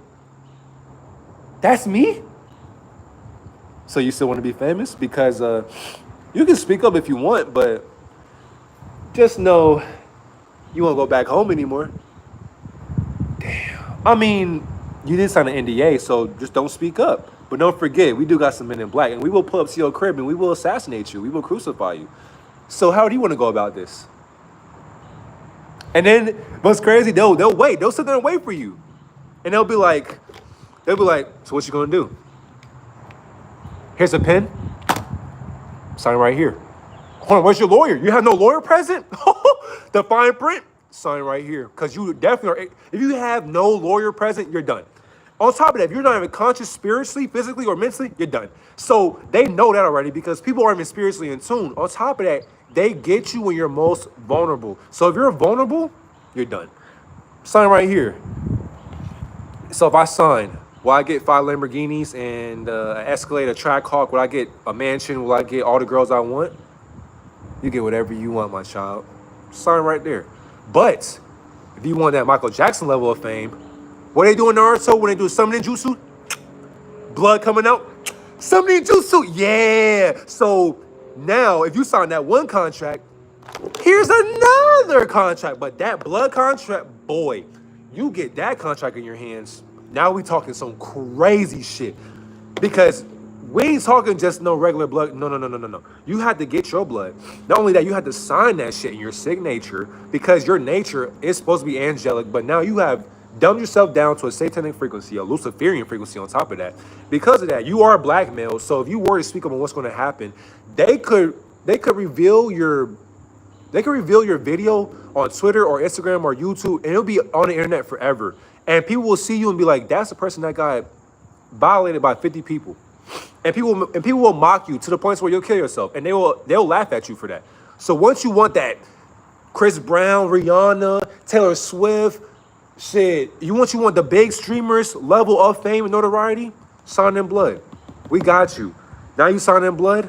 that's me. So you still want to be famous? Because you can speak up if you want, but just know you won't go back home anymore. Damn. I mean, you did sign an NDA, so just don't speak up. But don't forget, we do got some men in black, and we will pull up to your crib, and we will assassinate you. We will crucify you. So how do you want to go about this? And then what's crazy? They'll wait. They'll sit there and wait for you, and they'll be like, so what you gonna do? Here's a pen. Sign right here. Hold on, where's your lawyer? You have no lawyer present? The fine print? Sign right here. Because you definitely are, if you have no lawyer present, you're done. On top of that, if you're not even conscious spiritually, physically, or mentally, you're done. So they know that already because people aren't even spiritually in tune. On top of that, they get you when you're most vulnerable. So if you're vulnerable, you're done. Sign right here. So if I sign, will I get 5 Lamborghinis and an Escalade, a Trackhawk? Will I get a mansion? Will I get all the girls I want? You get whatever you want, my child. Sign right there. But if you want that Michael Jackson level of fame, what they do in Naruto when they do summoning jutsu? Blood coming out? Summoning jutsu, yeah. So now, if you sign that one contract, here's another contract. But that blood contract, boy, you get that contract in your hands. Now we talking some crazy shit. Because we ain't talking just no regular blood. No. You had to get your blood. Not only that, you had to sign that shit in your signature because your nature is supposed to be angelic, but now you have dumbed yourself down to a satanic frequency, a Luciferian frequency on top of that. Because of that, you are blackmailed. So if you were to speak up on what's going to happen, they could reveal your video on Twitter or Instagram or YouTube, and it'll be on the internet forever. And people will see you and be like, that's the person that got violated by 50 people. And people will mock you to the point where you'll kill yourself, and they'll laugh at you for that. So once you want that Chris Brown, Rihanna, Taylor Swift, shit, you want the big streamers level of fame and notoriety, sign in blood. We got you. Now you sign in blood,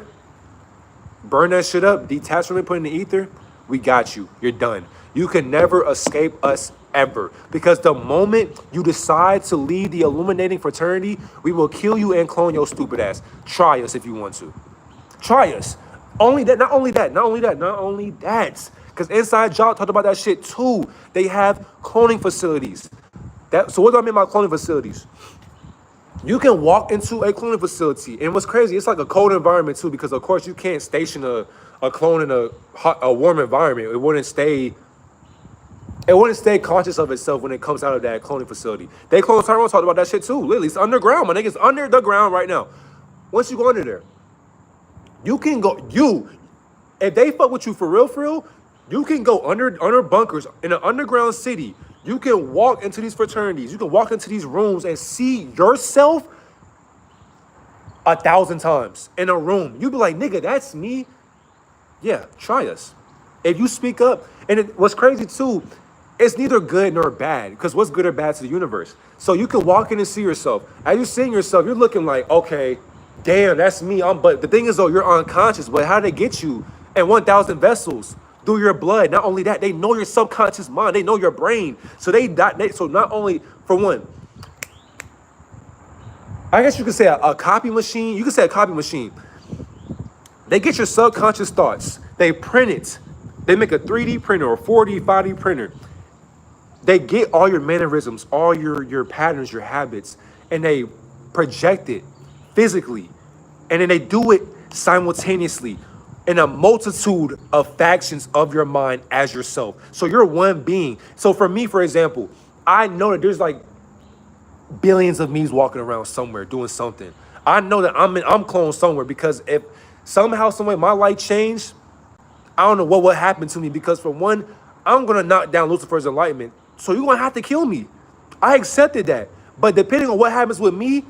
burn that shit up, detach from it, put it in the ether. We got you. You're done. You can never escape us ever. Because the moment you decide to leave the illuminating fraternity, we will kill you and clone your stupid ass. Try us if you want to. Try us. Not only that. Because Inside Job talked about that shit too. They have cloning facilities. So what do I mean by cloning facilities? You can walk into a cloning facility, and what's crazy, it's like a cold environment too, because of course you can't station a clone in a warm environment. It wouldn't stay conscious of itself when it comes out of that cloning facility. They clone Tyrone talked about that shit too. Literally, it's underground. My nigga's under the ground right now. Once you go under there, you can go. If they fuck with you for real, you can go under bunkers in an underground city. You can walk into these fraternities. You can walk into these rooms and see yourself 1,000 times in a room. You be like, nigga, that's me. Yeah, try us. If you speak up, and what's crazy too, it's neither good nor bad, because what's good or bad to the universe? So you can walk in and see yourself. As you're seeing yourself, you're looking like, okay, damn, that's me. But the thing is though, you're unconscious. But how do they get you in 1,000 vessels? Through your blood. Not only that, they know your subconscious mind. They know your brain. So so not only, for one, I guess you could say a copy machine. You could say a copy machine. They get your subconscious thoughts. They print it. They make a 3D printer or 4D, 5D printer. They get all your mannerisms, all your patterns, your habits, and they project it physically. And then they do it simultaneously in a multitude of factions of your mind as yourself. So you're one being. So for me, for example, I know that there's like billions of me's walking around somewhere doing something. I know that I'm cloned somewhere, because if somehow, some way my light changed, I don't know what would happen to me, because for one, I'm going to knock down Lucifer's enlightenment. So you're going to have to kill me. I accepted that. But depending on what happens with me,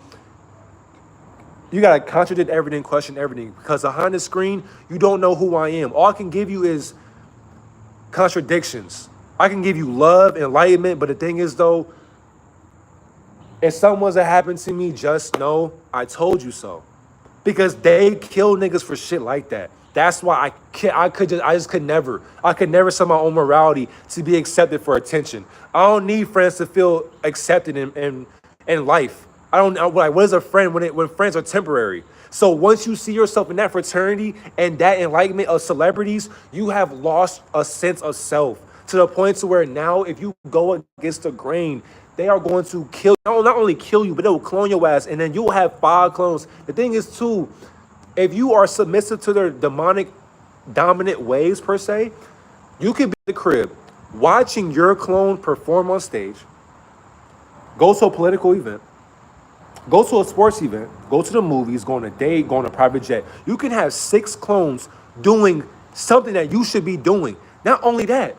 you got to contradict everything, question everything, because behind the screen, you don't know who I am. All I can give you is contradictions. I can give you love, enlightenment, but the thing is though, if something was to happen to me, just know I told you so. Because they kill niggas for shit like that. That's why I could never set my own morality to be accepted for attention. I don't need friends to feel accepted in life. I don't know, like, what is a friend when friends are temporary? So once you see yourself in that fraternity and that enlightenment of celebrities, you have lost a sense of self to the point to where now if you go against the grain, they are going to kill you. Not only kill you, but they will clone your ass, and then you will have 5 clones. The thing is too, if you are submissive to their demonic dominant ways per se, you could be in the crib watching your clone perform on stage, go to a political event, go to a sports event, go to the movies, go on a date, go on a private jet. You can have 6 clones doing something that you should be doing. Not only that,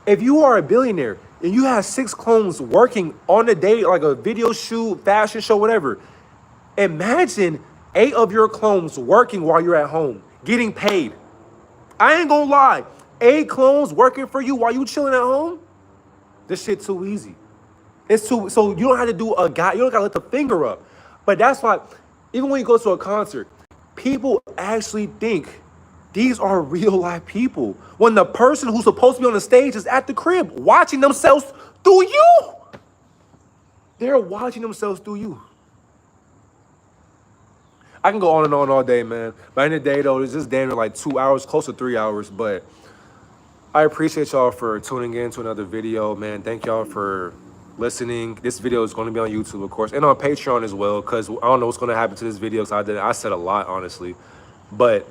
if you are a billionaire and you have 6 clones working on a day, like a video shoot, fashion show, whatever, imagine 8 of your clones working while you're at home, getting paid. I ain't gonna lie, 8 clones working for you while you chilling at home? This shit too easy. It's too, so you don't have to do you don't gotta let the finger up. But that's why, even when you go to a concert, people actually think these are real life people. When the person who's supposed to be on the stage is at the crib watching themselves through you. They're watching themselves through you. I can go on and on all day, man. By the end of the day, though, it's just damn near like 2 hours, close to 3 hours. But I appreciate y'all for tuning in to another video, man. Thank y'all for listening. This video is going to be on YouTube, of course, and on Patreon as well, because I don't know what's going to happen to this video, because I said a lot, honestly. But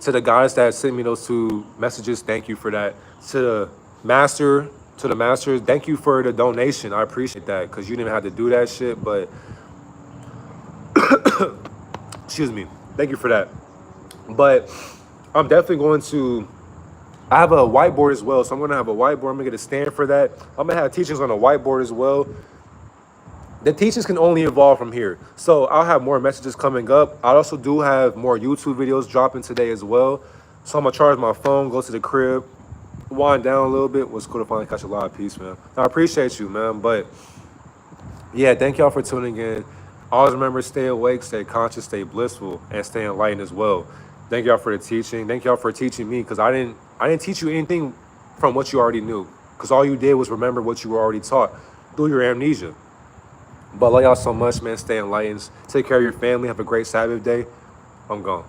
to the guys that sent me those 2 messages, thank you for that. To the master, thank you for the donation. I appreciate that, because you didn't have to do that shit, but excuse me, thank you for that. But I'm definitely going to, I have a whiteboard as well, so I'm going to have a whiteboard. I'm going to get a stand for that. I'm going to have teachings on a whiteboard as well. The teachings can only evolve from here. So I'll have more messages coming up. I also do have more YouTube videos dropping today as well. So I'm going to charge my phone, go to the crib, wind down a little bit. Was cool to finally catch a live piece, man. I appreciate you, man. But yeah, thank y'all for tuning in. Always remember, stay awake, stay conscious, stay blissful, and stay enlightened as well. Thank y'all for the teaching. Thank y'all for teaching me, because I didn't teach you anything from what you already knew, because all you did was remember what you were already taught through your amnesia. But I love y'all so much, man. Stay enlightened. Take care of your family. Have a great Sabbath day. I'm gone.